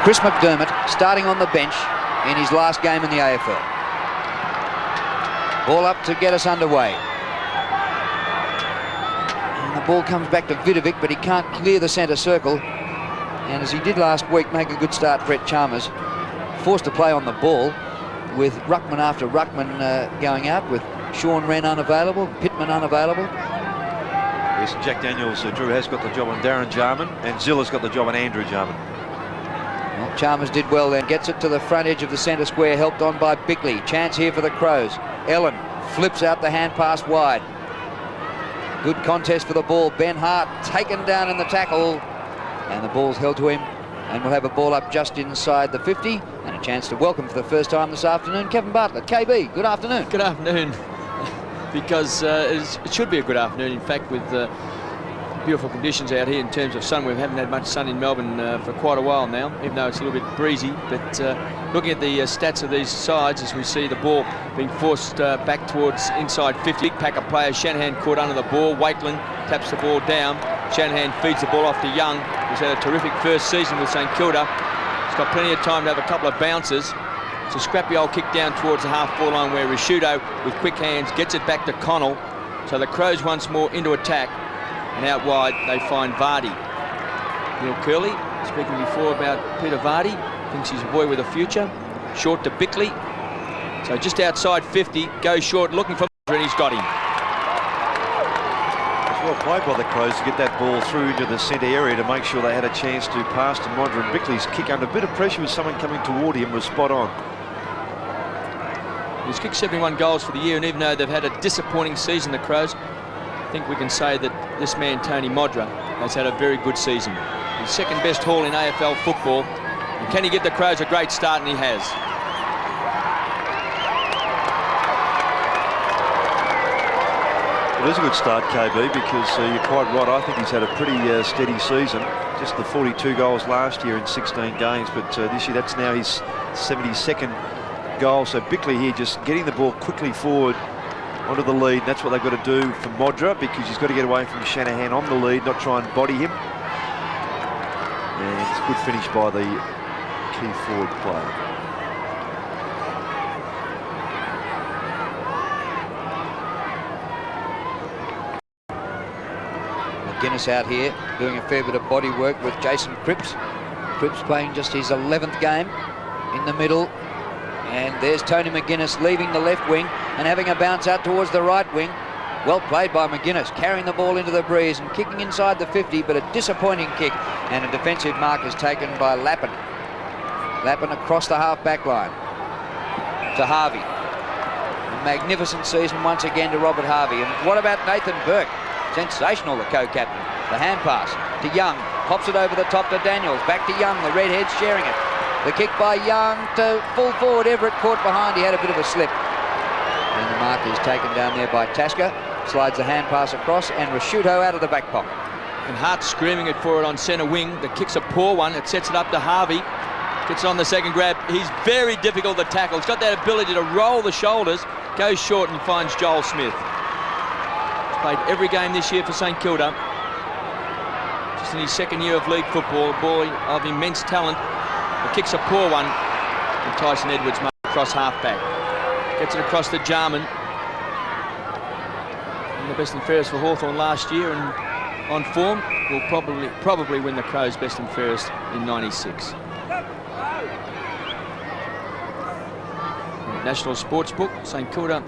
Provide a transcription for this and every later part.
Chris McDermott starting on the bench in his last game in the AFL. Ball up to get us underway. And the ball comes back to Vidovic, but he can't clear the centre circle. And as he did last week, make a good start, Brett Chalmers. Forced to play on the ball with Ruckman after Ruckman going out, with Sean Wren unavailable, Pittman unavailable. Yes, Jack Daniels, Drew has got the job on Darren Jarman, and Zilla's got the job on Andrew Jarman. Well, Chalmers did well then, gets it to the front edge of the centre square, helped on by Bickley. Chance here for the Crows. Ellen flips out the hand pass wide. Good contest for the ball. Ben Hart taken down in the tackle, and the ball's held to him, and we'll have a ball up just inside the 50, and a chance to welcome for the first time this afternoon Kevin Bartlett. KB, good afternoon. Good afternoon, because it should be a good afternoon. In fact, with beautiful conditions out here in terms of sun. We haven't had much sun in Melbourne for quite a while now, even though it's a little bit breezy. But looking at the stats of these sides, as we see the ball being forced back towards inside 50. Big pack of players. Shanahan caught under the ball. Wakeland taps the ball down. Shanahan feeds the ball off to Young, who's had a terrific first season with St Kilda. He's got plenty of time to have a couple of bounces. It's a scrappy old kick down towards the half-forward line where Risciuto, with quick hands, gets it back to Connell. So the Crows once more into attack. And out wide, they find Vardy. Neil Curley, speaking before about Peter Vardy, thinks he's a boy with a future. Short to Bickley. So just outside 50, goes short, looking for Modra, and he's got him. It's well played by the Crows to get that ball through into the centre area to make sure they had a chance to pass to Modra, and Bickley's kick under a bit of pressure with someone coming toward him was spot on. He's kicked 71 goals for the year, and even though they've had a disappointing season, the Crows, I think we can say that this man, Tony Modra, has had a very good season. His second best haul in AFL football. And can he give the Crows a great start? And he has. It is a good start, KB, because you're quite right. I think he's had a pretty steady season. Just the 42 goals last year in 16 games, but this year that's now his 72nd goal. So Bickley here just getting the ball quickly forward onto the lead. That's what they've got to do for Modra, because he's got to get away from Shanahan on the lead, not try and body him. And it's a good finish by the key forward player. McGuinness out here doing a fair bit of body work with Jason Cripps. Cripps playing just his 11th game in the middle. And there's Tony McGuinness leaving the left wing and having a bounce out towards the right wing. Well played by McGuinness, carrying the ball into the breeze and kicking inside the 50, but a disappointing kick, and a defensive mark is taken by Lappin. Lappin across the half-back line to Harvey. A magnificent season once again to Robert Harvey. And what about Nathan Burke? Sensational, the co-captain. The hand pass to Young, pops it over the top to Daniels, back to Young, the redhead's sharing it. The kick by Young to full forward. Everett caught behind. He had a bit of a slip. And the mark is taken down there by Tasker. Slides the hand pass across, and Risciuto out of the back pocket. And Hart screaming it for it on centre wing. The kick's a poor one. It sets it up to Harvey. Gets on the second grab. He's very difficult to tackle. He's got that ability to roll the shoulders. Goes short and finds Joel Smith. He's played every game this year for St Kilda. Just in his second year of league football. A boy of immense talent. The kick's a poor one, and Tyson Edwards marks across half-back. Gets it across to Jarman. And the best and fairest for Hawthorn last year, and on form will probably win the Crows best and fairest in 96. National Sportsbook, St Kilda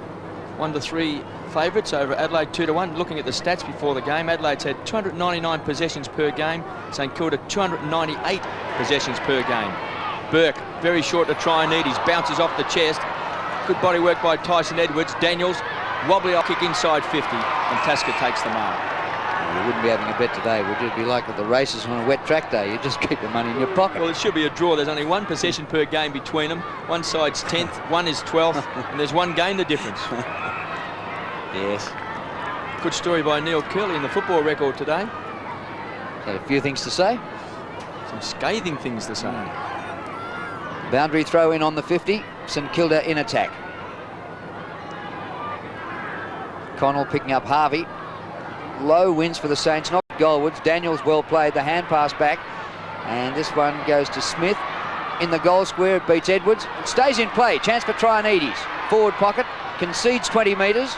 1-3 favourites over Adelaide 2-1. Looking at the stats before the game, Adelaide's had 299 possessions per game, St Kilda 298 possessions per game. Burke very short to try and eat. He bounces off the chest. Good body work by Tyson Edwards. Daniels, wobbly kick inside 50, and Tasker takes the mark. You wouldn't be having a bet today, would you? It'd be like at the races on a wet track day. You just keep the money in your pocket. Well, it should be a draw. There's only one possession per game between them. One side's 10th, one is 12th, and there's one game the difference. Yes. Good story by Neil Curley in the football record today. Had a few things to say. Some scathing things to say. Boundary throw in on the 50. St Kilda in attack. Connell picking up Harvey. Low wins for the Saints, not goalwards. Daniels well played, the hand pass back, and this one goes to Smith. in the goal square. It beats Edwards. It stays in play. Chance for Trianides. Forward pocket. Concedes 20 metres.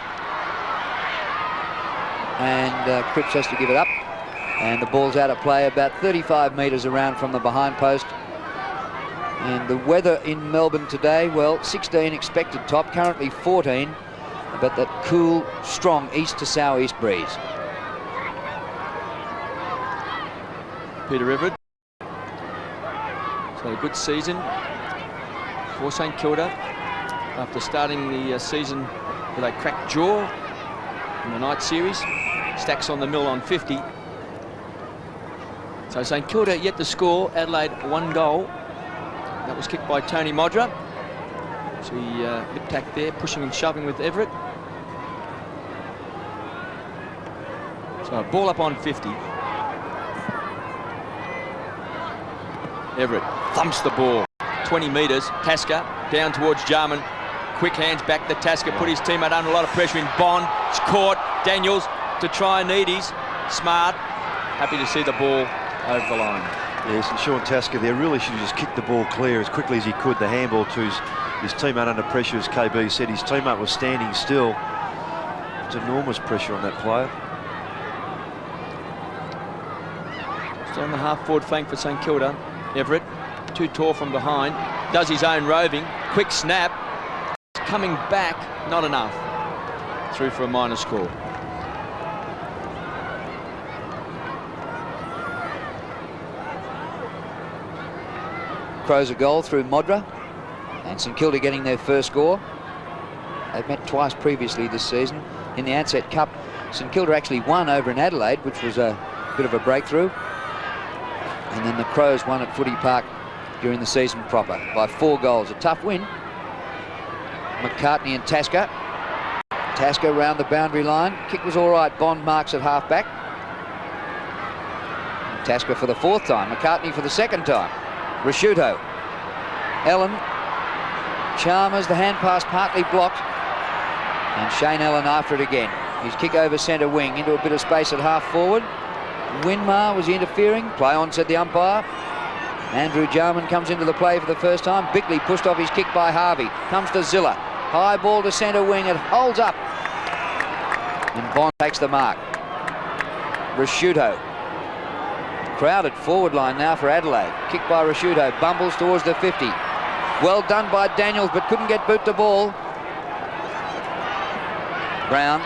And Cripps has to give it up. And the ball's out of play about 35 metres around from the behind post. And the weather in Melbourne today, well, 16 expected top, currently 14, but that cool, strong east to southeast breeze. Peter Everett. So a good season for St Kilda after starting the season with a cracked jaw in the night series. Stacks on the mill on 50. So St Kilda yet to score. Adelaide 1 goal. That was kicked by Tony Modra. So he lip-tacked there, pushing and shoving with Everett. So a ball up on 50. Everett thumps the ball. 20 metres. Tasker down towards Jarman. Quick hands back to Tasker. Put his teammate under a lot of pressure in Bond. It's caught. Daniels to Trianides. Smart. Happy to see the ball over the line. Yes, and Sean Tasker there really should have just kicked the ball clear as quickly as he could. The handball to his teammate under pressure, as KB said. His teammate was standing still. It's enormous pressure on that player. Still on the half-forward flank for St Kilda. Everett, too tall from behind. Does his own roving. Quick snap. Coming back, not enough. Through for a minor score. Crows a goal through Modra, and St Kilda getting their first score. They've met twice previously this season. In the Ansett Cup, St Kilda actually won over in Adelaide, which was a bit of a breakthrough. And then the Crows won at Footy Park during the season proper by 4 goals. A tough win. McCartney and Tasker. Tasker round the boundary line. Kick was all right. Bond marks at half-back. Tasker for the 4th time. McCartney for the 2nd time. Rasciuto. Ellen. Chalmers, the hand pass partly blocked. And Shane Ellen after it again. His kick over centre wing into a bit of space at half forward. Winmar, was he interfering? Play on, said the umpire. Andrew Jarman comes into the play for the first time. Bickley pushed off his kick by Harvey. Comes to Zilla. High ball to centre wing. It holds up. And Bond takes the mark. Rasciuto. Crowded forward line now for Adelaide. Kick by Rasciuto. Bumbles towards the 50. Well done by Daniels, but couldn't get boot the ball. Brown.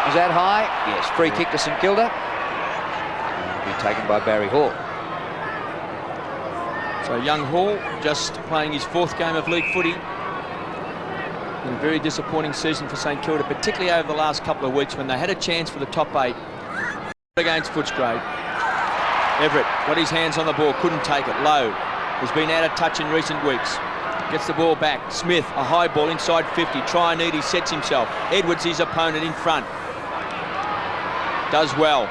Is that high? Yes. Free kick to St Kilda. Be taken by Barry Hall. So young Hall just playing his 4th game of league footy. In a very disappointing season for St Kilda, particularly over the last couple of weeks when they had a chance for the top 8 against Footscray. Everett got his hands on the ball, couldn't take it. Low has been out of touch in recent weeks. Gets the ball back. Smith, a high ball inside 50. Trianides sets himself. Edwards, his opponent, in front. Does well.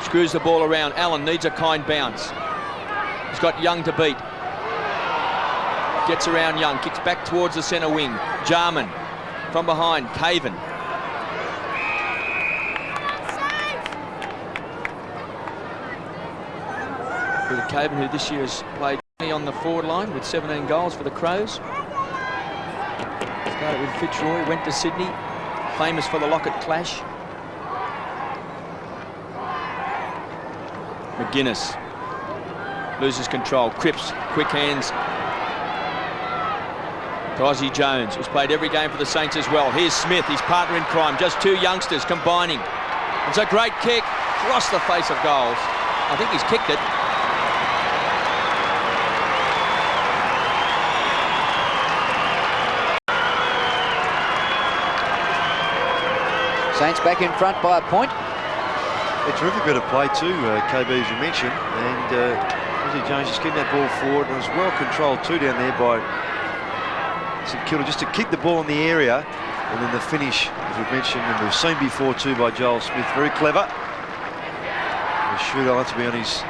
Screws the ball around. Allen needs a kind bounce. He's got Young to beat. Gets around Young. Kicks back towards the centre wing. Jarman from behind. Caven. Peter Caven, who this year has played on the forward line with 17 goals for the Crows. Started with Fitzroy, went to Sydney, famous for the Lockett clash. McGuinness loses control. Cripps, quick hands to Ozzie Jones, who's played every game for the Saints as well. Here's Smith, his partner in crime. Just 2 youngsters combining. It's a great kick across the face of goals. I think he's kicked it. Saints back in front by a point. A terrific bit of play too, KB, as you mentioned. And Ozzie Jones just getting that ball forward. And it was well controlled too down there by St Kilda, just to keep the ball in the area. And then the finish, as we've mentioned, and we've seen before too by Joel Smith. Very clever. The shooter had to be on his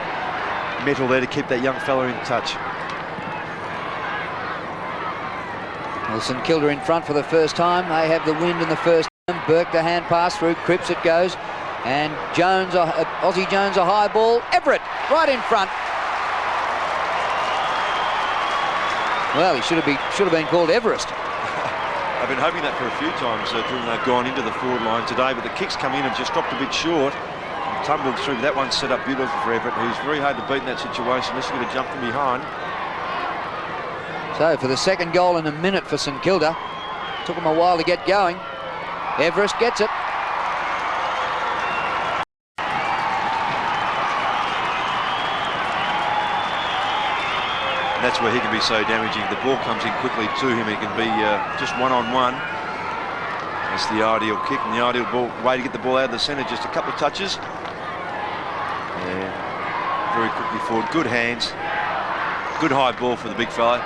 mettle there to keep that young fella in touch. Well, St Kilda in front for the first time. They have the wind in the first. Burke, the hand pass through. Cripps it goes. And Jones, Ozzie Jones, a high ball. Everett right in front. Well, he should have been called Everest. I've been hoping that for a few times during they've gone into the forward line today, but the kicks come in and just dropped a bit short. And tumbled through. That one set up beautifully for Everett, who's very hard to beat in that situation unless you're going to jump from behind. So for the second goal in a minute for St Kilda. Took him a while to get going. Everest gets it. That's where he can be so damaging. The ball comes in quickly to him. He can be just one-on-one. That's the ideal kick and the ideal way to get the ball out of the centre. Just a couple of touches. And very quickly forward. Good hands. Good high ball for the big fella.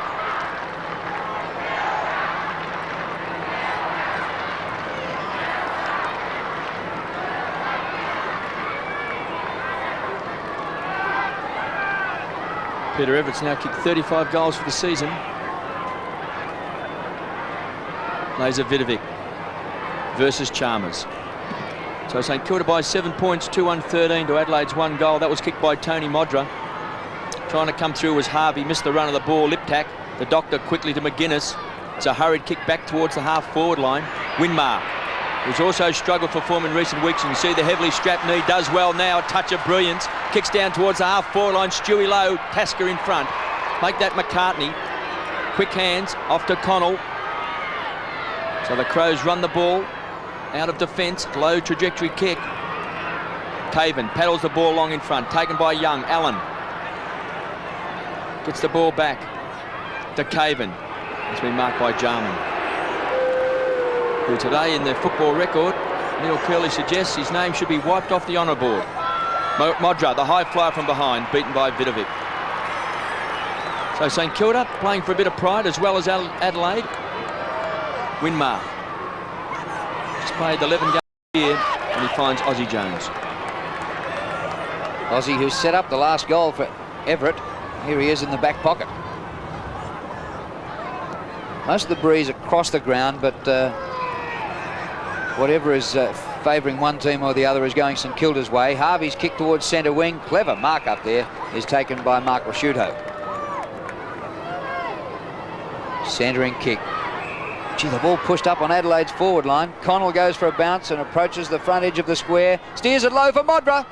Peter Everett's now kicked 35 goals for the season. Laser Vidovic versus Chalmers. So St Kilda by 7 points, 2-1-13 to Adelaide's 1 goal. That was kicked by Tony Modra. Trying to come through was Harvey, missed the run of the ball, Liptak. The doctor quickly to McGuinness. It's a hurried kick back towards the half-forward line. Winmar, who's also struggled for form in recent weeks. And you see the heavily strapped knee, does well now, a touch of brilliance. Kicks down towards the half-forward line, Stewie Lowe, Tasker in front. Make that McCartney. Quick hands, off to Connell. So the Crows run the ball out of defence, low trajectory kick. Caven paddles the ball long in front, taken by Young. Allen gets the ball back to Caven. It's been marked by Jarman, who today in the football record, Neil Curley suggests his name should be wiped off the honour board. Modra, the high flyer from behind, beaten by Vidovic. So St Kilda playing for a bit of pride as well as Adelaide. Winmar has played 11 games here and he finds Aussie Jones. Aussie, who set up the last goal for Everett. Here he is in the back pocket. Most of the breeze across the ground, but whatever is favouring one team or the other is going St Kilda's way. Harvey's kick towards centre wing. Clever mark up there is taken by Mark Rasciuto. Centering kick. Gee, the ball pushed up on Adelaide's forward line. Connell goes for a bounce and approaches the front edge of the square. Steers it low for Modra.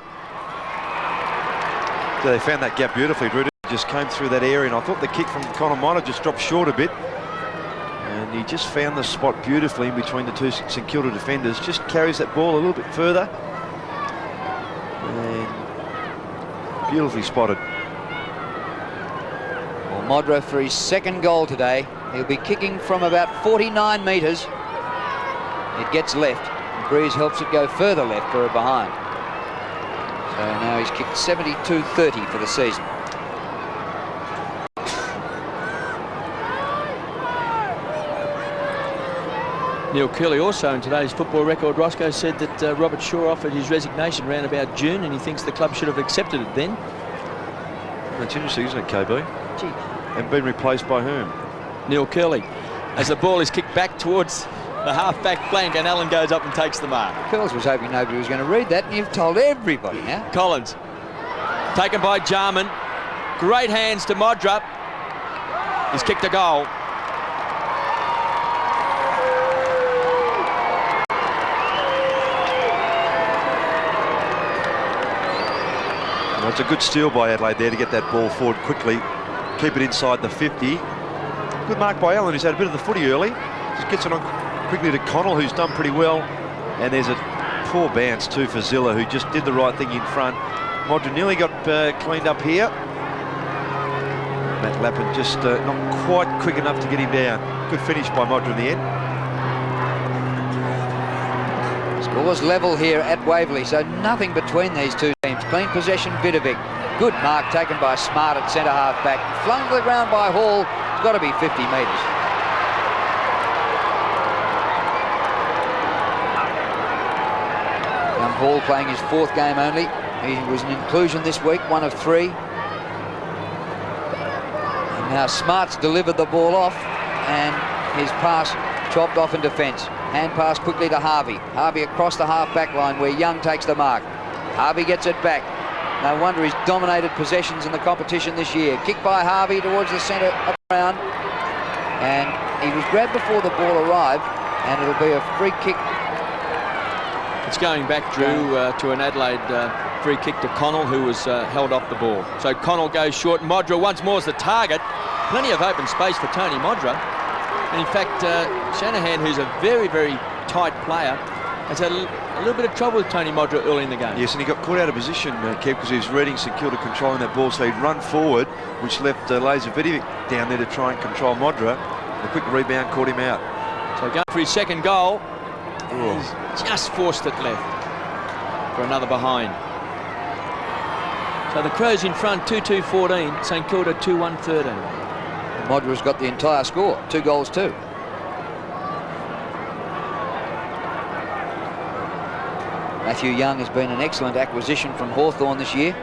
So they found that gap beautifully, Drew. Just came through that area, and I thought the kick from Connell Modra just dropped short a bit. And he just found the spot beautifully in between the two St Kilda defenders. Just carries that ball a little bit further. And beautifully spotted. Well, Modra for his second goal today. He'll be kicking from about 49 metres. It gets left. And Breeze helps it go further left for a behind. So now he's kicked 72-30 for the season. Neil Curley also in today's football record, Roscoe, said that Robert Shaw offered his resignation around about June and he thinks the club should have accepted it then. That's interesting, isn't it, KB? Gee. And been replaced by whom? Neil Curley, as the ball is kicked back towards the half-back flank and Allen goes up and takes the mark. Curls was hoping nobody was going to read that, and you've told everybody now. Collins, taken by Jarman. Great hands to Modra. He's kicked a goal. Well, it's a good steal by Adelaide there to get that ball forward quickly, keep it inside the 50. Good mark by Allen, who's had a bit of the footy early. Just gets it on quickly to Connell, who's done pretty well. And there's a poor bounce too for Zilla, who just did the right thing in front. Modra nearly got cleaned up here. Matt Lappin just not quite quick enough to get him down. Good finish by Modra in the end. Scores level here at Waverley, so nothing between these two teams. Clean possession, Vidovic. Good mark taken by Smart at centre half back. Flung to the ground by Hall. It's got to be 50 metres. Young Hall playing his 4th game only. He was an inclusion this week, 1 of 3. And now Smart's delivered the ball off and his pass chopped off in defence. Hand pass quickly to Harvey. Harvey across the half-back line where Young takes the mark. Harvey gets it back. No wonder he's dominated possessions in the competition this year. Kick by Harvey towards the centre of the ground. and he was grabbed before the ball arrived, and it'll be a free kick. It's going back, Drew, to an Adelaide free kick to Connell, who was held off the ball. So Connell goes short. Modra once more is the target. Plenty of open space for Tony Modra. And in fact, Shanahan, who's a very, very tight player, has had a little bit of trouble with Tony Modra early in the game. Yes, and he got caught out of position, Kev, because he was reading St Kilda controlling that ball, so he'd run forward, which left Lazovic down there to try and control Modra. The quick rebound caught him out. So going for his second goal. He's just forced it left for another behind. So the Crows in front, 2-2-14. St Kilda 2-1-13. Modra's got the entire score, 2 goals too. Matthew Young has been an excellent acquisition from Hawthorn this year.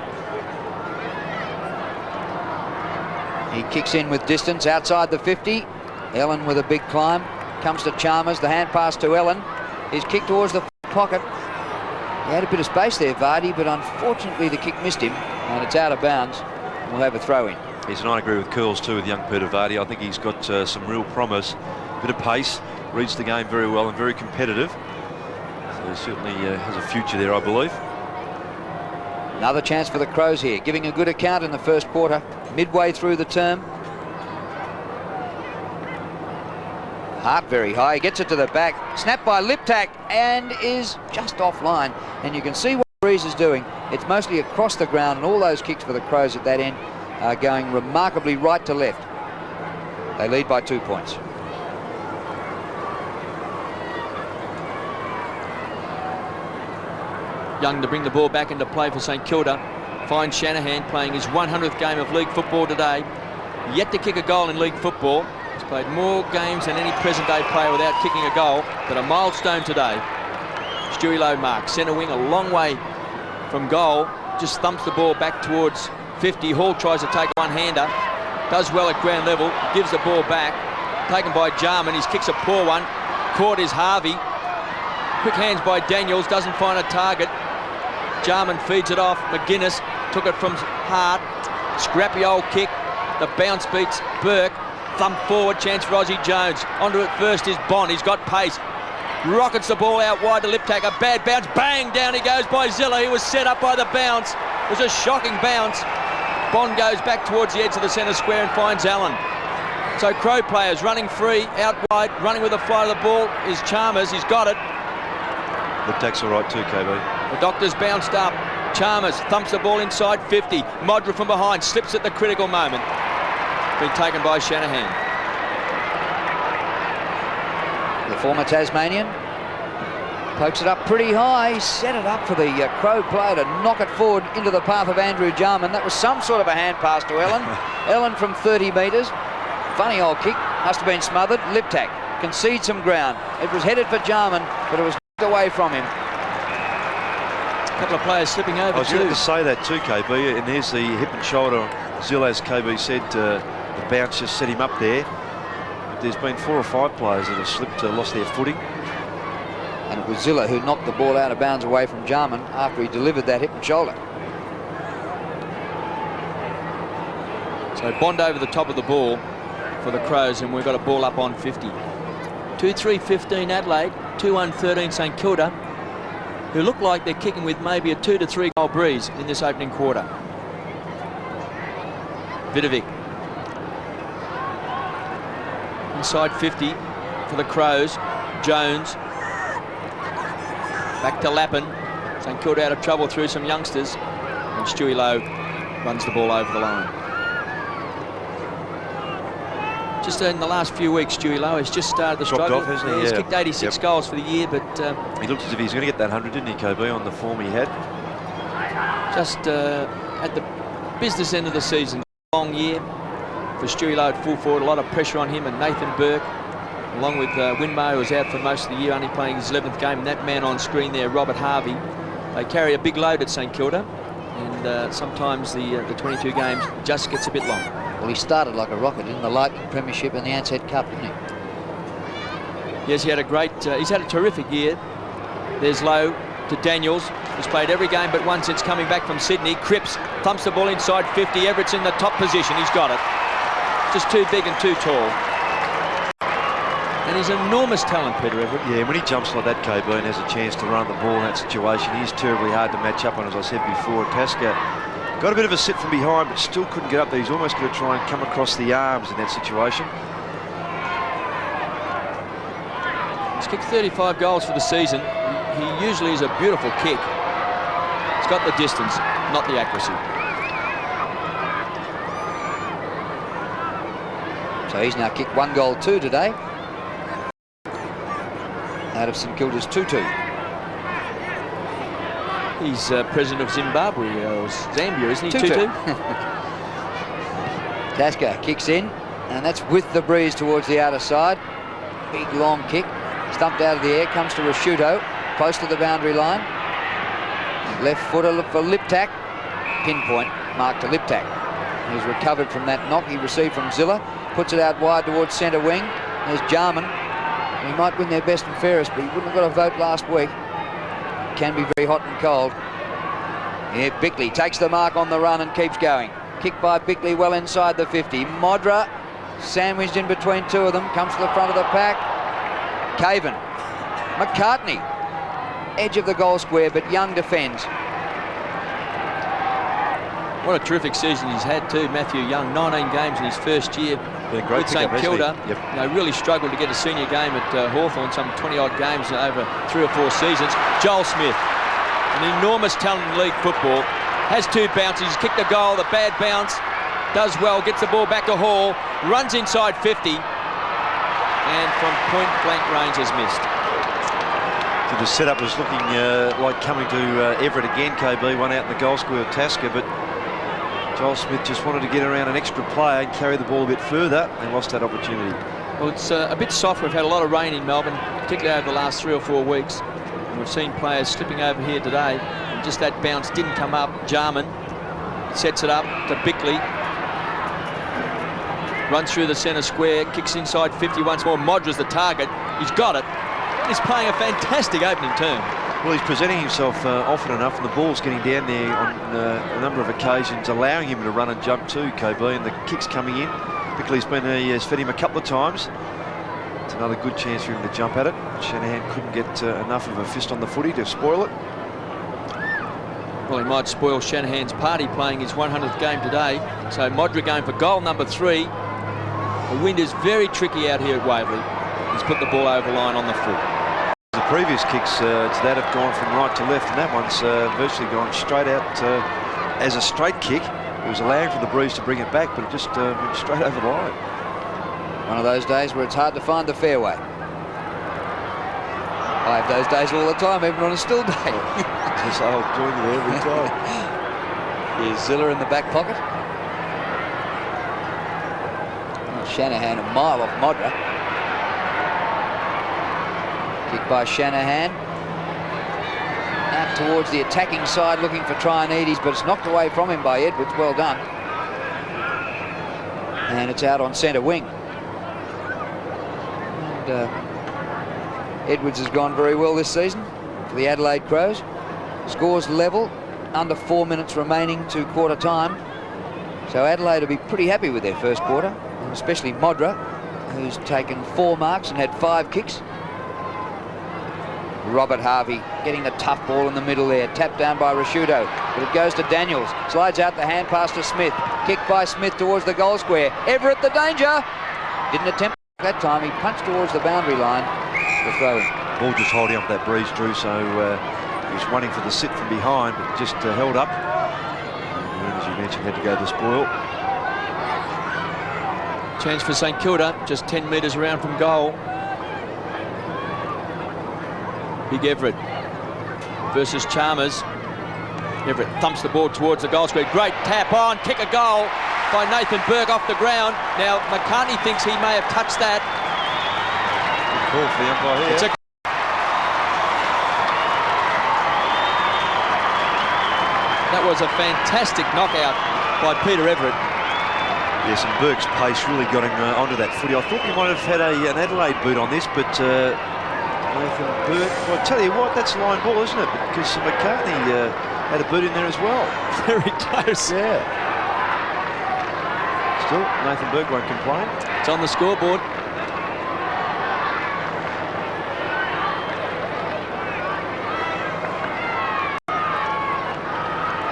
He kicks in with distance outside the 50. Ellen with a big climb. Comes to Chalmers, the hand pass to Ellen. His kick towards the pocket. He had a bit of space there, Vardy, but unfortunately the kick missed him, and it's out of bounds. We'll have a throw in. Yes, and I agree with Curls too with young Peter Vardy. I think he's got some real promise, bit of pace, reads the game very well and very competitive. So he certainly has a future there, I believe. Another chance for the Crows here, giving a good account in the first quarter, midway through the term. Hart very high, gets it to the back, snapped by Liptak and is just offline. And you can see what Breeze is doing. It's mostly across the ground, and all those kicks for the Crows at that end are going remarkably right to left. They lead by 2 points. Young to bring the ball back into play for St Kilda. Finds Shanahan playing his 100th game of league football today. Yet to kick a goal in league football. He's played more games than any present-day player without kicking a goal, but a milestone today. Stewie Lowe marks, centre wing, a long way from goal, just thumps the ball back towards 50. Hall tries to take a one-hander, does well at ground level, gives the ball back, taken by Jarman. His kick's a poor one, caught is Harvey. Quick hands by Daniels, doesn't find a target. Jarman feeds it off. McGuinness took it from Hart. Scrappy old kick. The bounce beats Burke. Thump forward, chance for Ozzie Jones. Onto it first is Bond. He's got pace. Rockets the ball out wide to Liptak. A bad bounce. Bang! Down he goes by Zilla. He was set up by the bounce. It was a shocking bounce. Bond goes back towards the edge of the centre square and finds Allen. So Crow players running free, out wide, running with a fly to the ball is Chalmers. He's got it. Liptak's all right too, KB. The Doctor's bounced up. Chalmers thumps the ball inside 50. Modra from behind, slips at the critical moment. Been taken by Shanahan. The former Tasmanian pokes it up pretty high, set it up for the Crow player to knock it forward into the path of Andrew Jarman. That was some sort of a hand pass to Ellen. Ellen from 30 metres. Funny old kick, must have been smothered. Liptak concedes some ground. It was headed for Jarman, but it was knocked away from him. A couple of players slipping over. I was going to say that too, KB, and there's the hip and shoulder. Zilla, as KB said, the bounce just set him up there. But there's been 4 or 5 players that have slipped, lost their footing. And it was Zilla who knocked the ball out of bounds away from Jarman after he delivered that hip and shoulder. So Bond over the top of the ball for the Crows, and we've got a ball up on 50. 2-3-15 Adelaide, 2-1-13 St Kilda, who look like they're kicking with maybe a 2 to 3 goal breeze in this opening quarter. Vidovic. Inside 50 for the Crows. Jones. Back to Lappin. St Kilda out of trouble through some youngsters. And Stewie Lowe runs the ball over the line. Just in the last few weeks, Stewie Lowe has just started the struggle. Dropped off, hasn't he? He's kicked 86 goals for the year, but he looked as if he's going to get that 100, didn't he, KB, on the form he had? Just at the business end of the season. Long year for Stewie Lowe at full forward. A lot of pressure on him and Nathan Burke, along with Winmar, who was out for most of the year, only playing his 11th game. And that man on screen there, Robert Harvey. They carry a big load at St Kilda, and sometimes the 22 games just gets a bit long. Well, he started like a rocket in the Lightning Premiership and the Ansett Cup, didn't he? Yes, he had a great, he's had a terrific year. There's Lowe to Daniels. He's played every game but one since coming back from Sydney. Cripps thumps the ball inside 50. Everett's in the top position. He's got it. Just too big and too tall. And he's an enormous talent, Peter Everett. Yeah, when he jumps like that, KB, and has a chance to run the ball in that situation, he's terribly hard to match up on, as I said before. Tasker got a bit of a sit from behind, but still couldn't get up there. He's almost going to try and come across the arms in that situation. He's kicked 35 goals for the season. He usually is a beautiful kick. He's got the distance, not the accuracy. So he's now kicked 1 goal 2 today out of St Kilda's 2-2. He's president of Zimbabwe, or Zambia, isn't he? 2-2. 2-2. Tasker kicks in, and that's with the breeze towards the outer side. Big long kick, stumped out of the air, comes to Rashuto, close to the boundary line. Left footer for Liptak, pinpoint mark to Liptak. He's recovered from that knock he received from Zilla, puts it out wide towards centre wing. There's Jarman. He might win their best and fairest, but he wouldn't have got a vote last week. Can be very hot and cold. Yeah, Bickley takes the mark on the run and keeps going. Kick by Bickley well inside the 50. Modra sandwiched in between two of them, comes to the front of the pack. Caven. McCartney. Edge of the goal square, but Young defends. What a terrific season he's had too, Matthew Young. 19 games in his first year with St Kilda. Yep. You know, really struggled to get a senior game at Hawthorn, some 20-odd games over 3 or 4 seasons. Joel Smith, an enormous talent in league football, has 2 bounces. He's kicked a goal, the bad bounce, does well, gets the ball back to Hall, runs inside 50, and from point-blank range has missed. So the setup was looking like coming to Everett again, KB, one out in the goal square with Tasker, but Joel Smith just wanted to get around an extra player and carry the ball a bit further and lost that opportunity. Well, it's a bit soft. We've had a lot of rain in Melbourne, particularly over the last 3 or 4 weeks. And we've seen players slipping over here today, and just that bounce didn't come up. Jarman sets it up to Bickley. Runs through the centre square, kicks inside 50 once more. Modra's the target. He's got it. He's playing a fantastic opening term. Well, he's presenting himself often enough, and the ball's getting down there on a number of occasions, allowing him to run and jump too, KB, and the kick's coming in. Bickley's has fed him a couple of times. It's another good chance for him to jump at it. Shanahan couldn't get enough of a fist on the footy to spoil it. Well, he might spoil Shanahan's party playing his 100th game today. So Modra going for goal number 3. The wind is very tricky out here at Waverley. He's put the ball over the line on the foot. The previous kicks to that have gone from right to left, and that one's virtually gone straight out as a straight kick. It was allowing for the breeze to bring it back, but it just went straight over the line. One of those days where it's hard to find the fairway. I have those days all the time, even on a still day. Just, I'll join you there every time. Here's Zilla in the back pocket. Shanahan a mile off Modra. Kick by Shanahan. Out towards the attacking side, looking for Traianides, but it's knocked away from him by Edwards. Well done. And it's out on centre wing. And Edwards has gone very well this season for the Adelaide Crows. Scores level, under 4 minutes remaining to quarter time. So Adelaide will be pretty happy with their first quarter, and especially Modra, who's taken 4 marks and had 5 kicks. Robert Harvey getting the tough ball in the middle there, tapped down by Rashuto, but it goes to Daniels, slides out the hand pass to Smith, kick by Smith towards the goal square. Everett the danger, didn't attempt that time, he punched towards the boundary line for throw-in. Ball just holding up that breeze, Drew, so he was running for the sit from behind, but just held up. And as you mentioned, had to go to the spoil. Chance for St Kilda, just 10 metres around from goal. Big Everett versus Chalmers. Everett thumps the ball towards the goal square. Great tap on, kick a goal by Nathan Burke off the ground. Now McCartney thinks he may have touched that. Good call for the umpire here. It's a That was a fantastic knockout by Peter Everett. Yes, and Burke's pace really got him onto that footy. I thought he might have had an Adelaide boot on this, but Nathan Burke, well, I tell you what, that's line ball, isn't it? Because McCartney had a boot in there as well. Very close. Yeah. Still, Nathan Burke won't complain. It's on the scoreboard.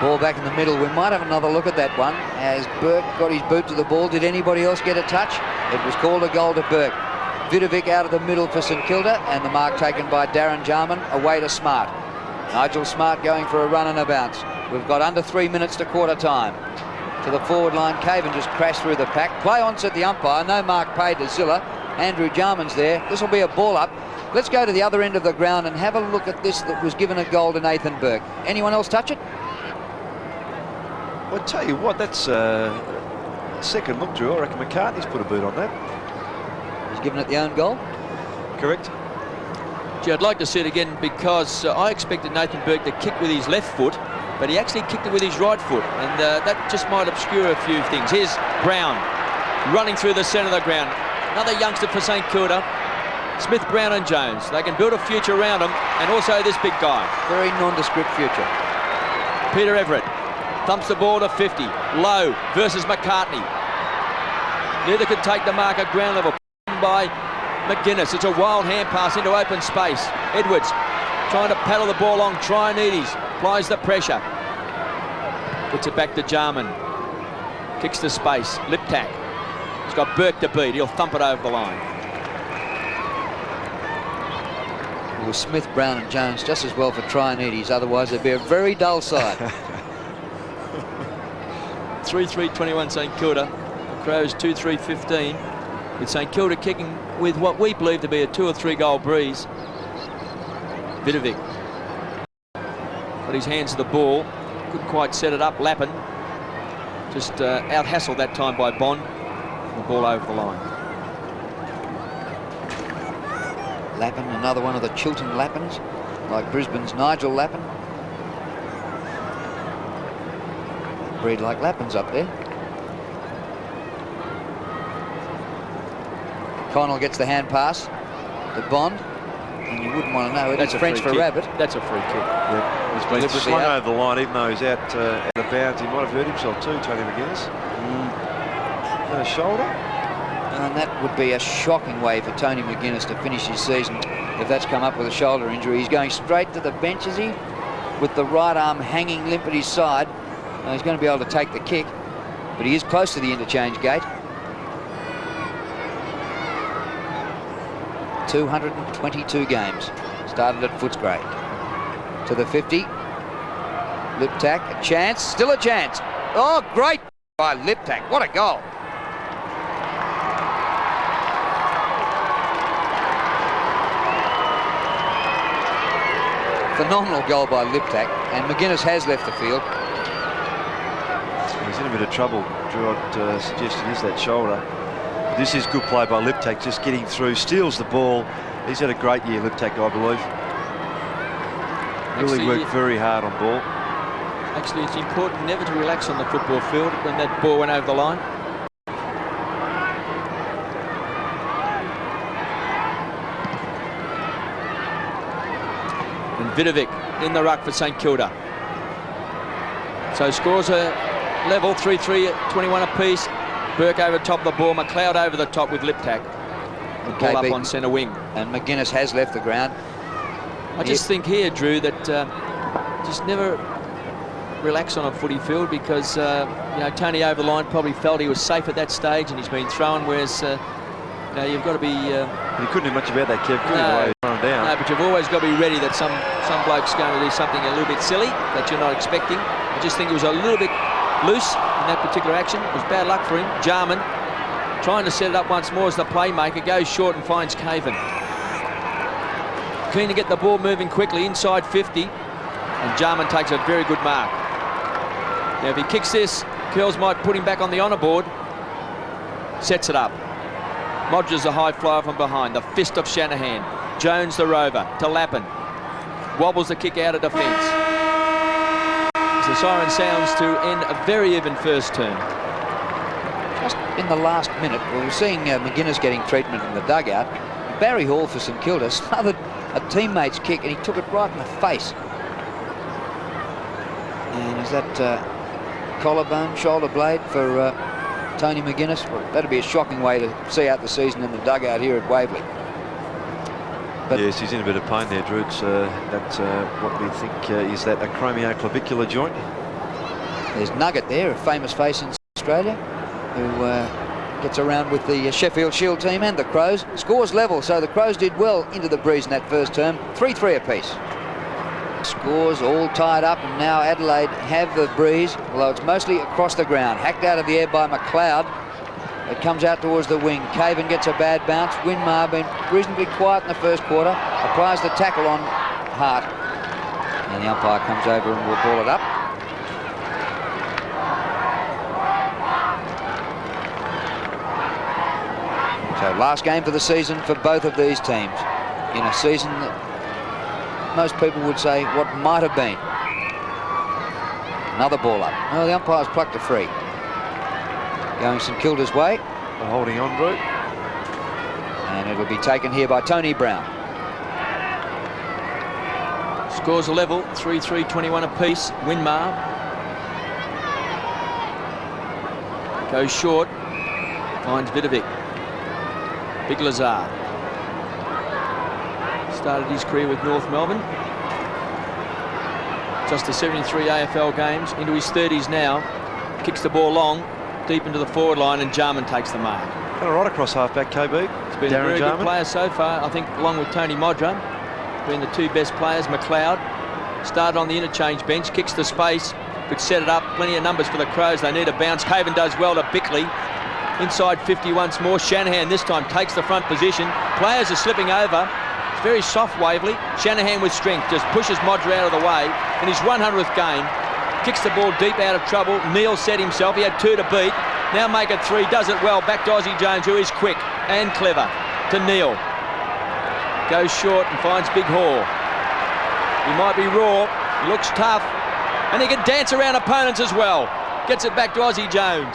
Ball back in the middle. We might have another look at that one as Burke got his boot to the ball. Did anybody else get a touch? It was called a goal to Burke. Vidovic out of the middle for St Kilda, and the mark taken by Darren Jarman away to Smart. Nigel Smart going for a run and a bounce. We've got under 3 minutes to quarter time. To the forward line, Caven just crashed through the pack. Play on, said the umpire. No mark paid to Zilla. Andrew Jarman's there. This will be a ball up. Let's go to the other end of the ground and have a look at this that was given a goal to Nathan Burke. Anyone else touch it? Well, I tell you what, that's second look, Drew. I reckon McCartney's put a boot on that. He's given it the own goal. Correct. Gee, I'd like to see it again because I expected Nathan Burke to kick with his left foot, but he actually kicked it with his right foot, and that just might obscure a few things. Here's Brown running through the centre of the ground. Another youngster for St Kilda. Smith, Brown and Jones. They can build a future around them, and also this big guy. Very nondescript future. Peter Everett thumps the ball to 50. Low versus McCartney. Neither could take the mark at ground level. By McGuinness. It's a wild hand pass into open space. Edwards trying to paddle the ball along. Trianides applies the pressure. Puts it back to Jarman. Kicks the space. Lip tack. He's got Burke to beat. He'll thump it over the line. It was Smith, Brown and Jones just as well for Trianides. Otherwise they'd be a very dull side. 3-3-21 St Kilda. The Crows 2-3-15. With St Kilda kicking with what we believe to be a 2 or 3 goal breeze. Vidovic got his hands to the ball, couldn't quite set it up. Lappin just out-hassled that time by Bond. The ball over the line. Lappin, another one of the Chiltern Lappins, like Brisbane's Nigel Lappin. Breed like Lappins up there. Connell gets the hand pass to Bond, and you wouldn't want to know it. That's French for rabbit. That's a free kick. Yep. He's been slung over the line, even though he's out of bounds. He might have hurt himself too, Tony McGuinness. And a shoulder. And that would be a shocking way for Tony McGuinness to finish his season if that's come up with a shoulder injury. He's going straight to the bench, is he? With the right arm hanging limp at his side. Now he's going to be able to take the kick, but he is close to the interchange gate. 222 games. Started at Footscray. To the 50. Liptak, a chance, still a chance. Oh, great by Liptak. What a goal. Phenomenal goal by Liptak, and McGuinness has left the field. He's in a bit of trouble. Drew, I'd suggest it is that shoulder. This is good play by Liptak, just getting through, steals the ball. He's had a great year, Liptak, I believe. Really worked very hard on ball. Actually, it's important never to relax on the football field when that ball went over the line. And Vidovic in the ruck for St Kilda. So scores are level, 3-3-21 apiece. Burke over top of the ball, McLeod over the top with Liptak. The ball up on centre wing. And McGuinness has left the ground. I just think here, Drew, that just never relax on a footy field because, you know, Tony over the line probably felt he was safe at that stage and he's been thrown, whereas, you know, you've got to be... he couldn't do much about that, Kev, could he? Down. No, but you've always got to be ready that some bloke's going to do something a little bit silly that you're not expecting. I just think it was a little bit loose in that particular action. It was bad luck for him. Jarman trying to set it up once more as the playmaker, goes short and finds Caven. Keen to get the ball moving quickly inside 50, and Jarman takes a very good mark. Now if he kicks this, Curls might put him back on the honour board. Sets it up. Modges a high flyer from behind. The fist of Shanahan. Jones the rover to Lappin. Wobbles the kick out of defence. As the siren sounds to end a very even first term. Just in the last minute, we were seeing McGuinness getting treatment in the dugout. Barry Hall for St Kilda smothered a teammate's kick and he took it right in the face. And is that collarbone, shoulder blade for Tony McGuinness? Well, that'd be a shocking way to see out the season in the dugout here at Waverley. But yes, he's in a bit of pain there, Drew. That's what we think is that acromioclavicular joint. There's Nugget there, a famous face in Australia, who gets around with the Sheffield Shield team and the Crows. Scores level, so the Crows did well into the breeze in that first term. 3-3 apiece. Scores all tied up, and now Adelaide have the breeze, although it's mostly across the ground. Hacked out of the air by McLeod. It comes out towards the wing. Caven gets a bad bounce. Winmar been reasonably quiet in the first quarter. Applies the tackle on Hart. And the umpire comes over and will ball it up. So last game for the season for both of these teams. In a season that most people would say what might have been. Another ball up. Oh, the umpire's plucked a free. Going St Kilda's way. A holding on route. And it'll be taken here by Tony Brown. Scores a level, 3-3, 21 apiece. Winmar goes short, finds Vidovic. Big Lazar started his career with North Melbourne. Just the 73 AFL games, into his 30s now. Kicks the ball long, deep into the forward line, and Jarman takes the mark. Got a right across half-back, KB. It's been a very good player so far, I think, along with Tony Modra, been the two best players. McLeod started on the interchange bench, kicks the space, could set it up. Plenty of numbers for the Crows. They need a bounce. Caven does well to Bickley. Inside 50 once more. Shanahan this time takes the front position. Players are slipping over. It's very soft, Waverley. Shanahan with strength just pushes Modra out of the way in his 100th game. Kicks the ball deep out of trouble. Neil set himself. He had 2 to beat. Now make it 3. Does it well. Back to Aussie Jones, who is quick and clever. To Neil. Goes short and finds Big Haw. He might be raw. He looks tough. And he can dance around opponents as well. Gets it back to Aussie Jones.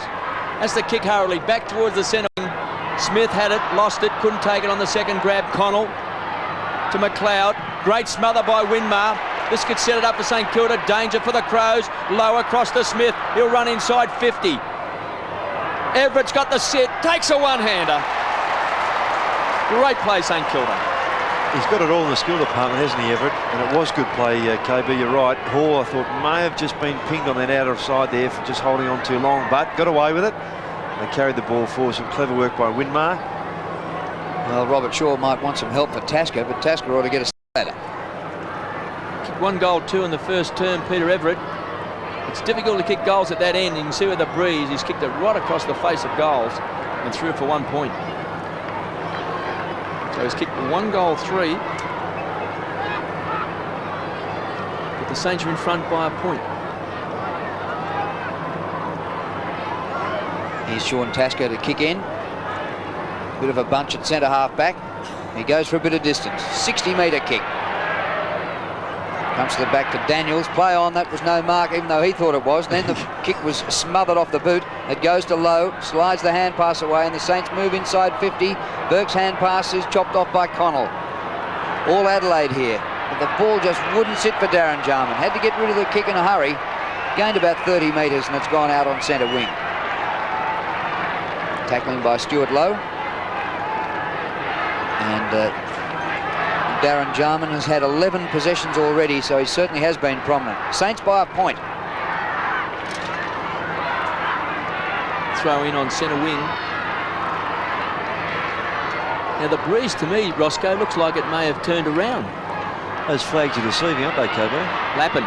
That's the kick hurriedly back towards the centre wing. Smith had it, lost it, couldn't take it on the second grab. Connell to McLeod. Great smother by Winmar. This could set it up for St Kilda. Danger for the Crows. Low across to Smith. He'll run inside 50. Everett's got the sit. Takes a one-hander. Great play, St Kilda. He's got it all in the skill department, hasn't he, Everett? And it was good play, KB, you're right. Hall, I thought, may have just been pinged on that outer side there for just holding on too long, but got away with it. They carried the ball forward. Some clever work by Winmar. Well, Robert Shaw might want some help for Tasker, but Tasker ought to get a ladder. Kicked 1 goal, 2 in the first term, Peter Everett. It's difficult to kick goals at that end. You can see with the breeze, he's kicked it right across the face of goals and threw it for 1 point. So he's kicked 1 goal, 3. But the Saints are in front by a point. Here's Sean Tasker to kick in. Bit of a bunch at centre half back. He goes for a bit of distance. 60-metre kick. Comes to the back to Daniels. Play on, that was no mark, even though he thought it was. Then the kick was smothered off the boot. It goes to Lowe, slides the hand pass away, and the Saints move inside 50. Burke's hand pass is chopped off by Connell. All Adelaide here. But the ball just wouldn't sit for Darren Jarman. Had to get rid of the kick in a hurry. Gained about 30 metres, and it's gone out on centre wing. Tackling by Stuart Lowe. And Darren Jarman has had 11 possessions already, so he certainly has been prominent. Saints by a point. Throw in on centre wing. Now the breeze, to me, Roscoe, looks like it may have turned around. Those flags are deceiving, aren't they, KB? Lappin.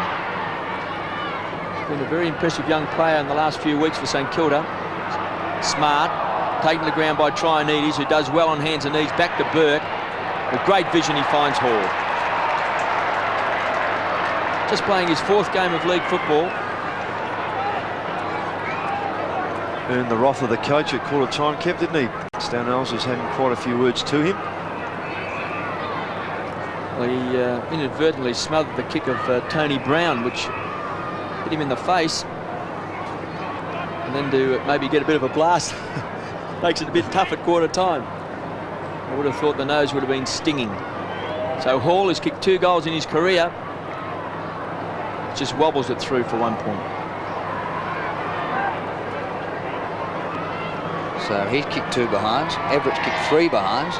Been a very impressive young player in the last few weeks for St Kilda. Smart, taken to the ground by Trianides, who does well on hands and knees. Back to Burke. With great vision, he finds Hall. Just playing his 4th game of league football. Earned the wrath of the coach at quarter time, Kev, didn't he? Stownells was having quite a few words to him. Well, he inadvertently smothered the kick of Tony Brown, which hit him in the face. And then to maybe get a bit of a blast makes it a bit tough at quarter time. I would have thought the nose would have been stinging. So Hall has kicked 2 goals in his career. Just wobbles it through for 1 point. So he's kicked 2 behinds. Everett's kicked 3 behinds.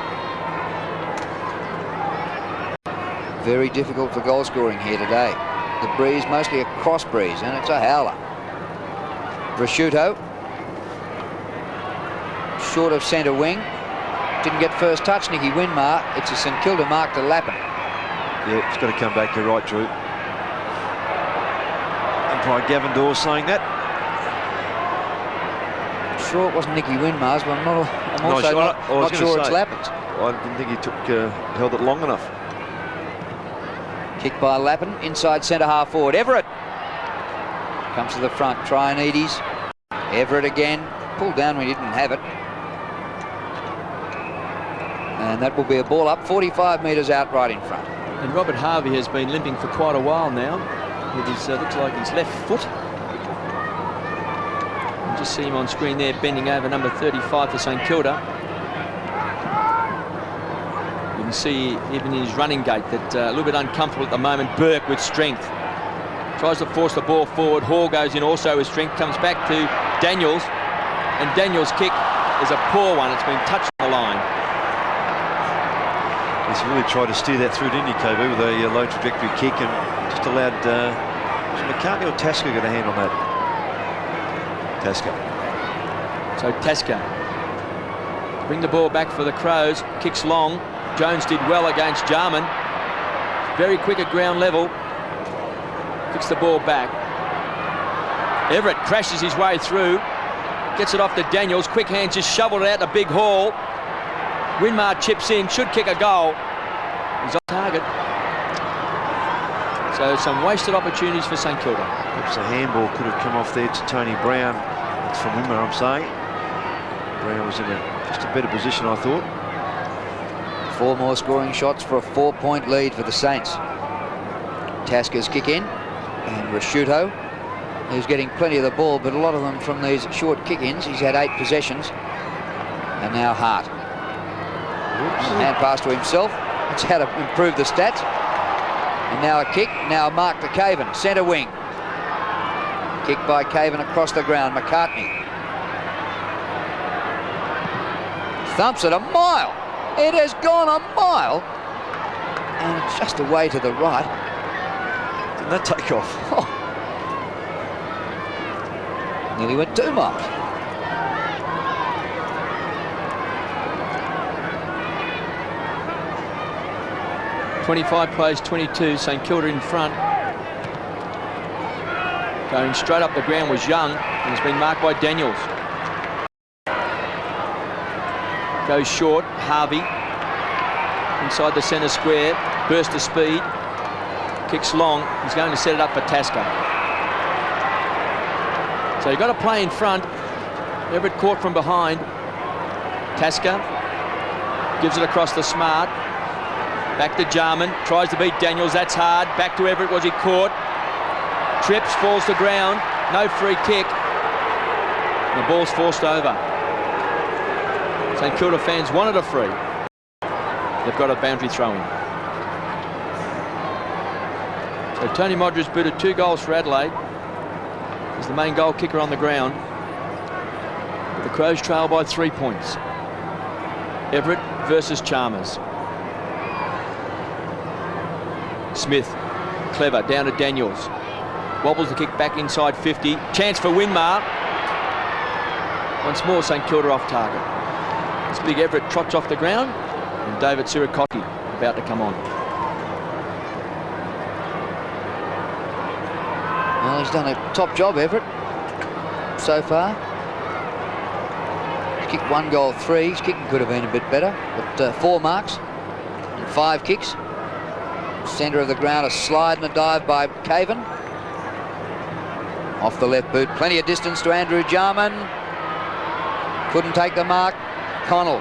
Very difficult for goal scoring here today. The breeze, mostly a cross breeze, and it's a howler. Prosciutto. Short of centre wing. Didn't get first touch, Nicky Winmar. It's a St Kilda mark to Lappin. Yeah, it's got to come back. You're right, Drew. Umpire Gavin Dawes saying that. Sure it wasn't Nicky Winmar's, but I'm also not sure it's Lappin's. I didn't think he held it long enough. Kick by Lappin, inside centre half forward. Everett comes to the front. Traianides. Everett again. Pulled down when he didn't have it. And that will be a ball up 45 metres out right in front. And Robert Harvey has been limping for quite a while now with his, looks like his left foot. You just see him on screen there bending over number 35 for St Kilda. You can see even in his running gait that a little bit uncomfortable at the moment. Burke with strength. Tries to force the ball forward. Hall goes in also with strength. Comes back to Daniels. And Daniels' kick is a poor one. It's been touched on the line. He's really tried to steer that through, didn't he, KB, with a low trajectory kick, and just allowed was McCartney or Tasker got a hand on that? Tasker. So Tasker bring the ball back for the Crows. Kicks long. Jones did well against Jarman. Very quick at ground level. Kicks the ball back. Everett crashes his way through. Gets it off to Daniels. Quick hands just shoveled it out to Big Hall. Winmar chips in, should kick a goal. He's on target. So some wasted opportunities for St Kilda. Perhaps a handball could have come off there to Tony Brown. It's from Winmar, I'm saying. Brown was in just a better position, I thought. 4 more scoring shots for a 4-point lead for the Saints. Tasker's kick in, and Prosciutto, who's getting plenty of the ball, but a lot of them from these short kick-ins. He's had 8 possessions, and now Hart. Hand pass to himself. That's how to improve the stats. And now a kick, now a mark to Caven, centre wing. Kick by Caven across the ground. McCartney thumps it a mile. It has gone a mile, and it's just away to the right. Didn't that take off? Oh. Nearly went 2 miles. .25 plays 22. St Kilda in front. Going straight up the ground was Young, and has been marked by Daniels. Goes short. Harvey inside the centre square. Burst of speed. Kicks long. He's going to set it up for Tasker. So you've got to play in front. Everett caught from behind. Tasker gives it across the smart. Back to Jarman. Tries to beat Daniels. That's hard. Back to Everett. Was he caught? Trips. Falls to ground. No free kick. And the ball's forced over. St Kilda fans wanted a free. They've got a boundary throw in. So Tony Modric booted 2 goals for Adelaide. He's the main goal kicker on the ground. The Crows trail by 3 points. Everett versus Chalmers. Smith, clever, down to Daniels. Wobbles the kick back inside 50. Chance for Winmar. Once more St Kilda off target. This big Everett trots off the ground, and David Sirakotti about to come on. Well, he's done a top job, Everett, so far. He's kicked 1 goal, 3. His kicking could have been a bit better, but 4 marks and 5 kicks. Centre of the ground, a slide and a dive by Caven. Off the left boot, plenty of distance to Andrew Jarman. Couldn't take the mark. Connell,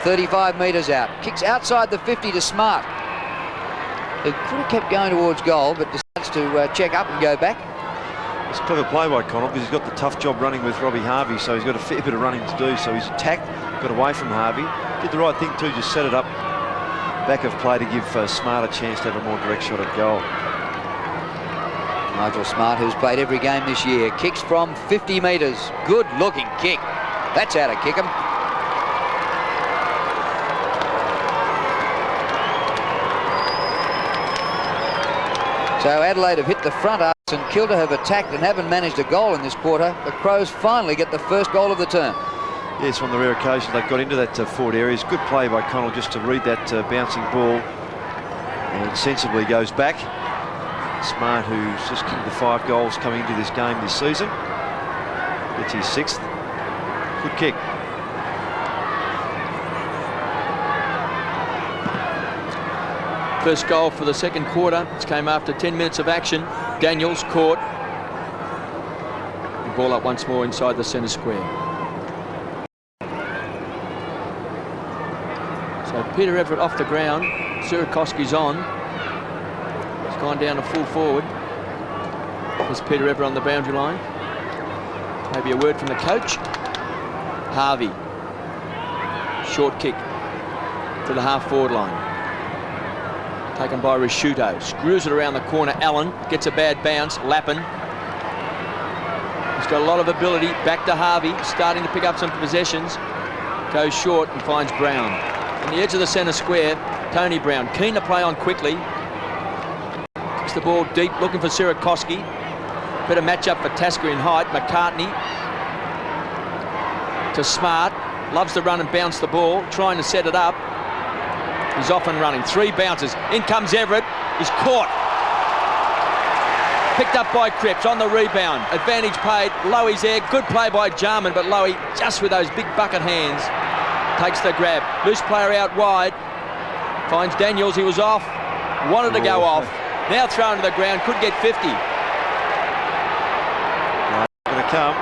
35 metres out. Kicks outside the 50 to Smart, who could have kept going towards goal, but decides to check up and go back. It's a clever play by Connell, because he's got the tough job running with Robbie Harvey, so he's got a fair bit of running to do. So he's attacked, got away from Harvey. Did the right thing too, just set it up. Back of play to give Smart a chance to have a more direct shot at goal. Nigel Smart, who's played every game this year, kicks from 50 metres. Good looking kick. That's how to kick him. So Adelaide have hit the front arse St Kilda have attacked and haven't managed a goal in this quarter. The Crows finally get the first goal of the term. Yes, on the rare occasion they got into that forward area. It's good play by Connell just to read that bouncing ball, and sensibly goes back. Smart, who's just kicked the 5 goals coming into this game this season, gets his 6th. Good kick. First goal for the second quarter. It came after 10 minutes of action. Daniels caught. The ball up once more inside the centre square. So Peter Everett off the ground. Sierakowski's on. He's gone down to full forward. There's Peter Everett on the boundary line. Maybe a word from the coach. Harvey. Short kick to the half-forward line. Taken by Risciuto. Screws it around the corner. Allen gets a bad bounce. Lappin. He's got a lot of ability. Back to Harvey. Starting to pick up some possessions. Goes short and finds Brown. On the edge of the centre square, Tony Brown. Keen to play on quickly. Kicks the ball deep, looking for Sierakowski. Better match up for Tasker in height. McCartney to Smart. Loves to run and bounce the ball. Trying to set it up. He's off and running. 3 bounces. In comes Everett. He's caught. Picked up by Cripps on the rebound. Advantage paid. Lowy's there. Good play by Jarman, but Lowy just with those big bucket hands takes the grab. Loose player out wide. Finds Daniels. He was off. Wanted to go off. Now thrown to the ground. Could get 50. Going to come.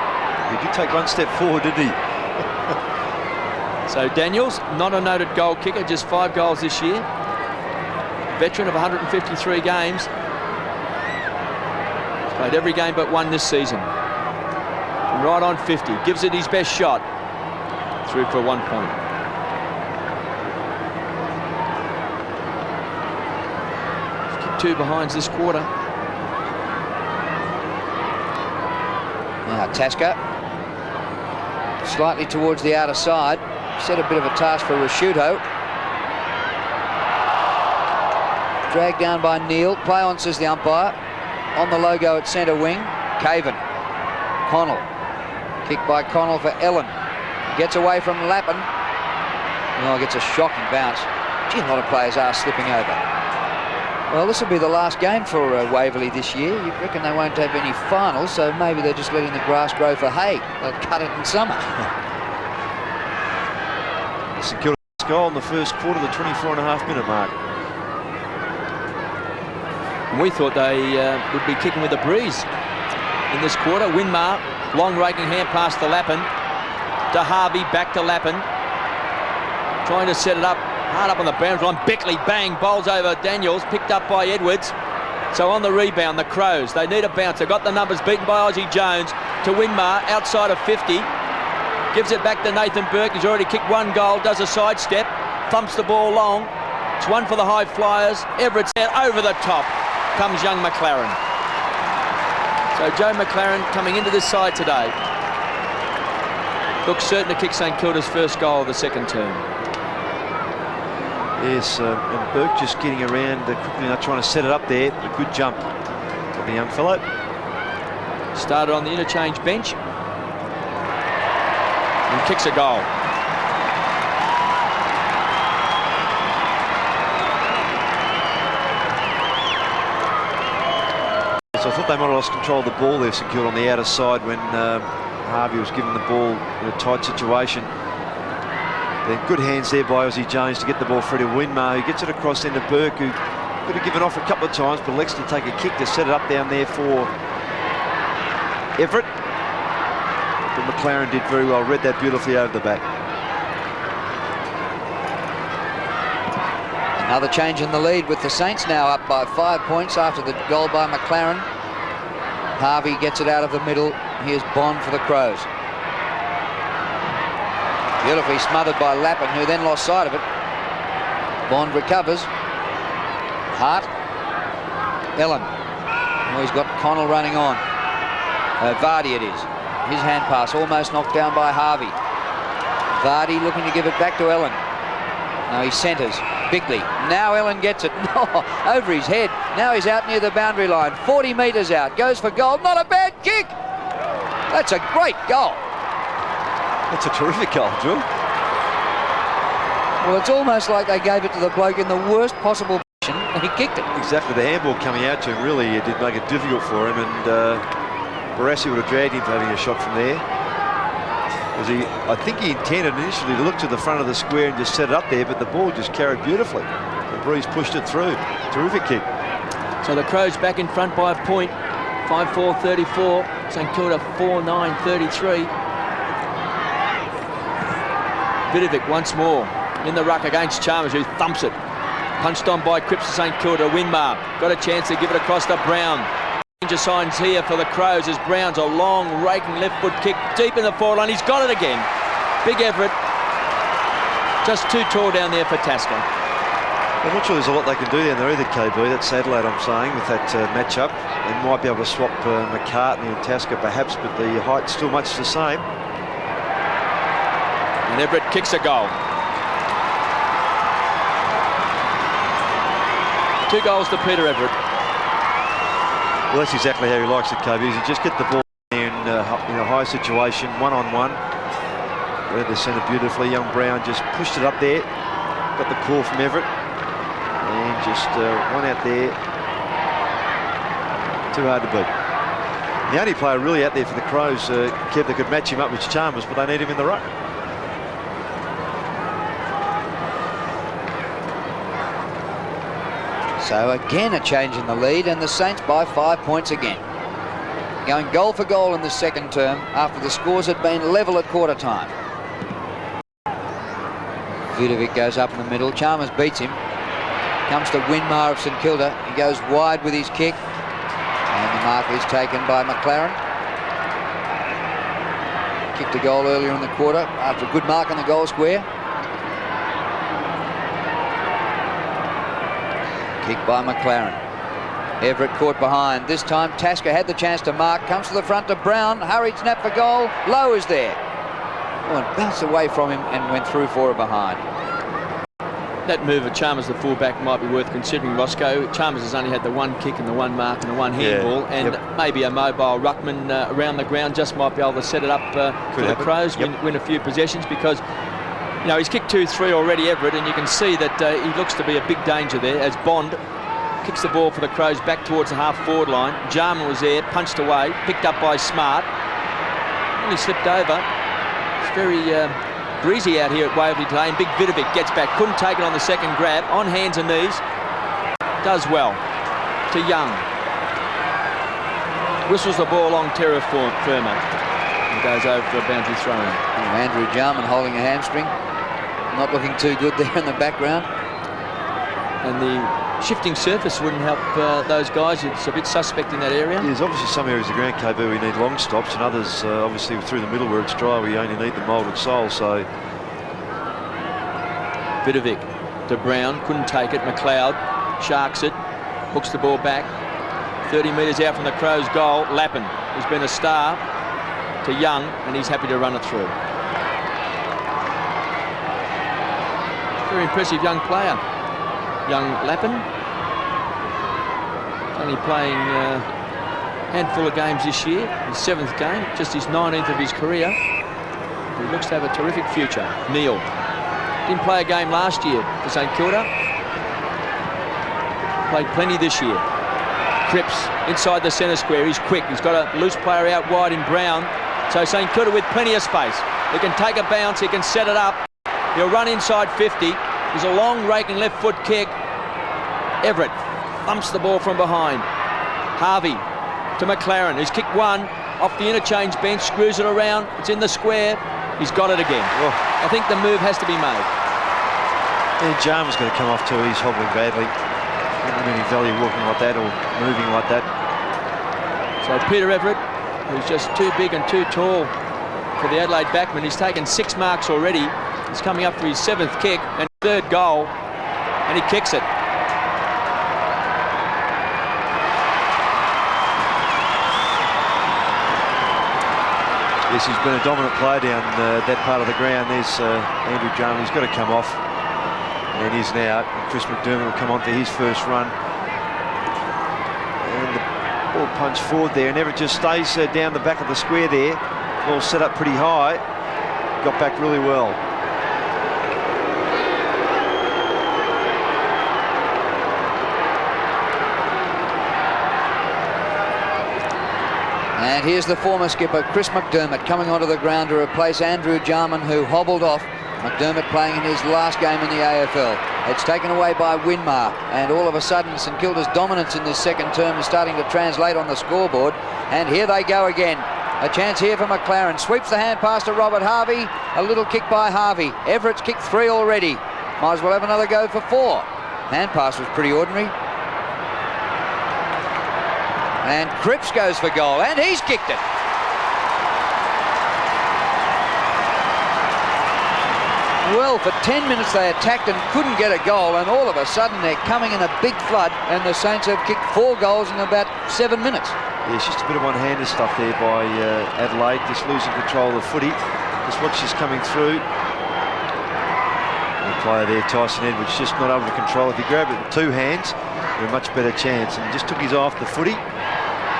He did take 1 step forward, didn't he? So Daniels, not a noted goal kicker, just 5 goals this year. Veteran of 153 games. He's played every game but 1 this season. And right on 50, gives it his best shot. Through for 1 point. He's kicked 2 behinds this quarter. Now Tasker. Slightly towards the outer side. Set a bit of a task for Risciuto. Dragged down by Neal. Play on, says the umpire. On the logo at centre wing. Caven. Connell. Kick by Connell for Ellen. Gets away from Lappin. Oh, gets a shocking bounce. Gee, a lot of players are slipping over. Well, this will be the last game for Waverley this year. You reckon they won't have any finals, so maybe they're just letting the grass grow for hay. They'll cut it in summer. St Kilda's goal in the first quarter, the 24.5-minute mark. And we thought they would be kicking with a breeze in this quarter. Winmar, long raking hand past the Lappin. To Harvey, back to Lappin. Trying to set it up, hard up on the boundary line. Beckley, bang, bowls over Daniels, picked up by Edwards. So on the rebound, the Crows, they need a bounce. They've got the numbers, beaten by Aussie Jones. To Winmar, outside of 50. Gives it back to Nathan Burke. He's already kicked 1 goal, does a sidestep, thumps the ball long. It's 1 for the high flyers. Everett's out over the top. Comes young McLaren. So Joe McLaren coming into this side today. Looks certain to kick St Kilda's first goal of the second term. Yes, and Burke just getting around quickly, trying to set it up there. A good jump for the young fellow. Started on the interchange bench. And kicks a goal. So I thought they might have lost control of the ball there, St Kilda, on the outer side when Harvey was given the ball in a tight situation. Then good hands there by Aussie Jones to get the ball through to Winmar, who gets it across into Burke, who could have given off a couple of times, but elects to take a kick to set it up down there for Everett. But McLaren did very well, read that beautifully over the back. Another change in the lead with the Saints now up by 5 points after the goal by McLaren. Harvey gets it out of the middle. Here's Bond for the Crows. Beautifully smothered by Lappin, who then lost sight of it. Bond recovers. Hart. Ellen. Oh, he's got Connell running on. Vardy it is. His hand pass almost knocked down by Harvey. Vardy looking to give it back to Ellen. Now he centres. Bickley. Now Ellen gets it. No, over his head. Now he's out near the boundary line. 40 metres out. Goes for goal. Not a bad kick. That's a great goal. That's a terrific goal, Drew. Well, it's almost like they gave it to the bloke in the worst possible position and he kicked it. Exactly. The handball coming out to him really did make it difficult for him, and Barassi would have dragged him for having a shot from there. Because I think he intended initially to look to the front of the square and just set it up there, but the ball just carried beautifully. The breeze pushed it through. Terrific kick. So the Crows back in front by a point. 5-4-34. St Kilda 4-9-33. Vidovic once more in the ruck against Chalmers, who thumps it. Punched on by Cripps to St Kilda. Winmar got a chance to give it across to Brown. Danger signs here for the Crows as Brown's a long raking left foot kick deep in the forward line. He's got it again. Big Everett. Just too tall down there for Tasker. I'm not sure there's a lot they can do down there either, KB. That's Adelaide, I'm saying, with that matchup. They might be able to swap McCartney and Tasker perhaps, but the height's still much the same. And Everett kicks a goal. 2 goals to Peter Everett. Well, that's exactly how he likes it, KB. You just get the ball in a high situation, one-on-one. Read the centre beautifully. Young Brown just pushed it up there. Got the call from Everett. And just one out there. Too hard to beat. The only player really out there for the Crows, Kev, that could match him up was Chalmers, but they need him in the ruck. So again a change in the lead, and the Saints by 5 points again. Going goal for goal in the second term after the scores had been level at quarter time. Vidovic goes up in the middle. Chalmers beats him. Comes to Winmar of St Kilda. He goes wide with his kick. And the mark is taken by McLaren. Kicked a goal earlier in the quarter after a good mark on the goal square. Kick by McLaren. Everett caught behind. This time Tasker had the chance to mark. Comes to the front to Brown. Hurried snap for goal. Lowe is there. Oh, and bounced away from him and went through for a behind. That move of Chalmers, the fullback, might be worth considering, Roscoe. Chalmers has only had the 1 kick and the 1 mark and the 1 handball, and maybe a mobile ruckman around the ground just might be able to set it up for the Crows, win a few possessions, because you know he's kicked 2-3 already, Everett, and you can see that he looks to be a big danger there as Bond kicks the ball for the Crows back towards the half-forward line. Jarman was there, punched away, picked up by Smart. Only slipped over. It's very breezy out here at Waverley today, and Big Vidovic gets back. Couldn't take it on the second grab. On hands and knees. Does well. To Young. Whistles the ball along terra firma. And goes over for a boundary throw. Andrew Jarman holding a hamstring. Not looking too good there in the background. And the shifting surface wouldn't help those guys. It's a bit suspect in that area. There's obviously some areas of ground, KB, we need long stops, and others, obviously, through the middle where it's dry, we only need the moulded sole, so... Vidovic to Brown, couldn't take it. McLeod sharks it, hooks the ball back. 30 metres out from the Crows' goal. Lappin, who's been a star, to Young, and he's happy to run it through. Very impressive young player. Young Lappin, only playing a handful of games this year, his 7th game, just his 19th of his career. He looks to have a terrific future. Neal didn't play a game last year for St Kilda. Played plenty this year. Cripps inside the centre square. He's quick. He's got a loose player out wide in Brown. So St Kilda with plenty of space. He can take a bounce. He can set it up. He'll run inside 50. There's a long raking left foot kick. Everett thumps the ball from behind. Harvey to McLaren, who's kicked 1 off the interchange bench, screws it around. It's in the square. He's got it again. Oh. I think the move has to be made. And Jarman's going to come off too. He's hobbling badly. Not any value walking like that or moving like that. So Peter Everett, who's just too big and too tall for the Adelaide backman, he's taken 6 marks already. He's coming up for his 7th kick and 3rd goal, and he kicks it. Yes, he's been a dominant player down that part of the ground. There's Andrew Jarman. He's got to come off. And he's now, and Chris McDermott will come on for his first run. And the ball punched forward there, and Everett just stays down the back of the square there. Ball set up pretty high. Got back really well. And here's the former skipper, Chris McDermott, coming onto the ground to replace Andrew Jarman, who hobbled off. McDermott playing in his last game in the AFL. It's taken away by Winmar, and all of a sudden St Kilda's dominance in this second term is starting to translate on the scoreboard. And here they go again. A chance here for McLaren. Sweeps the hand pass to Robert Harvey. A little kick by Harvey. Everett's kicked 3 already. Might as well have another go for 4. Hand pass was pretty ordinary. And Cripps goes for goal, and he's kicked it. Well, for 10 minutes they attacked and couldn't get a goal, and all of a sudden they're coming in a big flood, and the Saints have kicked 4 goals in about 7 minutes. Yeah, it's just a bit of one-handed stuff there by Adelaide, just losing control of the footy. Just watch this coming through. The player there, Tyson Edwards, just not able to control. If he grabbed it with 2 hands, a much better chance, and just took his eye off the footy,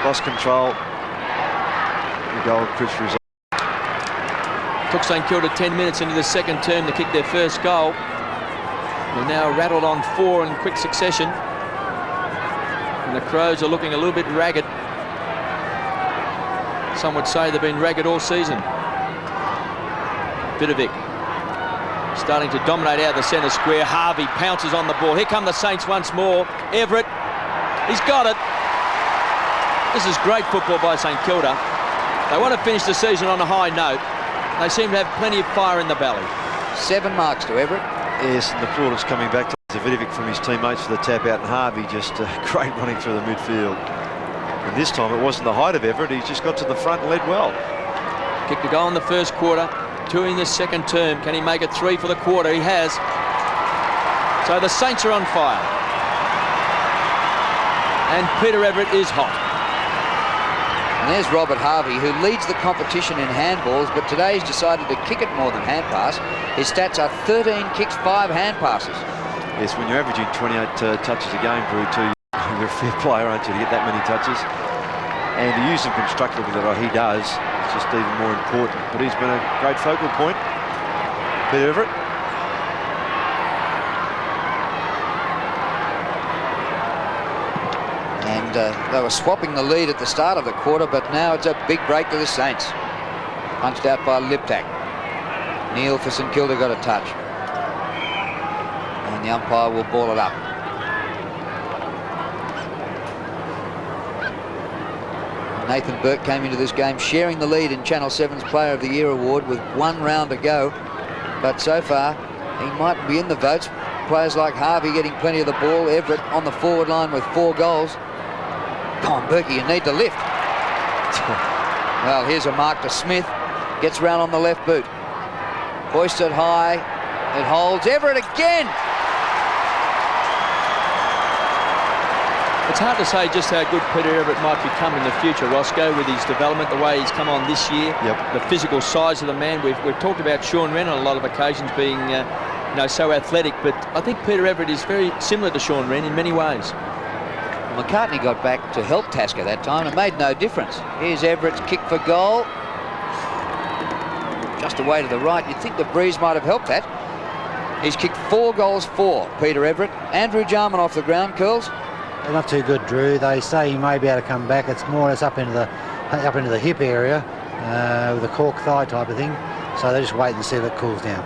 lost control. The goal, Chris result. Took St Kilda 10 minutes into the second term to kick their first goal. They're now rattled on 4 in quick succession, and the Crows are looking a little bit ragged. Some would say they've been ragged all season. Vidovic starting to dominate out of the centre square. Harvey pounces on the ball. Here come the Saints once more. Everett, he's got it. This is great football by St Kilda. They want to finish the season on a high note. They seem to have plenty of fire in the belly. 7 marks to Everett. Yes, and the applaudance coming back to Vidovic from his teammates for the tap out, and Harvey just great running through the midfield. And this time it wasn't the height of Everett, he just got to the front and led well. Kicked a goal in the first quarter, 2 in the second term. Can he make it 3 for the quarter? He has. So the Saints are on fire. And Peter Everett is hot. And there's Robert Harvey, who leads the competition in handballs, but today he's decided to kick it more than hand pass. His stats are 13 kicks, 5 hand passes. Yes, when you're averaging 28 touches a game, Brew, too, you're a fair player, aren't you, to get that many touches? And to use them constructively like he does, it's just even more important. But he's been a great focal point, Peter Everett. And they were swapping the lead at the start of the quarter, but now it's a big break to the Saints. Punched out by Liptak. Neil for St Kilda got a touch. And the umpire will ball it up. Nathan Burke came into this game sharing the lead in Channel 7's Player of the Year award with 1 round to go. But so far, he might be in the votes. Players like Harvey getting plenty of the ball. Everett on the forward line with 4 goals. Come on, Berkey, you need to lift. Well, here's a mark to Smith. Gets round on the left boot. Hoisted high. It holds. Everett again. It's hard to say just how good Peter Everett might become in the future, Roscoe, with his development, the way he's come on this year, the physical size of the man. We've talked about Sean Wren on a lot of occasions being so athletic, but I think Peter Everett is very similar to Sean Wren in many ways. McCartney got back to help Tasker that time and made no difference. Here's Everett's kick for goal. Just away to the right. You'd think the breeze might have helped that. He's kicked 4 goals for Peter Everett. Andrew Jarman off the ground, Curls. They're not too good, Drew. They say he may be able to come back. It's more or less up into the hip area with a cork thigh type of thing. So they just wait and see if it cools down.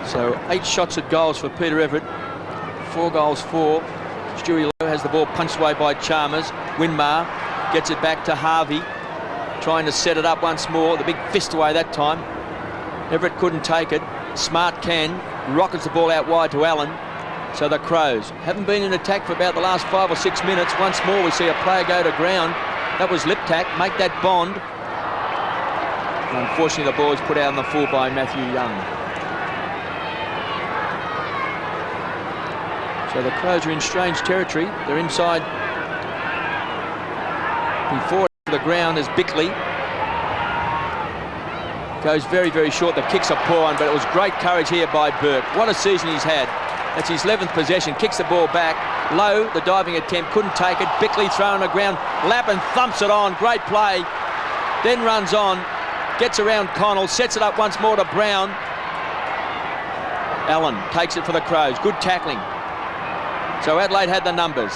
So 8 shots at goals for Peter Everett. 4 goals for. Stewie Lowe has the ball punched away by Chalmers. Winmar gets it back to Harvey, trying to set it up once more. The big fist away that time. Everett couldn't take it. Smart can. Rockets the ball out wide to Allen. So the Crows haven't been in attack for about the last 5 or 6 minutes. Once more we see a player go to ground. That was Liptak, make that bond. And unfortunately the ball is put out on the full by Matthew Young. So the Crows are in strange territory. They're inside. Before the ground is Bickley. Goes very, very short. The kick's a poor one, but it was great courage here by Burke. What a season he's had. That's his 11th possession. Kicks the ball back. Low, the diving attempt, couldn't take it. Bickley thrown on the ground. Lappin thumps it on. Great play. Then runs on. Gets around Connell. Sets it up once more to Brown. Allen takes it for the Crows. Good tackling. So Adelaide had the numbers.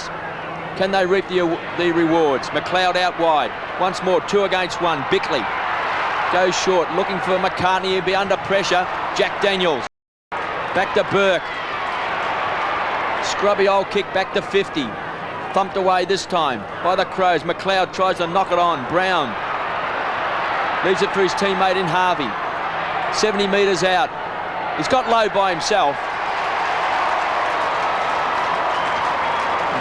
Can they reap the rewards? McLeod out wide. Once more, 2 against 1. Bickley goes short, looking for McCartney. He'll be under pressure. Jack Daniels. Back to Burke. Scrubby old kick back to 50. Thumped away this time by the Crows. McLeod tries to knock it on. Brown leaves it for his teammate in Harvey. 70 metres out. He's got Low by himself.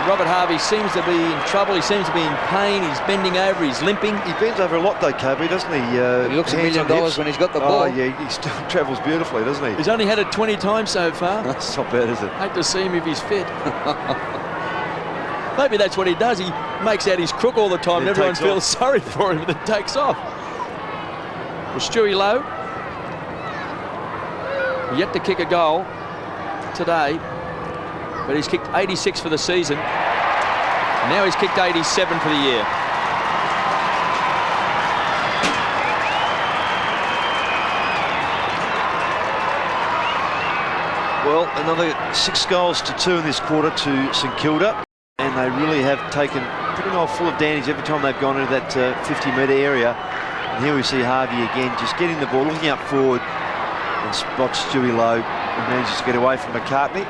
Robert Harvey seems to be in trouble. He seems to be in pain. He's bending over. He's limping. He bends over a lot though, Kobe, doesn't he? He looks $1 million when he's got the ball. Oh, yeah, he still travels beautifully, doesn't he? He's only had it 20 times so far. That's not bad, is it? Hate to see him if he's fit. Maybe that's what he does. He makes out his crook all the time. And everyone feels sorry for him, but then takes off. Well, Stewie Lowe, yet to kick a goal today, but he's kicked 86 for the season. Now he's kicked 87 for the year. Well, another 6 goals to 2 in this quarter to St Kilda, and they really have taken pretty well full advantage every time they've gone into that 50-metre area. And here we see Harvey again, just getting the ball, looking up forward, and spots Stewie Lowe, and manages to get away from McCartney.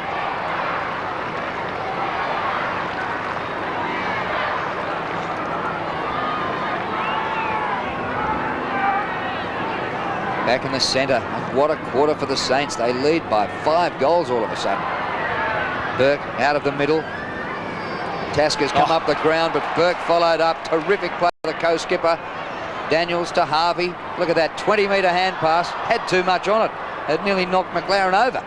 Back in the centre, and what a quarter for the Saints. They lead by 5 goals all of a sudden. Burke out of the middle. Tasker's come up the ground, but Burke followed up. Terrific play by the co-skipper. Daniels to Harvey. Look at that 20-metre hand pass. Had too much on it. It nearly knocked McLaren over.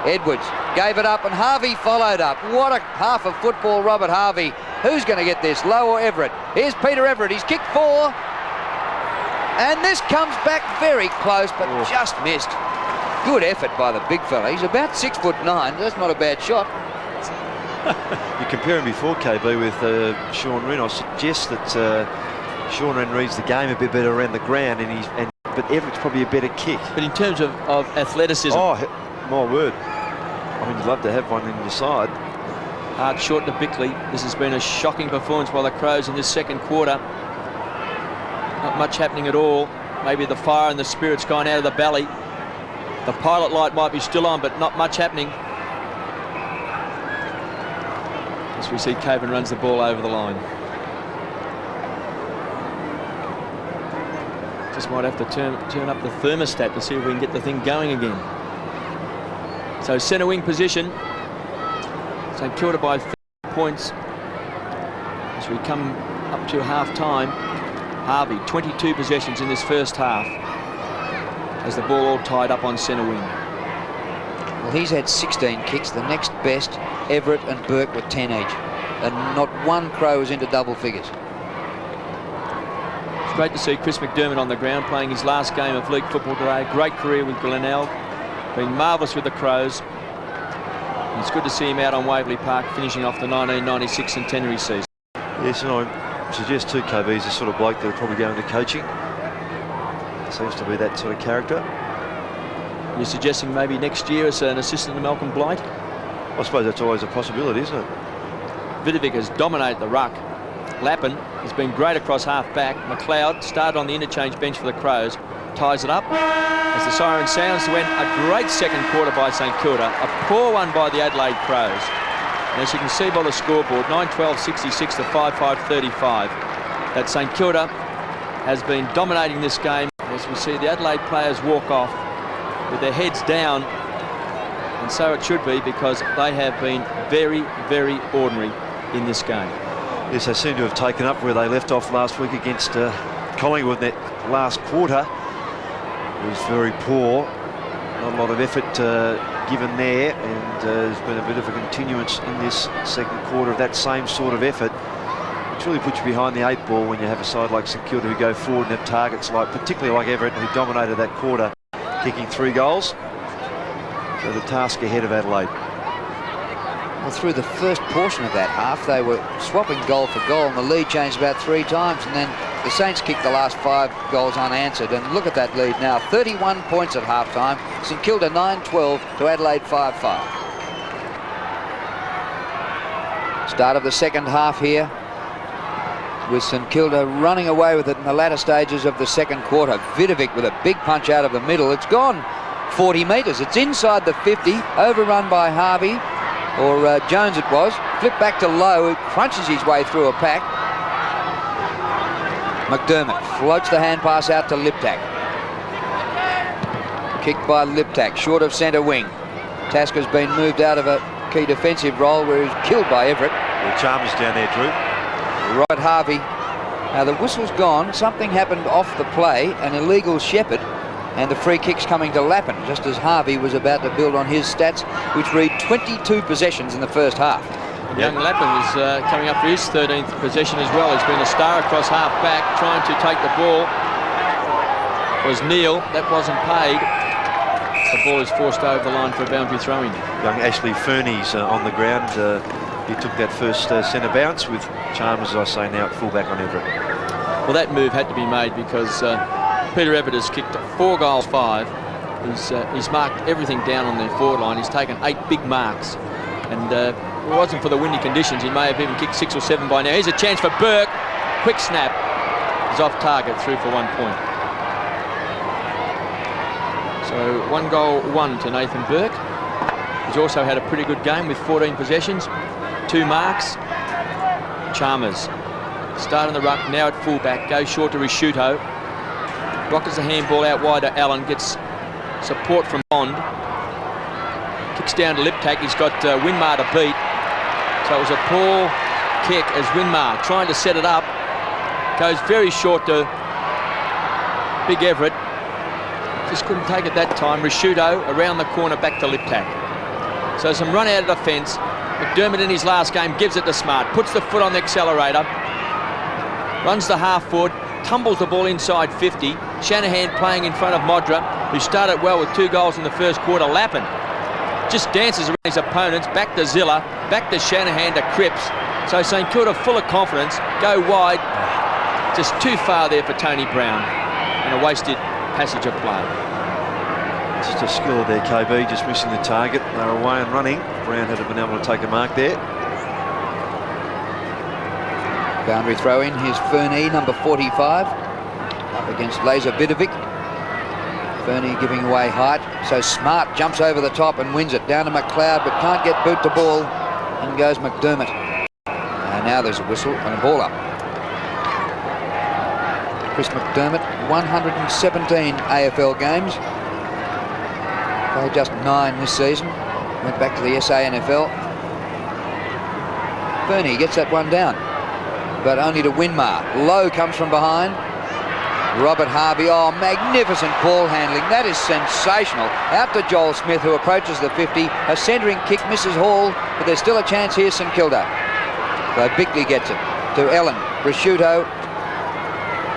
Edwards gave it up, and Harvey followed up. What a half of football, Robert Harvey. Who's going to get this, Lowe or Everett? Here's Peter Everett. He's kicked 4. And this comes back very close, but just missed. Good effort by the big fella. He's about 6'9". That's not a bad shot. You compare him before, KB, with Sean Wren. I suggest that Sean Wren reads the game a bit better around the ground, but Everett's probably a better kick. But in terms of athleticism, oh my word! I mean, you'd love to have one in your side. Hard short to Bickley. This has been a shocking performance by the Crows in this second quarter. Not much happening at all. Maybe the fire and the spirit's gone out of the belly. The pilot light might be still on, but not much happening. As we see, Coburn runs the ball over the line. Just might have to turn up the thermostat to see if we can get the thing going again. So centre wing position. St Kilda by 30 points as we come up to half time. Harvey, 22 possessions in this first half as the ball all tied up on centre wing. Well, he's had 16 kicks. The next best, Everett and Burke, were 10 each. And not one Crow was into double figures. It's great to see Chris McDermott on the ground playing his last game of league football today. Great career with Glenelg. Been marvellous with the Crows. And it's good to see him out on Waverley Park finishing off the 1996 centenary season. Yes, and I suggest too, KB, he's the sort of bloke that will probably go into coaching. Seems to be that sort of character. You're suggesting maybe next year as an assistant to Malcolm Blight? I suppose that's always a possibility, isn't it? Vidovic has dominated the ruck. Lappin has been great across half back. McLeod started on the interchange bench for the Crows. Ties it up as the siren sounds to end a great second quarter by St Kilda. A poor one by the Adelaide Crows. And as you can see by the scoreboard, 9-12-66 to 5-5-35. That St Kilda has been dominating this game as we see the Adelaide players walk off with their heads down. And so it should be, because they have been very, very ordinary in this game. Yes, they seem to have taken up where they left off last week against Collingwood. That last quarter was very poor. Not a lot of effort given there, and there's been a bit of a continuance in this second quarter of that same sort of effort. Which really puts you behind the 8 ball when you have a side like St Kilda who go forward and have targets like, particularly like Everett, who dominated that quarter, kicking 3 goals. So the task ahead of Adelaide. Well, through the first portion of that half, they were swapping goal for goal, and the lead changed about 3 times, and then the Saints kicked the last 5 goals unanswered. And look at that lead now, 31 points at half-time. St Kilda 9-12 to Adelaide 5-5. Start of the second half here, with St Kilda running away with it in the latter stages of the second quarter. Vidovic with a big punch out of the middle. It's gone 40 metres. It's inside the 50, overrun by Harvey, or Jones it was. Flipped back to Lowe, who crunches his way through a pack. McDermott floats the hand pass out to Liptak. Kicked by Liptak, short of centre wing. Tasker's been moved out of a key defensive role where he's killed by Everett. Well, Chalmers down there, Drew. Right, Harvey. Now the whistle's gone. Something happened off the play, an illegal shepherd, and the free kick's coming to Lappin, just as Harvey was about to build on his stats, which read 22 possessions in the first half. Young Lappin is coming up for his 13th possession as well. He's been a star across half back, trying to take the ball. Was Neil, that wasn't paid. The ball is forced over the line for a boundary throw-in. Young Ashley Fernie's on the ground. He took that first centre bounce with Chalmers, as I say, now at fullback on Everett. Well, that move had to be made because Peter Everett has kicked 4 goals, 5. He's marked everything down on the forward line. He's taken 8 big marks. And if it wasn't for the windy conditions, he may have even kicked 6 or 7 by now. Here's a chance for Burke. Quick snap. He's off target, through for 1 point. So 1 goal, 1 to Nathan Burke. He's also had a pretty good game with 14 possessions, 2 marks. Chalmers starting the ruck, now at fullback, goes short to Risciuto. Rockets the handball out wide to Allen, gets support from Bond. Kicks down to Liptak, he's got Winmar to beat. So it was a poor kick as Winmar trying to set it up. Goes very short to Big Everett. Just couldn't take it that time. Risciuto around the corner, back to Liptak. So some run out of defence. McDermott in his last game gives it to Smart, puts the foot on the accelerator, runs the half forward, tumbles the ball inside 50. Shanahan playing in front of Modra, who started well with 2 goals in the first quarter. Lappin just dances around his opponents, back to Zilla, back to Shanahan to Cripps. So St Kilda full of confidence, go wide, just too far there for Tony Brown, and a wasted passage of play. Just a skill there, KB, just missing the target. They're away and running. Brown had been able to take a mark there. Boundary throw in, here's Fernie, number 45, up against Laser Vidovic. Fernie giving away height, so Smart jumps over the top and wins it. Down to McLeod, but can't get boot to ball. In goes McDermott. And now there's a whistle and a ball up. Chris McDermott, 117 AFL games. Played just 9 this season. Went back to the SANFL. Fernie gets that one down, but only to Winmar. Lowe comes from behind. Robert Harvey, oh, magnificent ball handling. That is sensational. Out to Joel Smith, who approaches the 50. A centering kick misses Hall, but there's still a chance here, St Kilda. So Bickley gets it to Ellen. Risciuto.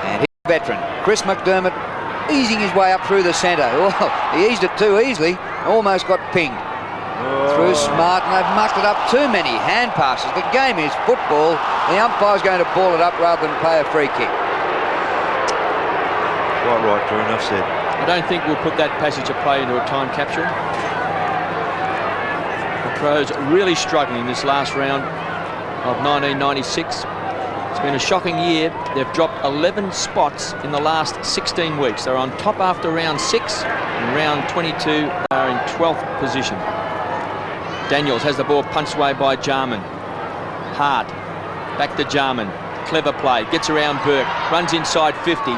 And he's a veteran, Chris McDermott, easing his way up through the centre. Oh, he eased it too easily. Almost got pinged. Through Smart, and they've mucked it up. Too many hand passes. The game is football. The umpire's going to ball it up rather than play a free kick. Quite right, Drew, enough said. I don't think we'll put that passage of play into a time capsule. The Crows really struggling this last round of 1996. It's been a shocking year. They've dropped 11 spots in the last 16 weeks. They're on top after round 6, and round 22 they are in 12th position. Daniels has the ball punched away by Jarman. Hart, back to Jarman. Clever play, gets around Burke, runs inside 50.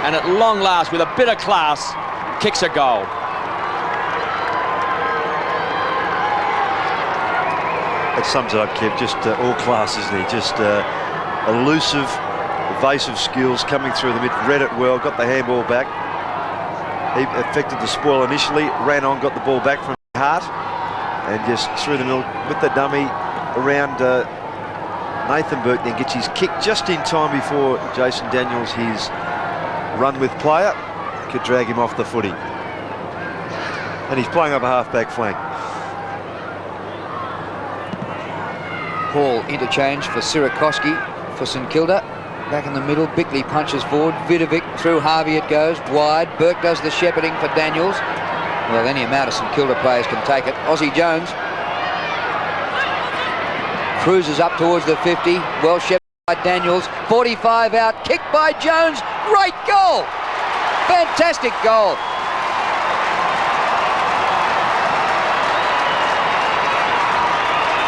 And at long last, with a bit of class, kicks a goal. That sums it up, Kev. Just all classes there. Just elusive, evasive skills coming through the mid. Read it well, got the handball back. He affected the spoil initially, ran on, got the ball back from Hart, and just through the middle with the dummy around Nathan Burke then gets his kick just in time before Jason Daniels, his run with player, could drag him off the footy. And he's playing up a half-back flank. Hall interchange for Sirakoski for St Kilda. Back in the middle, Bickley punches forward. Vidovic through Harvey it goes, wide. Burke does the shepherding for Daniels. Well, any amount of St Kilda players can take it. Aussie Jones cruises up towards the 50. Well shepherded by Daniels. 45 out, kicked by Jones. Great goal! Fantastic goal.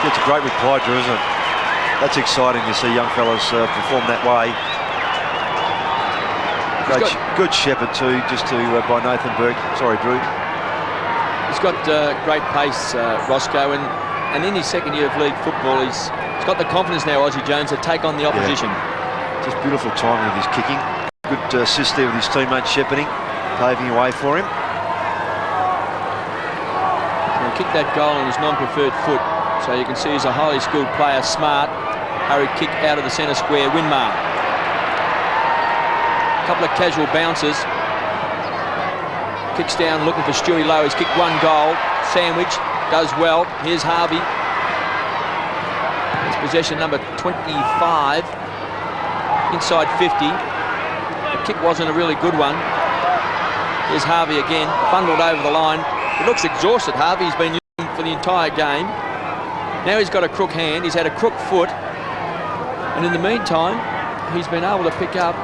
It's a great reply, Drew, isn't it? That's exciting to see young fellas perform that way. Good shepherd too, by Nathan Burke. Sorry, Drew. He's got great pace, Roscoe, and in his second year of league football, he's got the confidence now, Aussie Jones, to take on the opposition. Yeah. Just beautiful timing of his kicking. Good assist there with his teammate shepherding, paving a way for him. He kicked that goal on his non-preferred foot. So you can see he's a highly skilled player, smart. Hurried kick out of the centre square, Winmar. A couple of casual bounces. Kicks down, looking for Stewie Lowe. He's kicked one goal. Sandwich does well. Here's Harvey. It's possession number 25. Inside 50. The kick wasn't a really good one. Here's Harvey again, bundled over the line. He looks exhausted, Harvey. He's been using for the entire game. Now he's got a crook hand, he's had a crook foot, and in the meantime, he's been able to pick up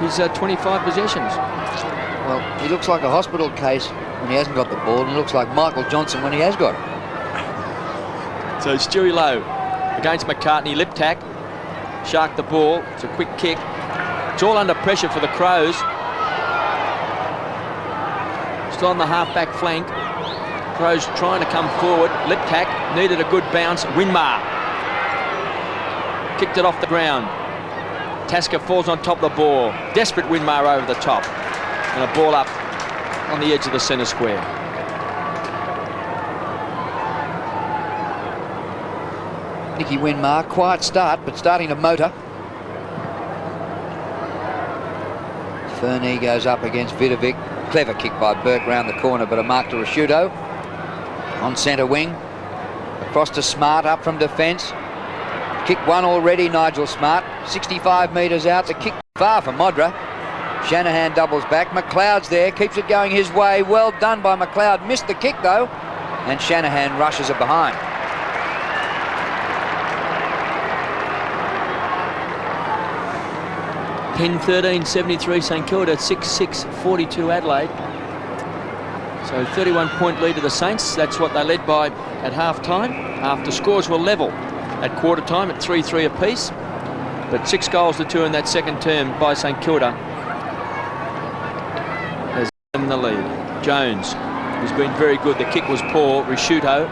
his 25 possessions. Well, he looks like a hospital case when he hasn't got the ball, and he looks like Michael Johnson when he has got it. So Stewie Lowe against McCartney, lip tack, shark the ball, it's a quick kick. It's all under pressure for the Crows. Still on the half-back flank. Crows trying to come forward. Lip tack, needed a good bounce. Winmar kicked it off the ground. Tasker falls on top of the ball. Desperate Winmar over the top. And a ball up on the edge of the centre square. Nicky Winmar, quiet start, but starting to motor. Fernie goes up against Vidovic. Clever kick by Burke round the corner, but a mark to Rasciuto. On centre wing, across to Smart, up from defence. Kick one already, Nigel Smart. 65 metres out, the kick far for Modra. Shanahan doubles back, McLeod's there, keeps it going his way. Well done by McLeod, missed the kick though, and Shanahan rushes it behind. Pen 13-73 St Kilda, 6-6-42 Adelaide. So 31-point lead to the Saints. That's what they led by at half-time. After scores were level at quarter-time at 3-3 apiece. But 6 goals to 2 in that second term by St Kilda. As in the lead. Jones, who's been very good. The kick was poor. Rasciuto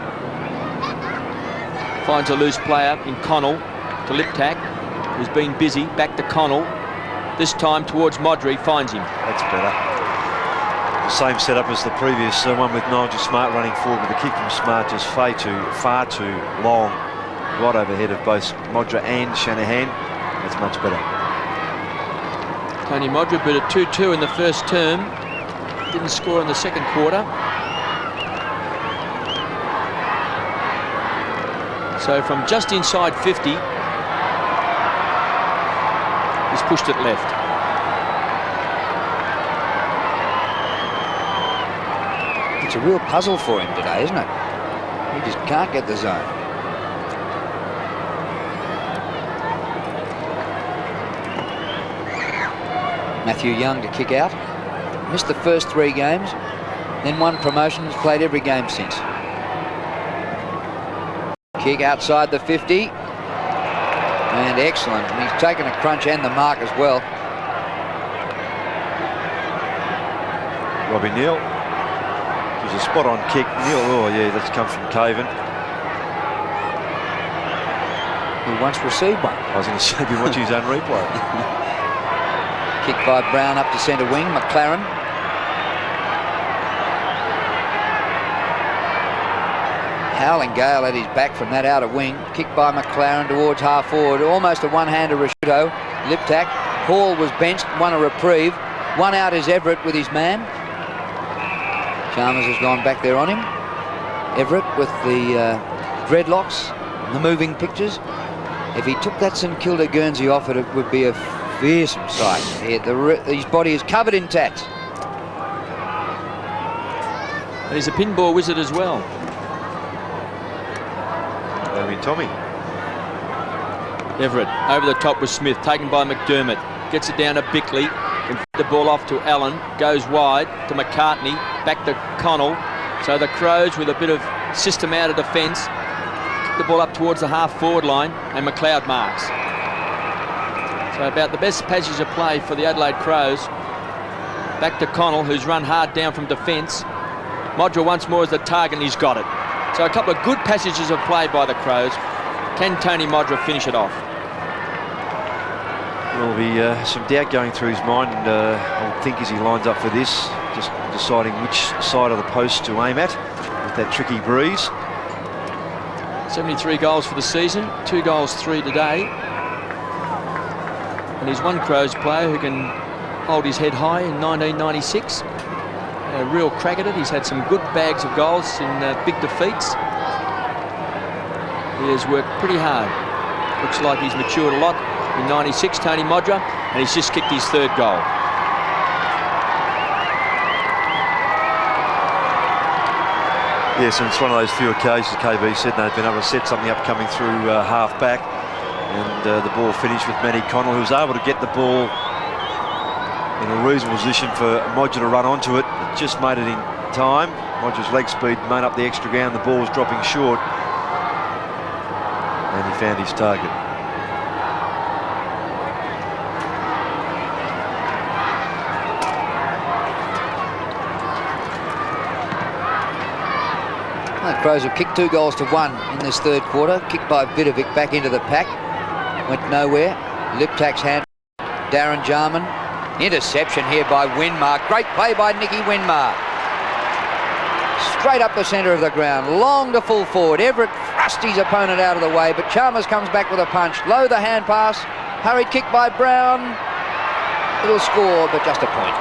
finds a loose player in Connell to Liptak, who's been busy. Back to Connell. This time towards Modry, finds him. That's better. The same setup as the previous one with Nigel Smart running forward, with the kick from Smart just far too long, right overhead of both Modra and Shanahan. That's much better. Tony Modra beat a 2-2 in the first term. Didn't score in the second quarter. So from just inside 50, he's pushed it left. It's a real puzzle for him today, isn't it? He just can't get the zone. Matthew Young to kick out. Missed the first 3 games, then won promotion, has played every game since. Kick outside the 50. And excellent. And he's taken a crunch and the mark as well. Robbie Neal. There's a spot on kick. Neal, oh yeah, that's come from Caven. Who once received one. I was going to say, be watching his own replay. Kick by Brown up to centre wing. McLaren. howling gale at his back from that outer wing. Kick by McLaren towards half forward. Almost a one-hander Rashuto. Lip tack. Hall was benched, won a reprieve. One out is Everett with his man. Chalmers has gone back there on him. Everett with the dreadlocks, the moving pictures. If he took that St Kilda Guernsey off it, it would be a fearsome sight. His body is covered in tats. And he's a pinball wizard as well. Tommy. Everett over the top with Smith, taken by McDermott. Gets it down to Bickley. Can fit the ball off to Allen. Goes wide to McCartney. Back to Connell. So the Crows with a bit of system out of defence. Kick the ball up towards the half-forward line, and McLeod marks. So about the best passage of play for the Adelaide Crows. Back to Connell, who's run hard down from defence. Modra once more as the target, and he's got it. So a couple of good passages of play by the Crows. Can Tony Modra finish it off? There'll be some doubt going through his mind, I would think, as he lines up for this, just deciding which side of the post to aim at with that tricky breeze. 73 goals for the season, 2 goals, 3 today. And he's one Crows player who can hold his head high in 1996. A real crack at it. He's had some good bags of goals in big defeats. He has worked pretty hard. Looks like he's matured a lot in 96, Tony Modra, and he's just kicked his 3rd goal. Yes, and it's one of those few occasions, KB said, they've been able to set something up coming through half back, and the ball finished with Manny Connell, who was able to get the ball in a reasonable position for Modra to run onto it. It just made it in time. Modra's leg speed made up the extra ground. The ball was dropping short, and he found his target. The Crows have kicked 2 goals to 1 in this 3rd quarter. Kicked by Vidovic back into the pack. Went nowhere. Liptak's hand. Darren Jarman. Interception here by Winmar. Great play by Nicky Winmar. Straight up the centre of the ground. Long to full forward. Everett thrust his opponent out of the way, but Chalmers comes back with a punch. Low the hand pass. Hurried kick by Brown. Little score, but just a point.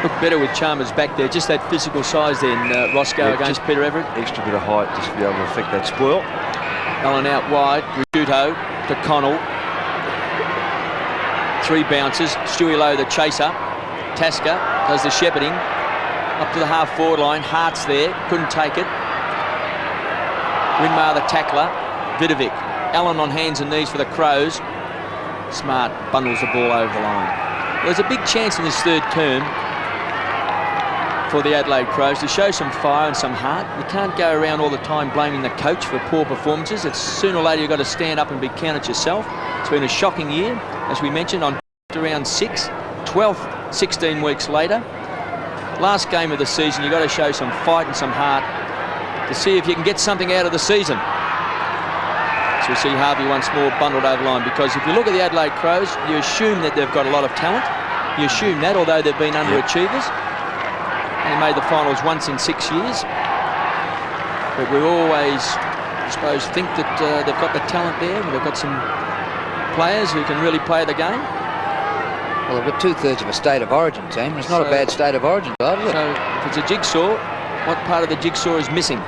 Look better with Chalmers back there. Just that physical size then, Roscoe, against Peter Everett. Extra bit of height just to be able to affect that spoil. Allen out wide. Rashuto to Connell. 3 bounces. Stewie Lowe, the chaser. Tasker does the shepherding. Up to the half-forward line. Hart's there. Couldn't take it. Winmar, the tackler. Vidovic. Allen on hands and knees for the Crows. Smart bundles the ball over the line. Well, there's a big chance in this 3rd term for the Adelaide Crows to show some fire and some heart. You can't go around all the time blaming the coach for poor performances. It's sooner or later you've got to stand up and be counted yourself. It's been a shocking year, as we mentioned, on round 6, 12th 16 weeks later. Last game of the season, you've got to show some fight and some heart to see if you can get something out of the season. So we see Harvey once more bundled over the line, because if you look at the Adelaide Crows, you assume that they've got a lot of talent. You assume that, although they've been underachievers. They made the finals once in 6 years. But we always, I suppose, think that they've got the talent there. They've got some players who can really play the game. Well, they've got 2/3 of a state of origin team. It's not a bad state of origin, is it? So if it's a jigsaw, what part of the jigsaw is missing?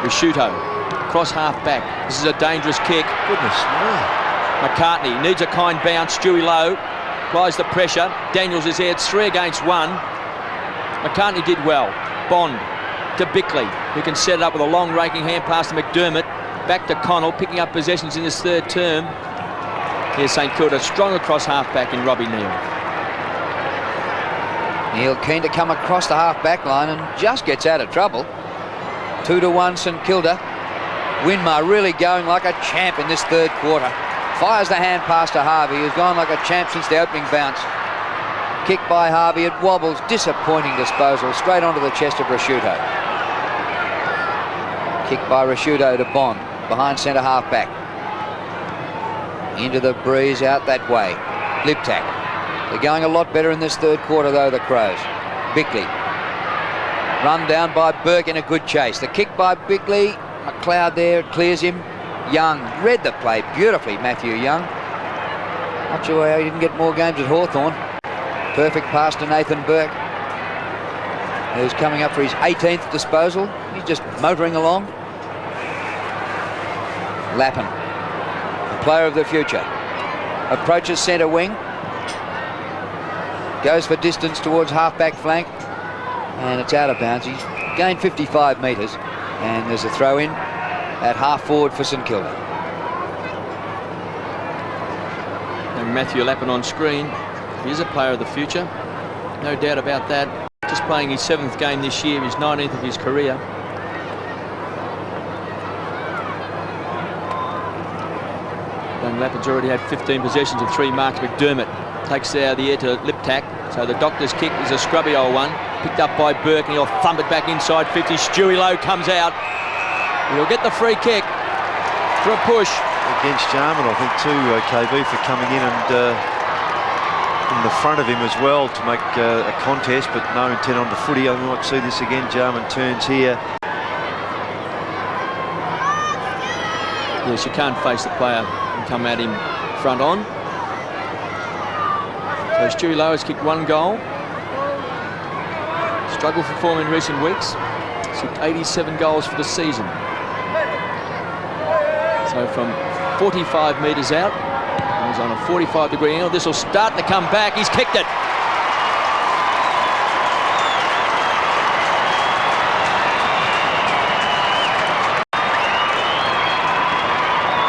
Rashuto, cross half back. This is a dangerous kick. Goodness me. McCartney needs a kind bounce. Stewie Lowe applies the pressure. Daniels is there. It's 3 against 1. McCartney did well. Bond to Bickley, who can set it up with a long raking hand pass to McDermott. Back to Connell, picking up possessions in this 3rd term. Here's St Kilda, strong across half-back in Robbie Neal. Neal keen to come across the half-back line and just gets out of trouble. 2-1 St Kilda. Winmar really going like a champ in this 3rd quarter. Fires the hand pass to Harvey, who's gone like a champ since the opening bounce. Kick by Harvey, it wobbles. Disappointing disposal, straight onto the chest of Rashuto. Kick by Rashuto to Bond, behind centre half back. Into the breeze, out that way. Liptak. They're going a lot better in this third quarter, though, the Crows. Bickley. Run down by Burke in a good chase. The kick by Bickley. McLeod there, clears him. Young read the play beautifully, Matthew Young. Not sure how he didn't get more games at Hawthorn. Perfect pass to Nathan Burke, who's coming up for his 18th disposal. He's just motoring along. Lappin, the player of the future, approaches centre wing. Goes for distance towards half-back flank. And it's out of bounds. He's gained 55 metres. And there's a throw-in at half-forward for St Kilda. And Matthew Lappin on screen. He is a player of the future. No doubt about that. Just playing his 7th game this year, his 19th of his career. Young Lappin's already had 15 possessions and 3 marks. McDermott takes it out of the air to Liptak. So the Doctor's kick is a scrubby old one. Picked up by Burke, and he'll thump it back inside 50. Stewie Lowe comes out. He'll get the free kick for a push. Against Jarman, I think, too, KB, for coming in and in the front of him as well to make a contest, but no intent on the footy. I might see this again. Jarman turns here. Yes, you can't face the player and come at him front on. So Stewie Lowe has kicked 1 goal. Struggled for form in recent weeks. He's kicked 87 goals for the season. So from 45 metres out, he's on a 45-degree angle. This will start to come back. He's kicked it.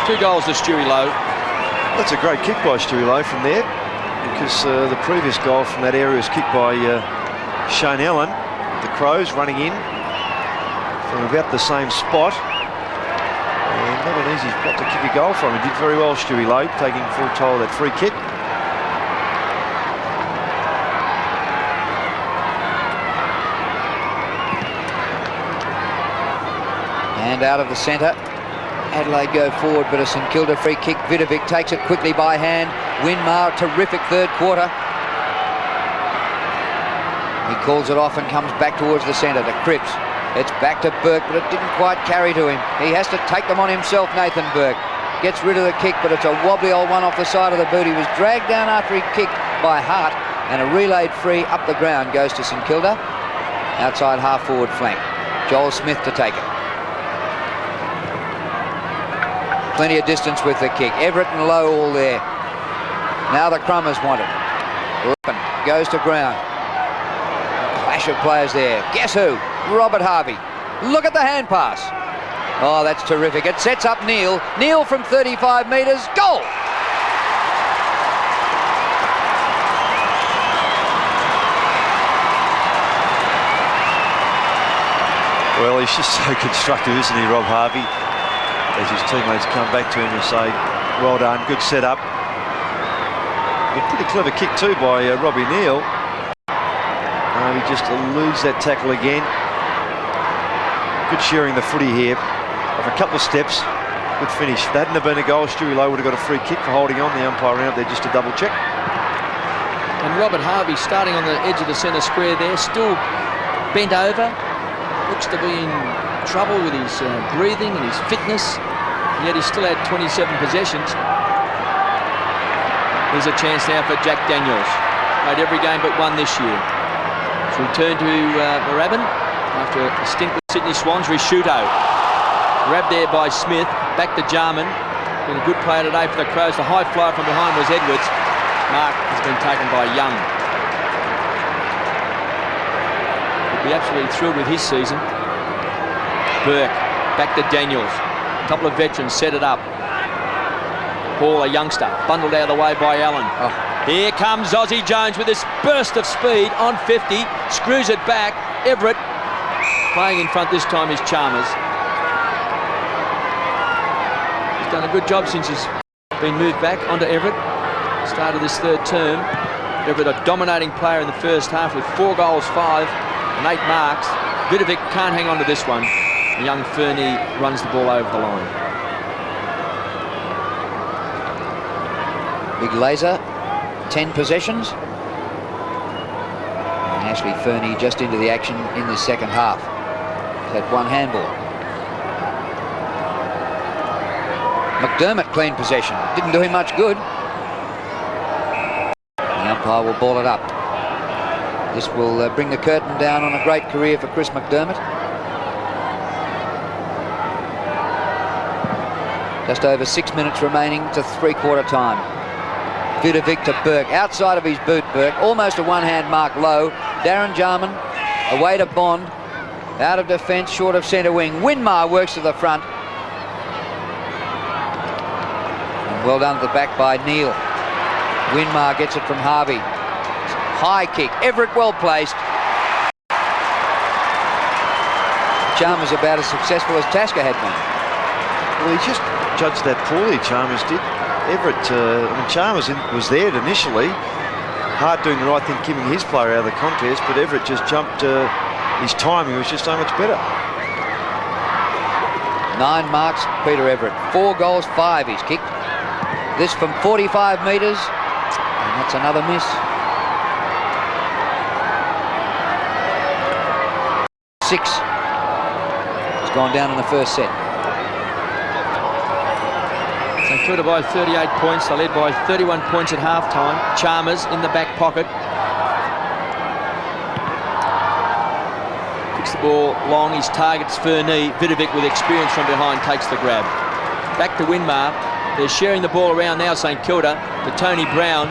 Two goals to Stewie Lowe. That's a great kick by Stewie Lowe from there, because the previous goal from that area was kicked by Shane Allen. The Crows running in from about the same spot. And not an easy spot to kick a goal from. He did very well, Stewie Lowe, taking full toll of that free kick. And out of the centre, Adelaide go forward, but a St Kilda free kick. Vidovic takes it quickly by hand. Winmar, terrific third quarter. He calls it off and comes back towards the centre to Cripps. It's back to Burke, but it didn't quite carry to him. He has to take them on himself, Nathan Burke. Gets rid of the kick, but it's a wobbly old one off the side of the boot. He was dragged down after he kicked by Hart, and a relayed free up the ground goes to St Kilda. Outside half-forward flank. Joel Smith to take it. Plenty of distance with the kick. Everett and Lowe all there. Now the Crummers want it. Lappin goes to ground. Clash of players there. Guess who? Robert Harvey. Look at the hand pass. Oh, that's terrific. It sets up Neil. Neil from 35 metres. Goal! Well, he's just so constructive, isn't he, Rob Harvey? As his teammates come back to him and say, well done, good setup. A pretty clever kick too by Robbie Neal. He just eludes that tackle again. Good sharing the footy here. Of a couple of steps, good finish. If that hadn't have been a goal, Stewie Lowe would have got a free kick for holding on. The umpire out there just to double check. And Robert Harvey starting on the edge of the centre square there, still bent over. Looks to be in trouble with his breathing and his fitness, and yet he still had 27 possessions. Here's a chance now for Jack Daniels. Played every game but one this year. He's returned to Moorabbin after a stint with Sydney Swans. Risciuto grabbed there by Smith. Back to Jarman. Been a good player today for the Crows. The high flyer from behind was Edwards. Mark has been taken by Young. He'll be absolutely thrilled with his season. Burke, back to Daniels. A couple of veterans set it up. Hall, a youngster, bundled out of the way by Allen. Oh. Here comes Ozzie Jones with this burst of speed on 50. Screws it back. Everett playing in front this time is Chalmers. He's done a good job since he's been moved back onto Everett. Started this third term. Everett a dominating player in the first half with 4 goals, 5 and 8 marks. Vidovic can't hang on to this one. Young Fernie runs the ball over the line. Big laser 10 possessions. And Ashley Fernie just into the action in the second half. He's had one handball. McDermott clean possession. Didn't do him much good. The umpire will ball it up. This will bring the curtain down on a great career for Chris McDermott. Just over 6 minutes remaining to three-quarter time. Vidovic to Burke, outside of his boot, Burke, almost a one-hand mark low. Darren Jarman, away to Bond, out of defence, short of centre wing. Winmar works to the front. And well done at the back by Neil. Winmar gets it from Harvey. High kick, Everett well placed. Chalmers about as successful as Tasker had been. Well, he just judged that poorly, Chalmers did. Everett, I mean, Chalmers was there initially. Hart doing the right thing, keeping his player out of the contest, but Everett just jumped, his timing was just so much better. 9 marks, Peter Everett. 4 goals, 5 he's kicked. This from 45 metres, and that's another miss. Six. He's gone down in the first set. St Kilda by 38 points. They led by 31 points at half-time. Chalmers in the back pocket. Kicks the ball long. His target's Fernie. Vidovic with experience from behind takes the grab. Back to Winmar. They're sharing the ball around now, St Kilda, to Tony Brown.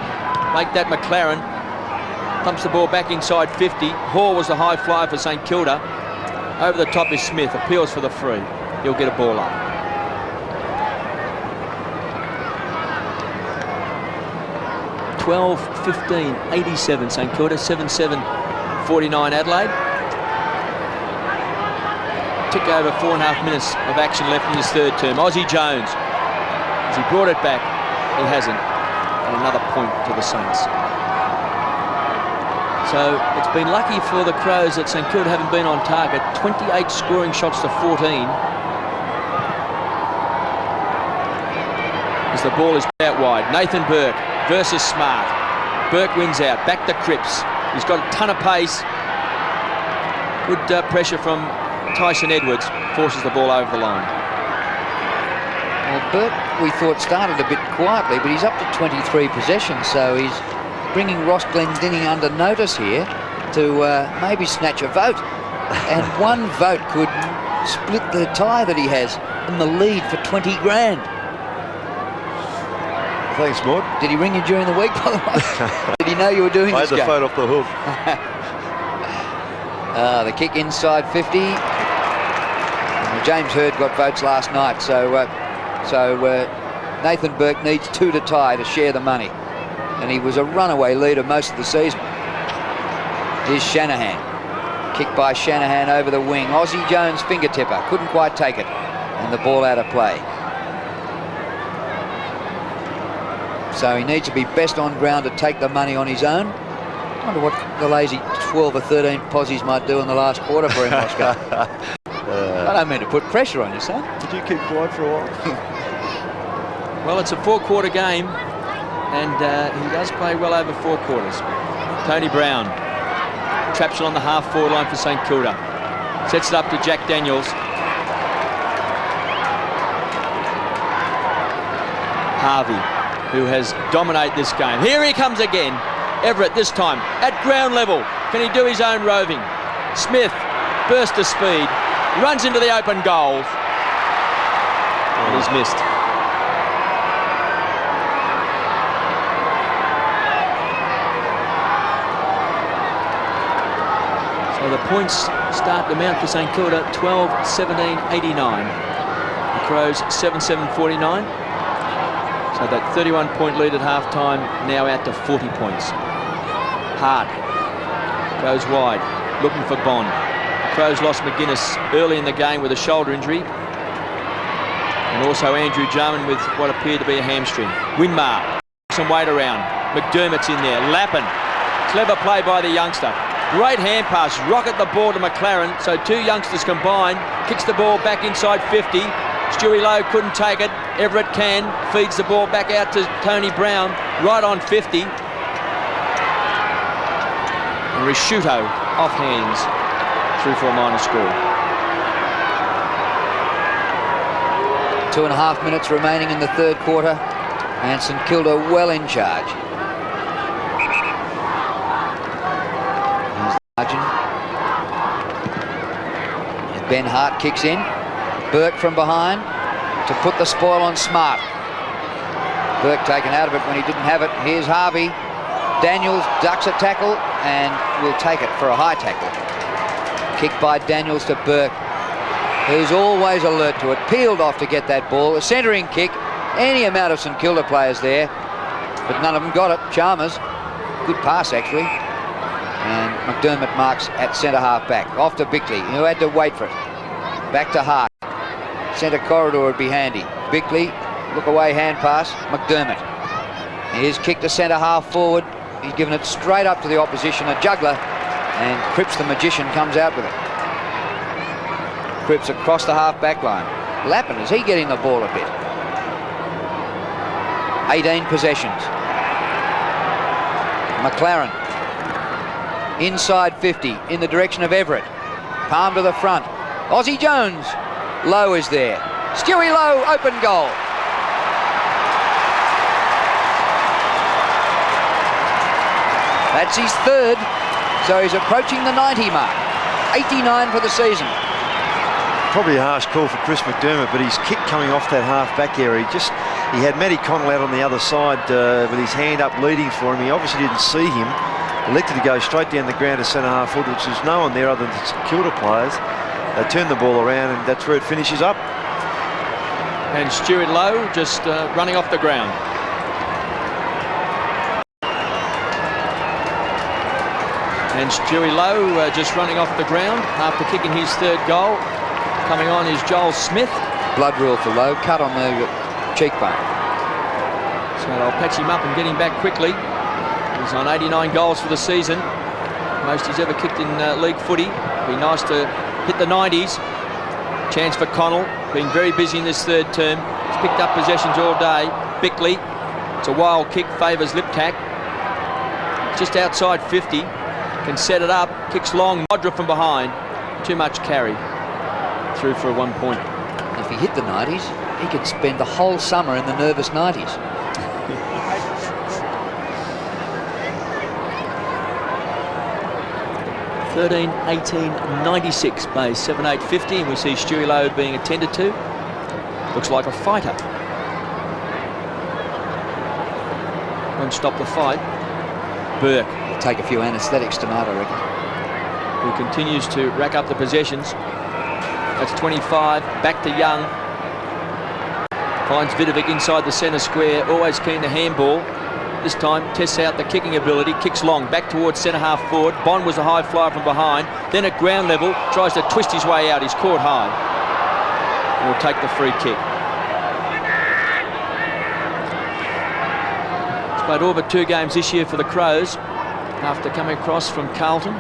Make that McLaren. Thumps the ball back inside 50. Hall was the high flyer for St Kilda. Over the top is Smith. Appeals for the free. He'll get a ball up. (12:15, 87 St Kilda, 7-7, 49 Adelaide. Tick over 4.5 minutes of action left in this third term. Aussie Jones, as he brought it back, he hasn't. And another point to the Saints. So it's been lucky for the Crows that St Kilda haven't been on target. 28 scoring shots to 14. As the ball is out wide. Nathan Burke versus Smart. Burke wins out. Back to Cripps. He's got a ton of pace. Good pressure from Tyson Edwards. Forces the ball over the line. Well, Burke, we thought, started a bit quietly, but he's up to 23 possessions, so he's bringing Ross Glendinning under notice here to maybe snatch a vote. And one vote could split the tie that he has in the lead for 20 grand. Thanks, Maud. Did he ring you during the week, by the way? Did he know you were doing this game? I had the phone off the hook. The kick inside 50. And James Hird got votes last night, so Nathan Burke needs 2 to tie to share the money. And he was a runaway leader most of the season. Here's Shanahan. Kick by Shanahan over the wing. Aussie Jones finger-tipper. Couldn't quite take it. And the ball out of play. So he needs to be best on ground to take the money on his own. I wonder what the lazy 12 or 13 posies might do in the last quarter for him, Oscar. I don't mean to put pressure on you, son. Did you keep quiet for a while? Well, it's a 4-quarter game, and he does play well over 4 quarters. Tony Brown traps it on the half-forward line for St Kilda. Sets it up to Jack Daniels. Harvey, who has dominated this game. Here he comes again. Everett this time at ground level. Can he do his own roving? Smith, burst of speed, runs into the open goal. And he's missed. So the points start to mount for St Kilda, 12-17-89. The Crows 7-7-49. So that 31-point lead at half-time now out to 40 points. Hart goes wide, looking for Bond. The Crows lost McGuinness early in the game with a shoulder injury. And also Andrew Jarman with what appeared to be a hamstring. Winmar, some weight around. McDermott's in there, Lappin. Clever play by the youngster. Great hand pass, rocket the ball to McLaren. So 2 youngsters combined, kicks the ball back inside 50. Stewie Lowe couldn't take it. Everett can, feeds the ball back out to Tony Brown, right on 50. Risciuto off hands through for a minor score. 2.5 minutes remaining in the third quarter, and St Kilda well in charge. Here's the margin. As Ben Hart kicks in, Burke from behind to put the spoil on Smart. Burke taken out of it when he didn't have it. Here's Harvey. Daniels ducks a tackle and will take it for a high tackle. Kick by Daniels to Burke, who's always alert to it. Peeled off to get that ball. A centering kick. Any amount of St Kilda players there, but none of them got it. Chalmers, good pass actually. And McDermott marks at centre half back. Off to Bickley, who had to wait for it. Back to Hart. Centre corridor would be handy. Bickley, look away hand pass. McDermott. Here's kick to centre half forward. He's given it straight up to the opposition, a juggler, and Cripps the magician comes out with it. Cripps across the half back line. Lappin, is he getting the ball a bit? 18 possessions. McLaren inside 50 in the direction of Everett. Palm to the front. Aussie Jones. Lowe is there. Stewie Lowe, open goal. That's his third, so he's approaching the 90 mark. 89 for the season. Probably a harsh call for Chris McDermott, but his kick coming off that half-back area, he had Matty Connell out on the other side with his hand up leading for him. He obviously didn't see him. Elected to go straight down the ground to centre half forward, which is no one there other than the St Kilda players. They turn the ball around, and that's where it finishes up. And Stuart Lowe just running off the ground. And Stewie Lowe just running off the ground after kicking his third goal. Coming on is Joel Smith. Blood rule for Lowe, cut on the cheekbone. So they'll patch him up and get him back quickly. He's on 89 goals for the season. Most he's ever kicked in league footy. Be nice to hit the 90s. Chance for Connell, being very busy in this third term. He's picked up possessions all day. Bickley, it's a wild kick, favours Liptak. Just outside 50. Can set it up, kicks long, Modra from behind. Too much carry. Through for a 1 point. If he hit the 90s, he could spend the whole summer in the nervous 90s. (13-18-96) by 7-8-50, and we see Stewie Lowe being attended to. Looks like a fighter. Won't stop the fight. Burke. Take a few anaesthetics tonight, I reckon. Who continues to rack up the possessions. That's 25, back to Young. Finds Vidovic inside the centre square, always keen to handball. This time tests out the kicking ability, kicks long, back towards centre half forward. Bond was a high flyer from behind. Then at ground level, tries to twist his way out. He's caught high. And will take the free kick. He's played all but 2 games this year for the Crows, after coming across from Carlton.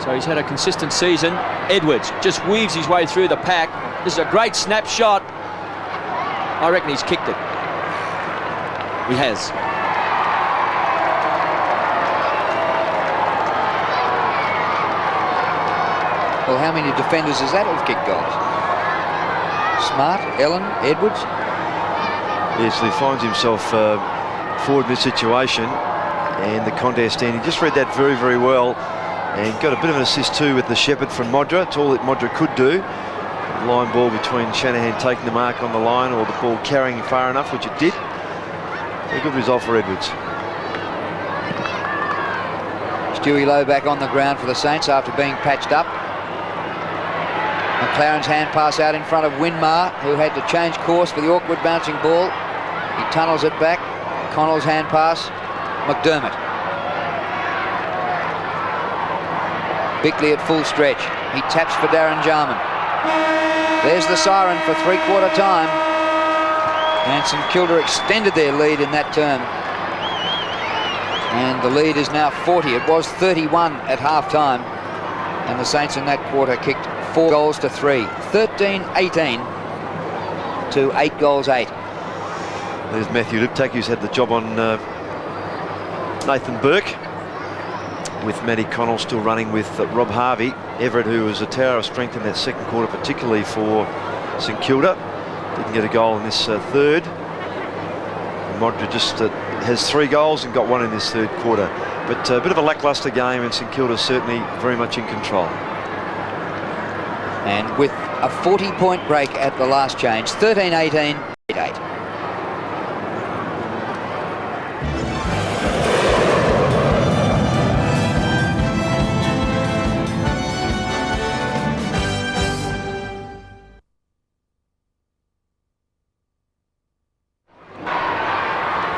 So he's had a consistent season. Edwards just weaves his way through the pack. This is a great snapshot. I reckon he's kicked it. He has. Well, how many defenders is that who've kicked goals? Smart, Ellen, Edwards? Yes, he finds himself forward mid-situation. And the contest stand, he just read that very, very well, and got a bit of an assist too with the shepherd from Modra. It's all that Modra could do. Line ball between Shanahan taking the mark on the line, or the ball carrying far enough, which it did. A good result for Edwards. Stewie Lowe back on the ground for the Saints after being patched up. McLaren's hand pass out in front of Winmar, who had to change course for the awkward bouncing ball. He tunnels it back. Connell's hand pass. McDermott. Bickley at full stretch. He taps for Darren Jarman. There's the siren for 3/4 time. And St Kilda extended their lead in that term. And the lead is now 40. It was 31 at half-time. And the Saints in that quarter kicked 4 goals to 3. 13-18 to 8 goals 8. There's Matthew Liptak, who's had the job on Nathan Burke. with Matty Connell still running with Rob Harvey. Everett, who was a tower of strength in that second quarter, particularly for St Kilda, didn't get a goal in this third. And Modra just has 3 goals and got 1 in this third quarter. But a bit of a lacklustre game, and St Kilda certainly very much in control. And with a 40-point break at the last change, 13-18, 8-8.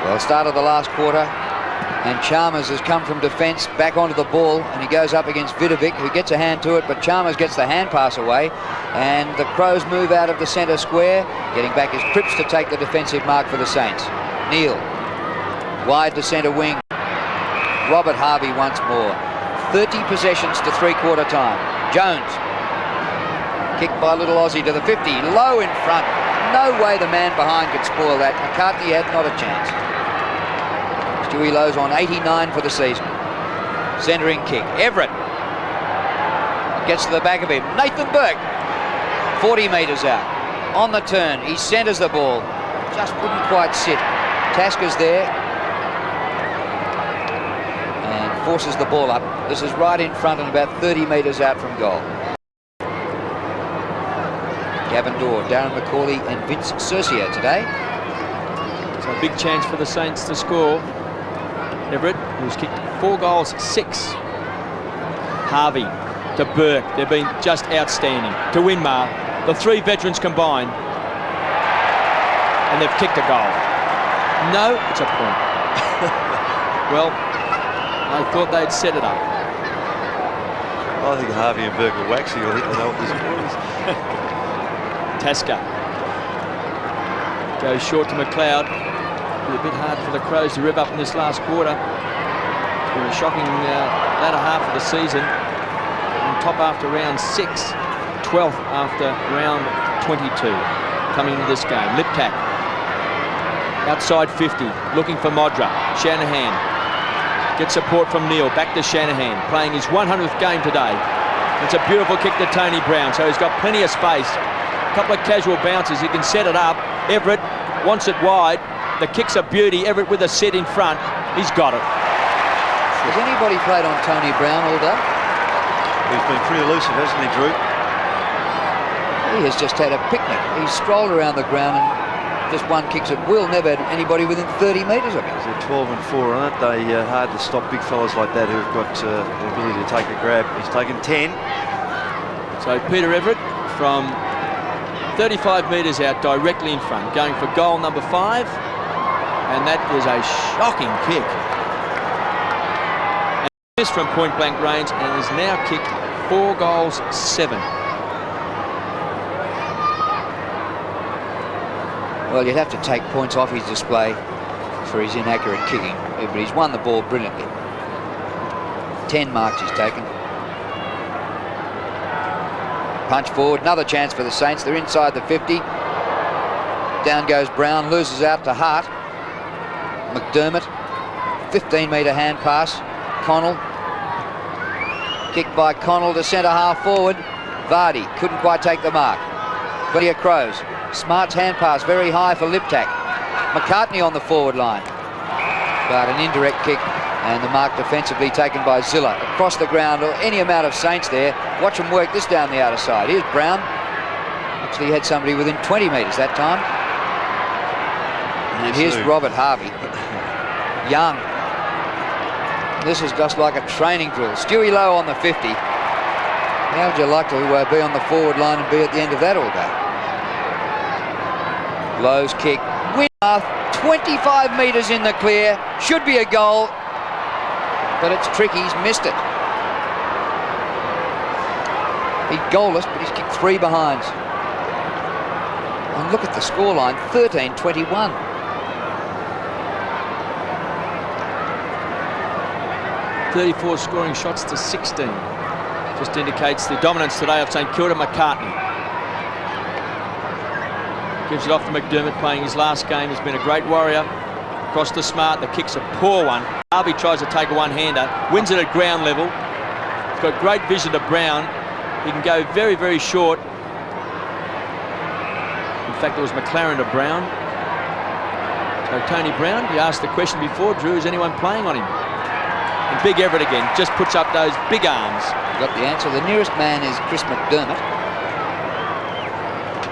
Well, start of the last quarter, and Chalmers has come from defence back onto the ball, and he goes up against Vidovic, who gets a hand to it, but Chalmers gets the hand pass away, and the Crows move out of the centre square. Getting back is Cripps to take the defensive mark for the Saints. Neal, wide to centre wing. Robert Harvey once more. 30 possessions to three-quarter time. Jones, kicked by little Aussie to the 50, low in front. No way the man behind could spoil that. McCartney had not a chance. Stewie Lowe's on 89 for the season. Centering kick. Everett gets to the back of him. Nathan Burke, 40 metres out. On the turn, he centres the ball. Just wouldn't quite sit. Tasker's there and forces the ball up. This is right in front and about 30 metres out from goal. Gavin Dorr, Darren McCauley and Vince Cercia today. So a big chance for the Saints to score. Everett, who's kicked 4 goals, 6. Harvey to Burke. They've been just outstanding. To Winmar, the 3 veterans combined. And they've kicked a goal. No, it's a point. Well, I thought they'd set it up. I think Harvey and Burke are waxing. I think they know what this is. Tasker goes short to McLeod. Be a bit hard for the Crows to rev up in this last quarter. In a shocking latter half of the season. On top after round 6, 12th after round 22. Coming into this game, Liptak outside 50, looking for Modra. Shanahan gets support from Neal. Back to Shanahan, playing his 100th game today. It's a beautiful kick to Tony Brown, so he's got plenty of space. Couple of casual bounces, he can set it up. Everett wants it wide. The kick's a beauty. Everett with a set in front. He's got it. Has anybody played on Tony Brown all day? He's been pretty elusive, hasn't he, Drew? He has just had a picnic. He's strolled around the ground and just one kicks at will. Never had anybody within 30 metres of him. They're 12 and 4, aren't they? Hard to stop big fellas like that who've got the ability to take a grab. He's taken 10. So Peter Everett from 35 metres out, directly in front, going for goal number 5, and that is a shocking kick. And missed from point blank range, and has now kicked 4 goals, 7. Well, you'd have to take points off his display for his inaccurate kicking, but he's won the ball brilliantly. 10 marks he's taken. Punch forward, another chance for the Saints. They're inside the 50. Down goes Brown, loses out to Hart. McDermott, 15-metre hand pass. Connell, kicked by Connell to centre half forward. Vardy couldn't quite take the mark. Plenty of Crows. Smart's hand pass very high for Liptak. McCartney on the forward line. But an indirect kick, and the mark defensively taken by Zilla. Across the ground, or any amount of Saints there. Watch them work this down the outer side. Here's Brown. Actually had somebody within 20 metres that time. And here's Robert Harvey. Young. This is just like a training drill. Stewie Lowe on the 50. How would you like to be on the forward line and be at the end of that all day? Lowe's kick. Winner, 25 metres in the clear. Should be a goal. But it's tricky, he's missed it. He's goalless, but he's kicked 3 behinds. And look at the scoreline, 13-21. .34 scoring shots to 16. Just indicates the dominance today of St Kilda. McCartney gives it off to McDermott, playing his last game. He's been a great warrior. Across to Smart, the kick's a poor one. Harvey tries to take a one-hander, wins it at ground level. He's got great vision to Brown. He can go very, very short. In fact, it was McLaren to Brown. So Tony Brown, you asked the question before, Drew, is anyone playing on him? And Big Everett again just puts up those big arms. You got the answer. The nearest man is Chris McDermott.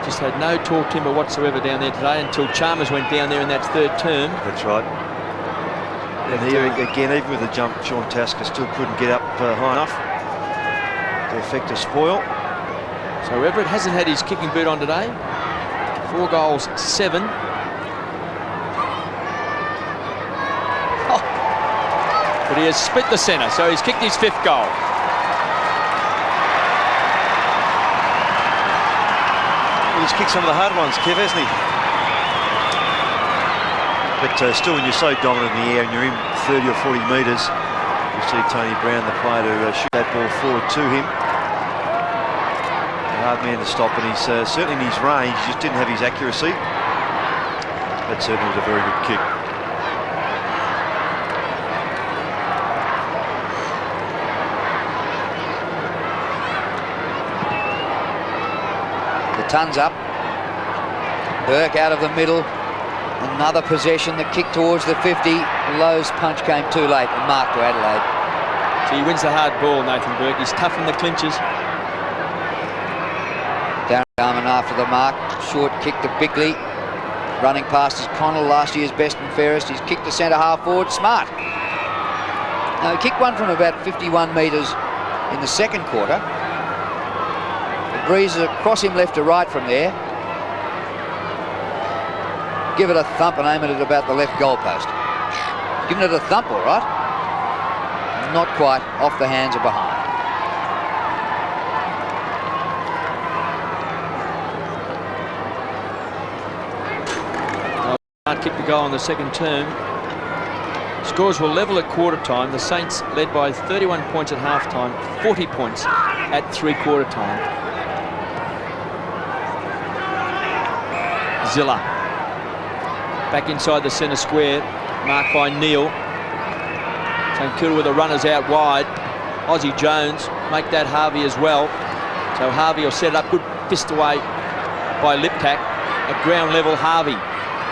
Just had no tall timber whatsoever down there today until Chalmers went down there in that third term. That's right. And here again, even with the jump, Sean Tasker still couldn't get up high enough to effect a spoil. So Everett hasn't had his kicking boot on today. 4 goals, 7. Oh. But he has split the centre, so he's kicked his 5th goal. He's kicked some of the hard ones, Kev, hasn't he? But still, when you're so dominant in the air and you're in 30 or 40 metres, you see Tony Brown, the player, to shoot that ball forward to him. A hard man to stop, and he's certainly in his range. He just didn't have his accuracy. That certainly was a very good kick. The ton's up. Burke out of the middle. Another possession. The kick towards the 50. Lowe's punch came too late and marked to Adelaide. So he wins the hard ball, Nathan Burke. He's tough in the clinches. Darren Garman after the mark. Short kick to Bickley. Running past is Connell, last year's best and fairest. He's kicked to centre half forward. Smart. Now he kicked one from about 51 metres in the second quarter. The breeze across him left to right from there. Give it a thump and aim it at about the left goalpost. Giving it a thump, all right. Not quite, off the hands or behind. Can't kick the goal in the second term. Scores were level at quarter time. The Saints led by 31 points at half time, 40 points at 3/4 time. Zilla back inside the centre square, marked by Neal. St Kilda with the runners out wide. Aussie Jones make that Harvey as well. So Harvey will set it up, good fist away by Liptak. At ground level, Harvey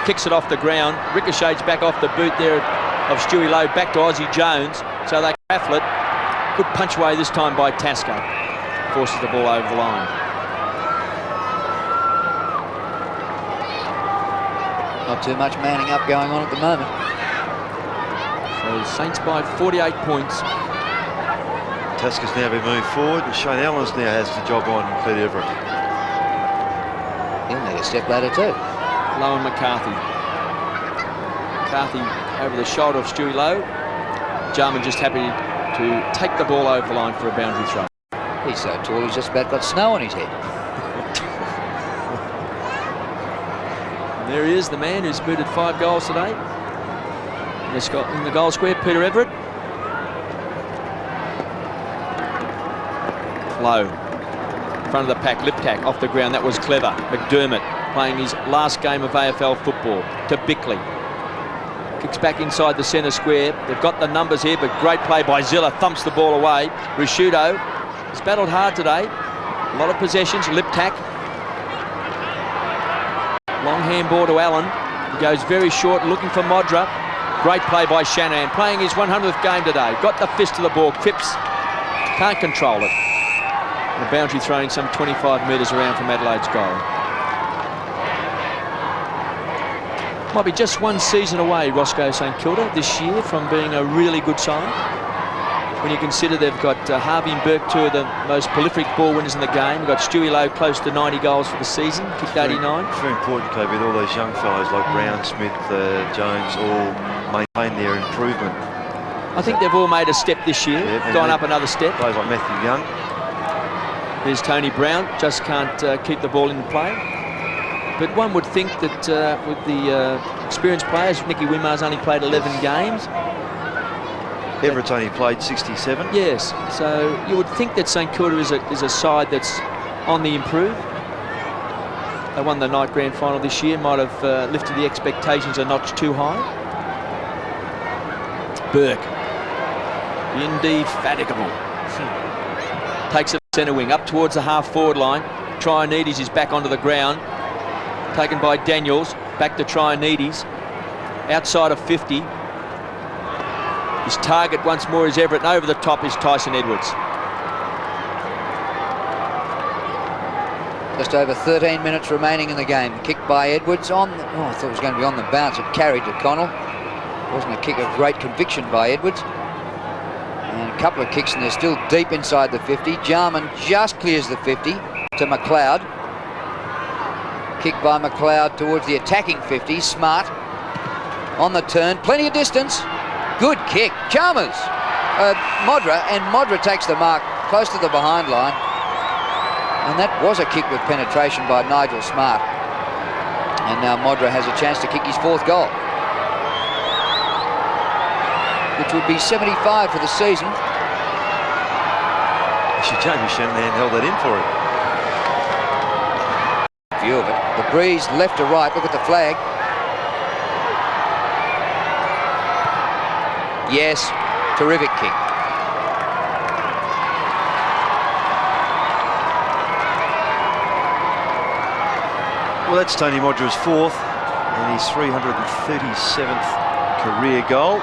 kicks it off the ground, ricochets back off the boot there of Stewie Lowe, back to Aussie Jones. So they raffle it. Good punch away this time by Tasker. Forces the ball over the line. Not too much manning up going on at the moment. So Saints by 48 points. Tasker's now been moved forward, and Shane Allen's now has the job on Pete Everett. He'll need a step ladder too. Lowe and McCarthy. McCarthy over the shoulder of Stewie Lowe. Jarman just happy to take the ball over the line for a boundary throw. He's so tall he's just about got snow on his head. And there he is, the man who's booted 5 goals today. In the goal square, Peter Everett. Lowe, front of the pack, Liptak off the ground. That was clever. McDermott playing his last game of AFL football to Bickley. Kicks back inside the centre square. They've got the numbers here, but great play by Zilla. Thumps the ball away. Risciuto has battled hard today. A lot of possessions. Liptak. Long handball to Allen. He goes very short, looking for Modra. Great play by Shanahan, playing his 100th game today. Got the fist of the ball. Cripps can't control it. The boundary throwing some 25 metres around from Adelaide's goal. Might be just one season away, Roscoe St Kilda, this year from being a really good side. When you consider they've got Harvey and Burke, 2 of the most prolific ball winners in the game. We've got Stewie Lowe close to 90 goals for the season, kicked 89. It's very important, Kobe, with all those young fellows like Brown, Smith, Jones, all maintain their improvement. I think they've all made a step this year, gone up another step. Players like Matthew Young. There's Tony Brown, just can't keep the ball in play. But one would think that with the experienced players, Nicky Winmar's only played 11 games. Everett's only played 67. Yes, so you would think that St Kilda is a side that's on the improve. They won the night grand final this year, might have lifted the expectations a notch too high. Burke. Indefatigable. Takes it centre wing up towards the half-forward line. Trianides is back onto the ground. Taken by Daniels. Back to Trianides. Outside of 50. His target once more is Everett, and over the top is Tyson Edwards. Just over 13 minutes remaining in the game. Kick by Edwards on the, oh, I thought it was going to be on the bounce. It carried to Connell. It wasn't a kick of great conviction by Edwards. And a couple of kicks, and they're still deep inside the 50. Jarman just clears the 50 to McLeod. Kick by McLeod towards the attacking 50. Smart on the turn. Plenty of distance. Good kick. Chalmers. Modra takes the mark close to the behind line. And that was a kick with penetration by Nigel Smart. And now Modra has a chance to kick his 4th goal, which would be 75 for the season. Actually, Jamie Shanahan held that in for him. View of it. The breeze left to right. Look at the flag. Yes, terrific kick. Well, that's Tony Modra's 4th and his 337th career goal.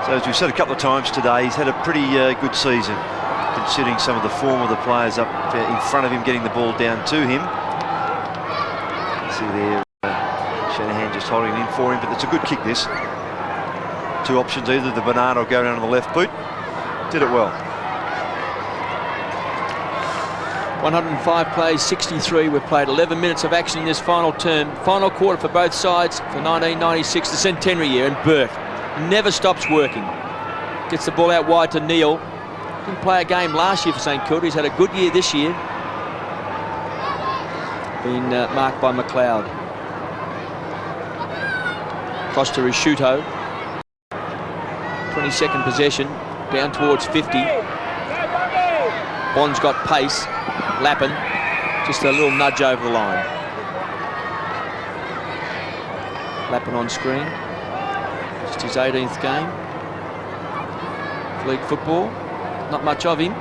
So as we've said a couple of times today, he's had a pretty good season, considering some of the form of the players up in front of him getting the ball down to him. See there, Shanahan just holding it in for him, but it's a good kick, this. 2 options, either the banana or go down on the left boot. Did it well. 105 plays, 63. We've played 11 minutes of action in this final term. Final quarter for both sides for 1996, the centenary year, and Burke never stops working. Gets the ball out wide to Neil. Didn't play a game last year for St Kilda. He's had a good year this year. Been marked by McLeod. Cross to Risciuto. 22nd possession, down towards 50. Bond's got pace. Lappin, just a little nudge over the line. Lappin on screen. Just his 18th game. League football. Not much of him.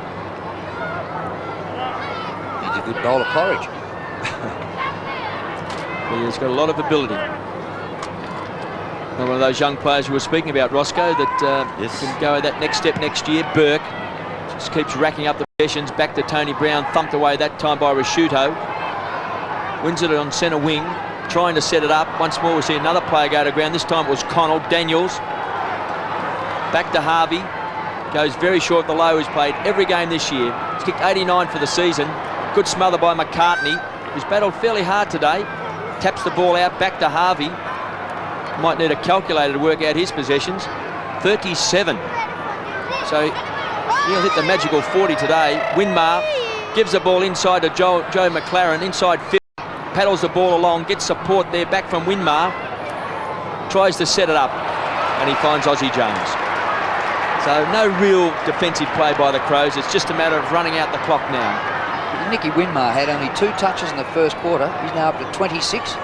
He's a good bowl of porridge. He's got a lot of ability. One of those young players we were speaking about, Roscoe, that yes, can go that next step next year. Burke just keeps racking up the possessions. Back to Tony Brown, thumped away that time by Risciuto. Wins it on centre wing, trying to set it up. Once more we see another player go to ground. This time it was Connell. Daniels. Back to Harvey. Goes very short of the low. He's played every game this year. He's kicked 89 for the season. Good smother by McCartney, who's battled fairly hard today. Taps the ball out, back to Harvey. Might need a calculator to work out his possessions. 37. So he'll hit the magical 40 today. Winmar gives the ball inside to Joe McLaren, inside 50. Paddles the ball along, gets support there back from Winmar. Tries to set it up, and he finds Aussie Jones. So no real defensive play by the Crows. It's just a matter of running out the clock now. Nicky Winmar had only 2 touches in the first quarter. He's now up to 26.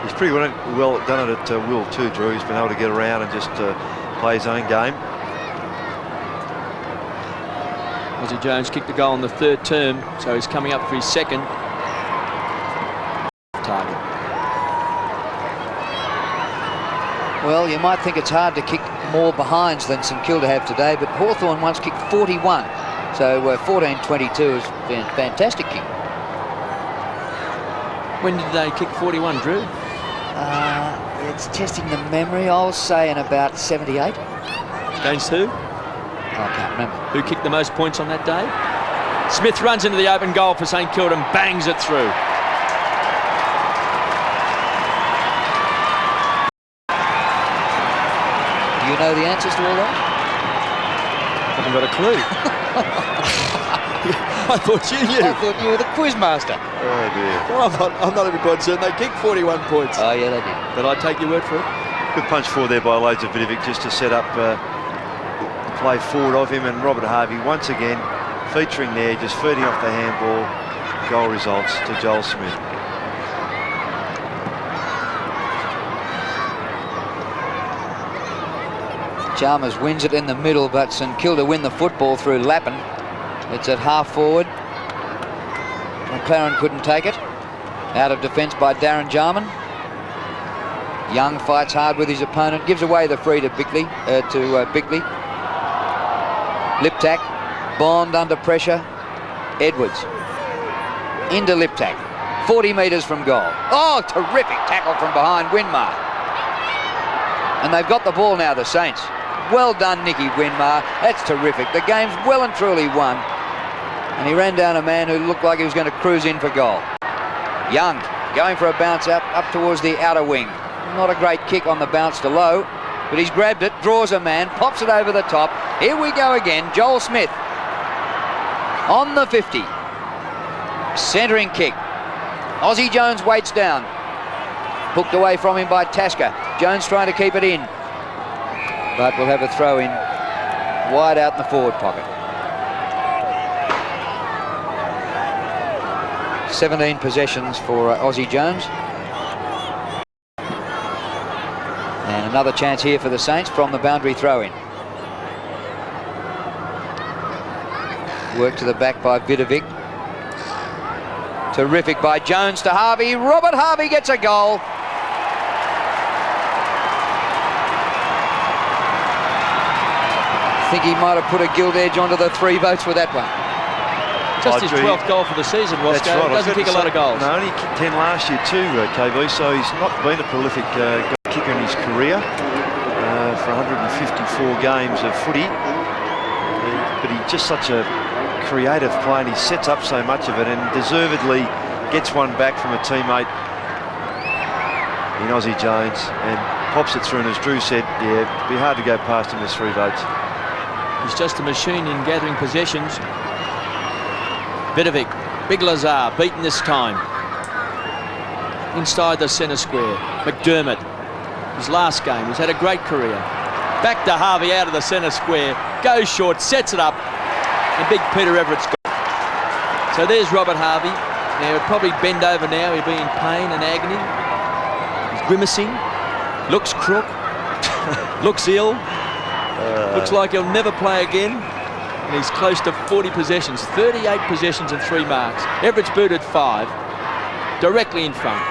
He's pretty well done it at will too, Drew. He's been able to get around and just play his own game. Aussie Jones kicked the goal in the 3rd term, so he's coming up for his 2nd target. Well, you might think it's hard to kick more behinds than St Kilda have today, but Hawthorn once kicked 41. So 14-22 is a fantastic kick. When did they kick 41, Drew? It's testing the memory. I'll say in about 78. Against who? I can't remember. Who kicked the most points on that day? Smith runs into the open goal for St Kilda and bangs it through. Do you know the answers to all that? I haven't got a clue. I thought you knew. I thought you were the quiz master. Oh dear. Well, I'm not even quite certain. They kicked 41 points. Oh yeah, they did. But I take your word for it. Good punch forward there by Lazovic just to set up the play forward of him, and Robert Harvey once again featuring there, just feeding off the handball. Goal results to Joel Smith. Chalmers wins it in the middle, but St Kilda win the football through Lappin. It's at half forward. McLaren couldn't take it. Out of defence by Darren Jarman. Young fights hard with his opponent, gives away the free to Bickley. Liptak, Bond under pressure. Edwards into Liptak, 40 metres from goal. Oh, terrific tackle from behind Winmar. And they've got the ball now, the Saints. Well done, Nicky Winmar. That's terrific. The game's well and truly won. And he ran down a man who looked like he was going to cruise in for goal. Young going for a bounce up towards the outer wing. Not a great kick on the bounce to low, but he's grabbed it, draws a man, pops it over the top. Here we go again. Joel Smith on the 50. Centering kick. Aussie Jones waits down. Hooked away from him by Tasker. Jones trying to keep it in, but we'll have a throw in wide out in the forward pocket. 17 possessions for Aussie Jones. And another chance here for the Saints from the boundary throw-in. Work to the back by Vidovic. Terrific by Jones to Harvey. Robert Harvey gets a goal. I think he might have put a gilt edge onto the 3 votes with that one. Just his 12th goal for the season, Roscoe. That's right. Doesn't kick a lot of goals. No, only kicked 10 last year too, KB, so he's not been a prolific kicker in his career for 154 games of footy. But he's just such a creative player, and he sets up so much of it, and deservedly gets one back from a teammate in Aussie Jones and pops it through, and as Drew said, yeah, it'd be hard to go past him with 3 votes. He's just a machine in gathering possessions. Vidovic, Big Lazar, beaten this time. Inside the centre square. McDermott, his last game, he's had a great career. Back to Harvey out of the centre square, goes short, sets it up, and big Peter Everett's got. So there's Robert Harvey. Now he'll probably bend over now, he'll be in pain and agony. He's grimacing, looks crook, looks ill, looks like he'll never play again. And he's close to 40 possessions, 38 possessions and 3 marks. Everett's booted 5, directly in front.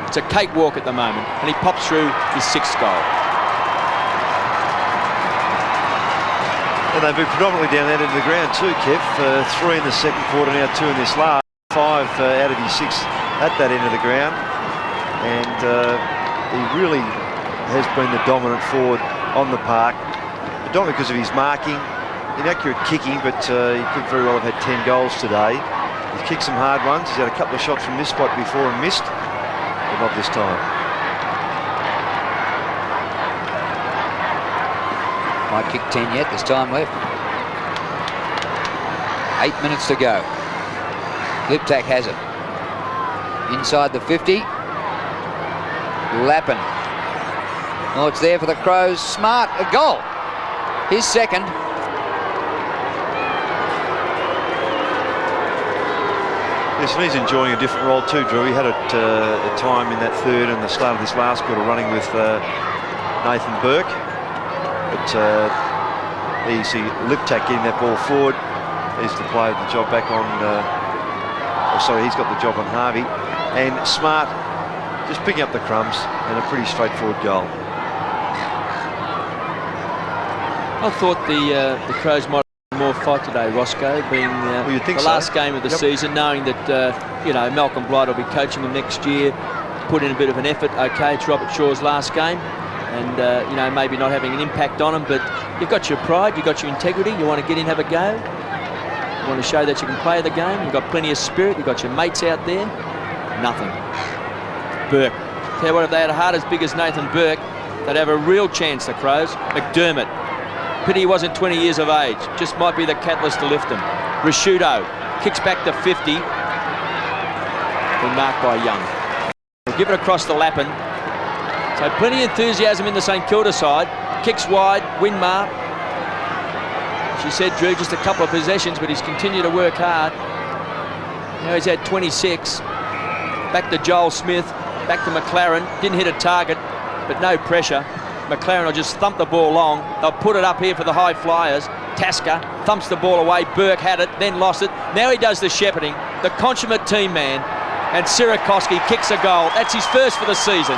It's a cakewalk at the moment, and he pops through his 6th goal. And they've been predominantly down that end of the ground too, Kev. 3 in the second quarter, now 2 in this last. 5 out of his 6 at that end of the ground. And he really has been the dominant forward on the park. Not because of his marking, inaccurate kicking, but he could very well have had 10 goals today. He's kicked some hard ones. He's had a couple of shots from this spot before and missed, but not this time. Might kick 10 yet, there's time left. 8 minutes to go. Liptak has it. Inside the 50. Lappin. Oh, it's there for the Crows. Smart, a goal. His second. Yes, and he's enjoying a different role too, Drew. He had a time in that third and the start of this last quarter running with Nathan Burke. But you see Liptak getting that ball forward. He's the player with the job back on, he's got the job on Harvey. And Smart just picking up the crumbs and a pretty straightforward goal. I thought the Crows might have more fight today, Roscoe, being the last game of the season, knowing that Malcolm Blight will be coaching them next year, put in a bit of an effort. Okay, it's Robert Shaw's last game, and maybe not having an impact on them, but you've got your pride, you've got your integrity, you want to get in, have a go, you want to show that you can play the game, you've got plenty of spirit, you've got your mates out there. Nothing. Burke. Tell you what, if they had a heart as big as Nathan Burke, they'd have a real chance, the Crows. McDermott. Pity he wasn't 20 years of age. Just might be the catalyst to lift him. Rashudo kicks back to 50. Been marked by Young. We'll give it across the Lappin. So plenty of enthusiasm in the St Kilda side. Kicks wide, Winmar. She said, Drew, just a couple of possessions, but he's continued to work hard. Now he's had 26. Back to Joel Smith. Back to McLaren. Didn't hit a target, but no pressure. McLaren will just thump the ball long. They'll put it up here for the high flyers. Tasker thumps the ball away. Burke had it, then lost it. Now he does the shepherding, the consummate team man. And Sierakowski kicks a goal. That's his first for the season.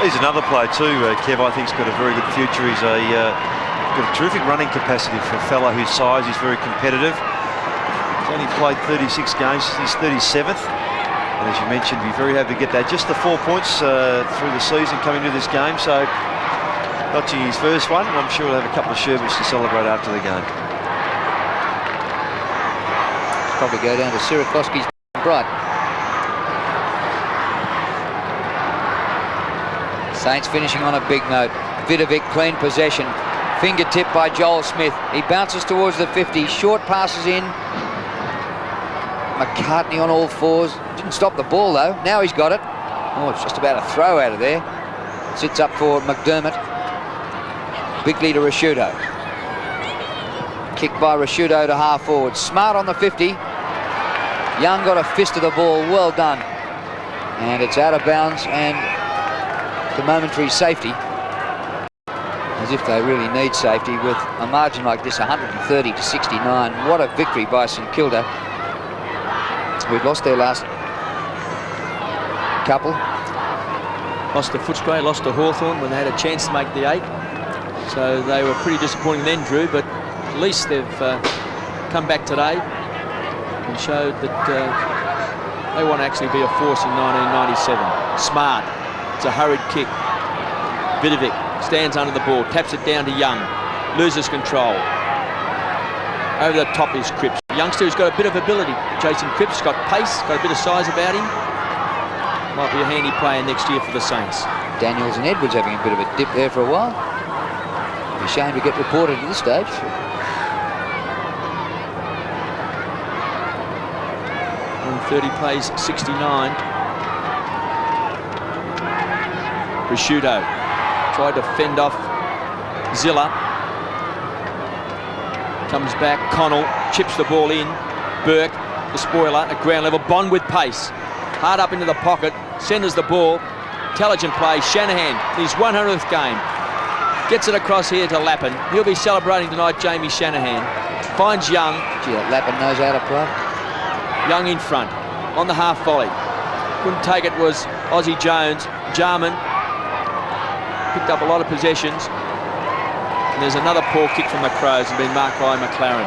He's another player too, Kev. I think he's got a very good future. He's got a terrific running capacity for a fellow whose size. He's very competitive. He's only played 36 games. He's 37th. And as you mentioned, be very happy to get that. Just the 4 points through the season coming to this game. So, notching his first one. And I'm sure he'll have a couple of sherbets to celebrate after the game. Probably go down to Sierakowski's bright. Saints finishing on a big note. Vidovic clean possession. Fingertip by Joel Smith. He bounces towards the 50. Short passes in. McCartney on all fours. Didn't stop the ball though. Now he's got it. Oh, it's just about a throw out of there. Sits up for McDermott. Bigly to Rashudo. Kick by Rashudo to half forward. Smart on the 50. Young got a fist of the ball. Well done. And it's out of bounds and the momentary safety, as if they really need safety with a margin like this, 130 to 69. What a victory by St Kilda. We've lost their last couple. Lost to Footscray, lost to Hawthorn when they had a chance to make the 8. So they were pretty disappointing then, Drew, but at least they've come back today and showed that they want to actually be a force in 1997. Smart. It's a hurried kick. Vidovic stands under the ball, taps it down to Young, loses control. Over the top is Cripps. The youngster who's got a bit of ability. Jason Cripps got pace, got a bit of size about him. Might be a handy player next year for the Saints. Daniels and Edwards having a bit of a dip there for a while. Be a shame to get reported at this stage. 130 plays 69. Rashudo tried to fend off Zilla. Comes back, Connell chips the ball in. Burke, the spoiler, at ground level. Bond with pace. Hard up into the pocket, centres the ball. Intelligent play, Shanahan, his 100th game. Gets it across here to Lappin. He'll be celebrating tonight, Jamie Shanahan. Finds Young. Gee, that Lappin knows how to play. Young in front, on the half volley. Couldn't take it was Aussie Jones. Jarman picked up a lot of possessions. And there's another poor kick from the Crows and been marked by McLaren.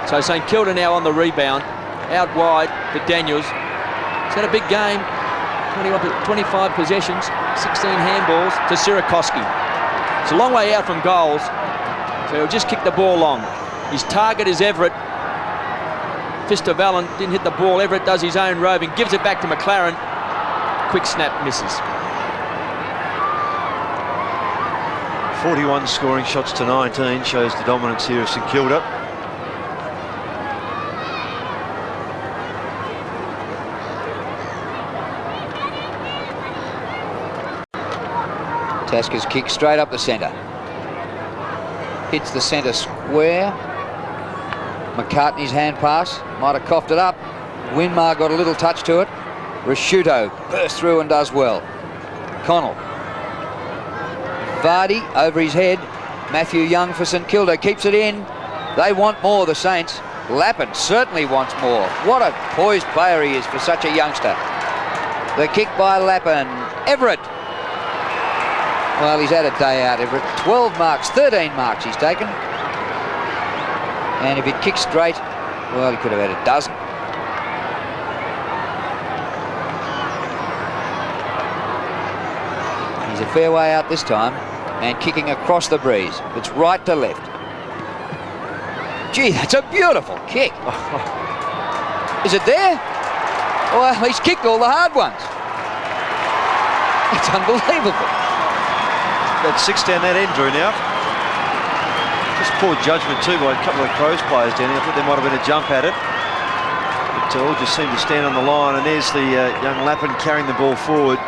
So St Kilda now on the rebound. Out wide to Daniels. He's had a big game. 25 possessions, 16 handballs to Sierakowski. It's a long way out from goals. So he'll just kick the ball long. His target is Everett. Fist of Allen didn't hit the ball. Everett does his own roving, gives it back to McLaren. Quick snap, misses. 41 scoring shots to 19 shows the dominance here of St Kilda. Tasker's kick straight up the centre. Hits the centre square. McCartney's hand pass. Might have coughed it up. Winmar got a little touch to it. Rashudo bursts through and does well. Connell. Vardy over his head. Matthew Young for St Kilda keeps it in. They want more, the Saints. Lappin certainly wants more. What a poised player he is for such a youngster. The kick by Lappin. Everett. Well, he's had a day out, Everett. 12 marks, 13 marks he's taken. And if he'd kicked straight, well, he could have had a dozen. He's a fair way out this time. And kicking across the breeze. It's right to left. Gee, that's a beautiful kick. Is it there? Well, he's kicked all the hard ones. It's unbelievable. Got 6 down that end, Drew, now. Just poor judgment too by a couple of Crows players down here. I thought there might have been a jump at it. But all just seemed to stand on the line, and there's the young Lappin carrying the ball forward.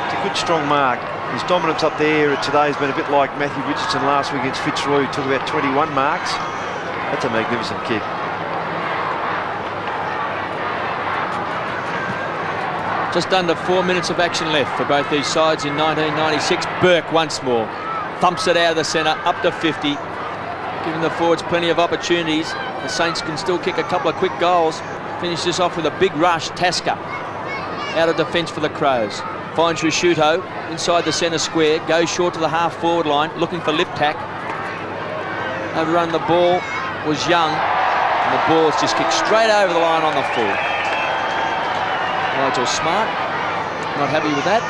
It's a good strong mark. His dominance up there today has been a bit like Matthew Richardson last week against Fitzroy, who took about 21 marks. That's a magnificent kick. Just under 4 minutes of action left for both these sides in 1996. Burke once more thumps it out of the centre, up to 50. Giving the forwards plenty of opportunities. The Saints can still kick a couple of quick goals. Finish this off with a big rush. Tasker out of defence for the Crows. Finds Risciuto inside the centre square. Goes short to the half-forward line, looking for Liptak. Overrun the ball was Young. And the ball's just kicked straight over the line on the full. Nigel Smart, not happy with that.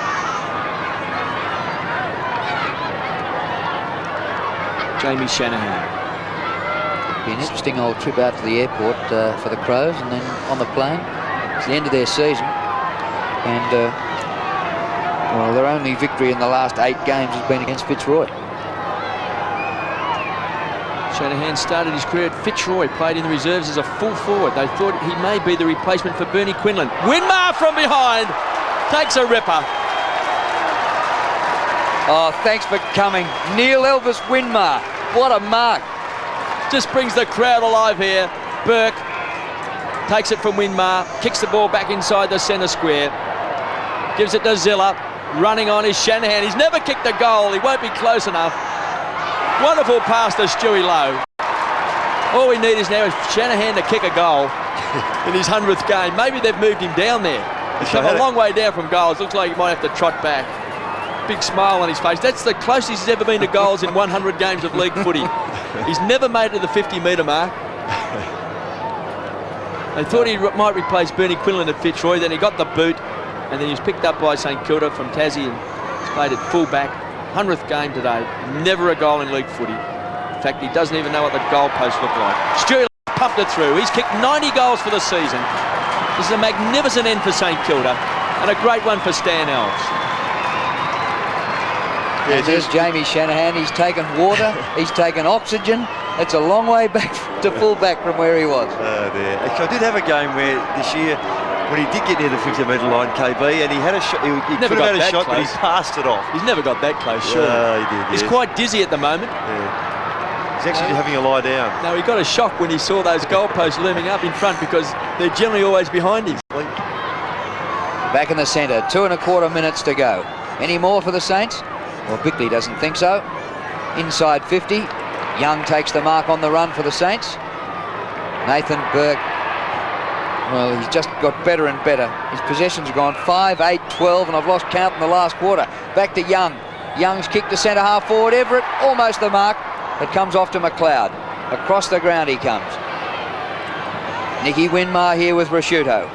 Jamie Shanahan. Be an interesting old trip out to the airport for the Crows, and then on the plane. It's the end of their season. And, well, their only victory in the last 8 games has been against Fitzroy. Shanahan started his career at Fitzroy, played in the reserves as a full forward. They thought he may be the replacement for Bernie Quinlan. Winmar from behind, takes a ripper. Oh, thanks for coming, Neil Elvis Winmar. What a mark. Just brings the crowd alive here. Burke takes it from Winmar, kicks the ball back inside the centre square, gives it to Zilla. Running on is Shanahan. He's never kicked a goal. He won't be close enough. Wonderful pass to Stewie Lowe. All we need is now is Shanahan to kick a goal in his 100th game. Maybe they've moved him down there. He's come a long way down from goals. Looks like he might have to trot back. Big smile on his face. That's the closest he's ever been to goals in 100 games of league footy. He's never made it to the 50-metre mark. They thought he might replace Bernie Quinlan at Fitzroy. Then he got the boot, and then he was picked up by St Kilda from Tassie and played at full-back. 100th game today, never a goal in league footy. In fact, he doesn't even know what the goalposts look like. Stewie pumped it through. He's kicked 90 goals for the season. This is a magnificent end for St Kilda and a great one for Stan Alves. Yeah, there's Jamie Shanahan. He's taken water, he's taken oxygen. It's a long way back to full-back from where he was. There. Actually, I did have a game where this year, when he did get near the 50-metre line, KB, and he had a shot. He could have had a shot, but he passed it off. He's never got that close, sure. He did, He's quite dizzy at the moment. Yeah. He's actually having a lie down. No, he got a shock when he saw those goalposts looming up in front because they're generally always behind him. Back in the centre, 2¼ minutes to go. Any more for the Saints? Well, Bickley doesn't think so. Inside 50. Young takes the mark on the run for the Saints. Nathan Burke, well, he's just got better and better. His possessions have gone 5, 8, 12, and I've lost count in the last quarter. Back to Young. Young's kick to centre half forward. Everett, almost the mark. It comes off to McLeod. Across the ground he comes. Nicky Winmar here with Risciuto.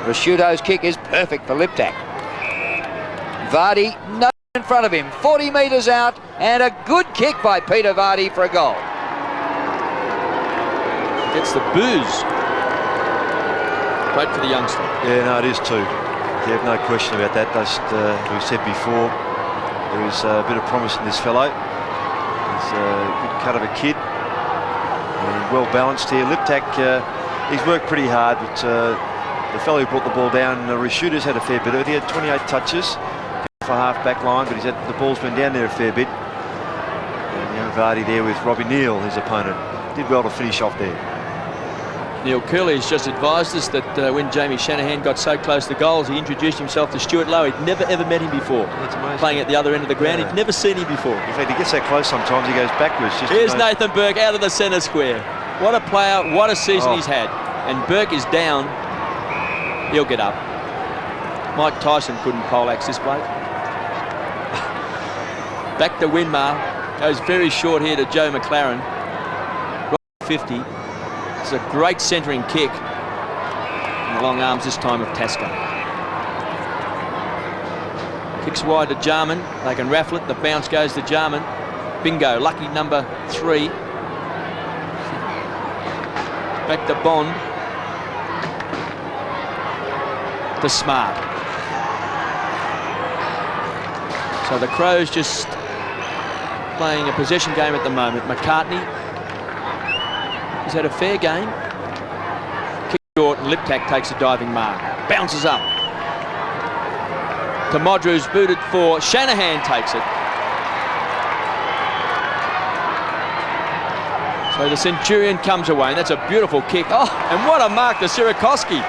Risciuto's kick is perfect for Liptak. Vardy, no in front of him. 40 metres out, and a good kick by Peter Vardy for a goal. Gets the booze. Great for the youngster. Yeah, no, it is too. You have no question about that. Just, we said before, there is a bit of promise in this fellow. He's a good cut of a kid. And well balanced here. Liptak, he's worked pretty hard, but the fellow who brought the ball down, Risciuto's had a fair bit of it. He had 28 touches for half back line, but the ball's been down there a fair bit. And young Vardy there with Robbie Neal, his opponent. Did well to finish off there. Neil Curley has just advised us that when Jamie Shanahan got so close to goals, he introduced himself to Stuart Lowe. He'd never ever met him before. That's amazing. Playing at the other end of the ground, he'd never seen him before. In fact, he gets that close sometimes, he goes backwards. Here's Nathan Burke out of the centre square. What a player, what a season he's had. And Burke is down. He'll get up. Mike Tyson couldn't poleaxe this bloke. Back to Winmar. Goes very short here to Joe McLaren. 50. It's a great centering kick. And the long arms this time of Tasker. Kicks wide to Jarman. They can raffle it. The bounce goes to Jarman. Bingo. Lucky number 3. Back to Bond. To Smart. So the Crows just playing a possession game at the moment. McCartney has had a fair game. Kick short and Liptak takes a diving mark. Bounces up. To Modru's booted for. Shanahan takes it. So the Centurion comes away, and that's a beautiful kick. Oh, and what a mark to Sierakowski.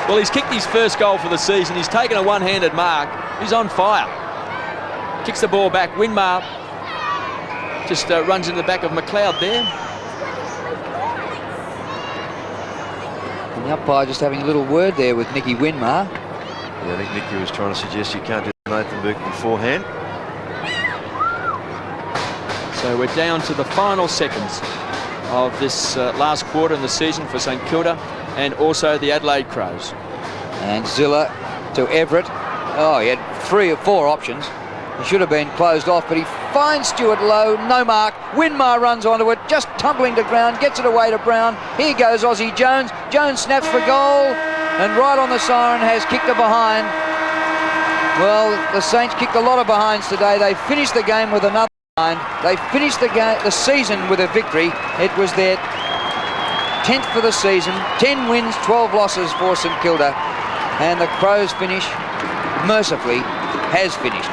Well, he's kicked his first goal for the season. He's taken a one-handed mark. He's on fire. Kicks the ball back. Winmar just runs in the back of McLeod there. And the umpire just having a little word there with Nicky Winmar. Yeah, I think Nicky was trying to suggest you can't do Nathan Burke beforehand. So we're down to the final seconds of this last quarter in the season for St Kilda and also the Adelaide Crows. And Zilla to Everett. Oh, he had 3 or 4 options. He should have been closed off, but he finds Stewart low, no mark. Winmar runs onto it, just tumbling to ground, gets it away to Brown. Here goes Aussie Jones. Jones snaps for goal, and right on the siren has kicked a behind. Well, the Saints kicked a lot of behinds today. They finished the game with another behind. They finished the season with a victory. It was their 10th for the season. 10 wins, 12 losses for St Kilda. And the Crows finish, mercifully, has finished.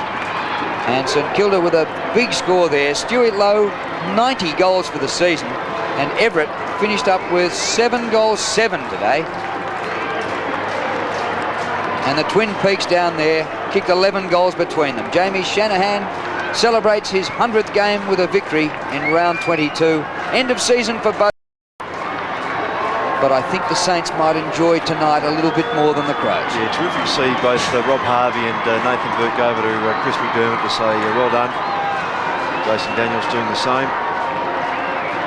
And St Kilda with a big score there. Stuart Lowe, 90 goals for the season. And Everett finished up with 7 goals, 7 today. And the Twin Peaks down there kicked 11 goals between them. Jamie Shanahan celebrates his 100th game with a victory in round 22. End of season for both. But I think the Saints might enjoy tonight a little bit more than the Crows. Yeah, terrific to see both Rob Harvey and Nathan Burke go over to Chris McDermott to say well done. Jason Daniels doing the same.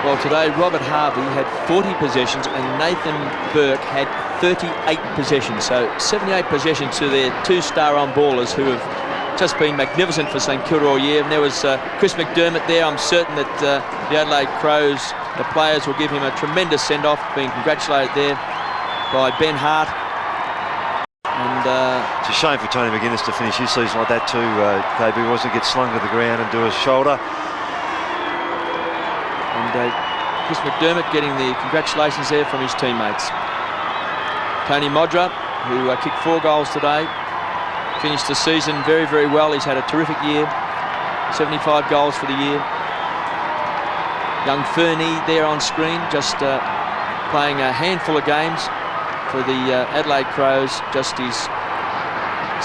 Well, today Robert Harvey had 40 possessions and Nathan Burke had 38 possessions. So 78 possessions to their 2-star on-ballers who have just been magnificent for St Kilda all year. And there was Chris McDermott there. I'm certain that the Adelaide Crows, the players, will give him a tremendous send-off, being congratulated there by Ben Hart. And it's a shame for Tony McGuinness to finish his season like that too, KB. He wasn't to get slung to the ground and do a shoulder. And Chris McDermott getting the congratulations there from his teammates. Tony Modra, who kicked 4 goals today, finished the season very, very well. He's had a terrific year, 75 goals for the year. Young Fernie there on screen, just playing a handful of games for the Adelaide Crows, just his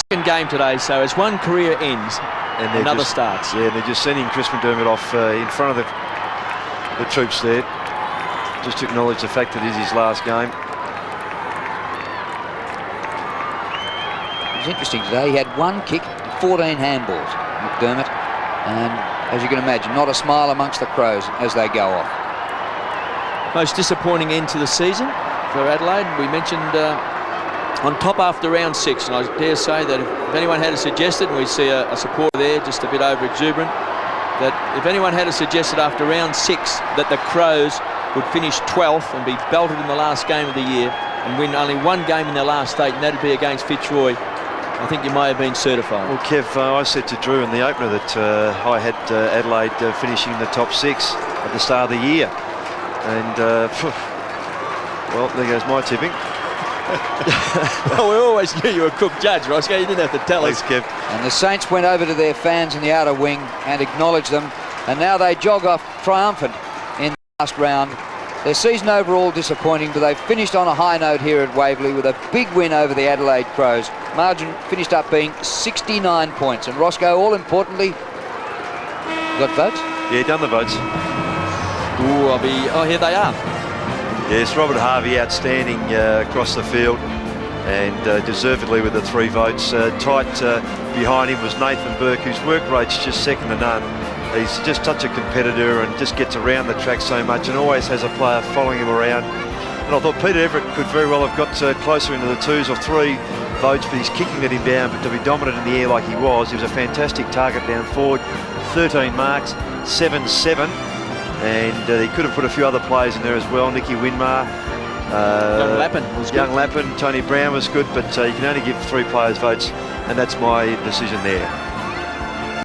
second game today. So as one career ends, and another starts. Yeah, and they're just sending Chris McDermott off in front of the troops there, just to acknowledge the fact that it is his last game. It was interesting today. He had 1 kick, 14 handballs, McDermott, and as you can imagine, not a smile amongst the Crows as they go off. Most disappointing end to the season for Adelaide. We mentioned on top after round 6, and I dare say that if anyone had suggested, and we see a supporter there just a bit over exuberant, that if anyone had suggested after round 6 that the Crows would finish 12th and be belted in the last game of the year and win only 1 game in their last 8, and that'd be against Fitzroy, I think you may have been certified. Well, Kev, I said to Drew in the opener that I had Adelaide finishing in the top 6 at the start of the year. And, well, there goes my tipping. Well, we always knew you were a crook judge, Roscoe. You didn't have to tell us. Thanks, Kev. And the Saints went over to their fans in the outer wing and acknowledged them. And now they jog off triumphant in the last round. Their season overall disappointing, but they've finished on a high note here at Waverley with a big win over the Adelaide Crows. Margin finished up being 69 points. And Roscoe, all importantly, got votes? Yeah, done the votes. Ooh, oh, here they are. Yes, Robert Harvey outstanding across the field, and deservedly with the 3 votes. Tight behind him was Nathan Burke, whose work rate's just second to none. He's just such a competitor and just gets around the track so much and always has a player following him around. And I thought Peter Everett could very well have got closer into the 2s or 3 votes, but he's kicking at him down. But to be dominant in the air like he was a fantastic target down forward. 13 marks, 7-7. And he could have put a few other players in there as well. Nicky Winmar, Young Lappin was good. Young Lappin, Tony Brown was good, but you can only give 3 players votes, and that's my decision there.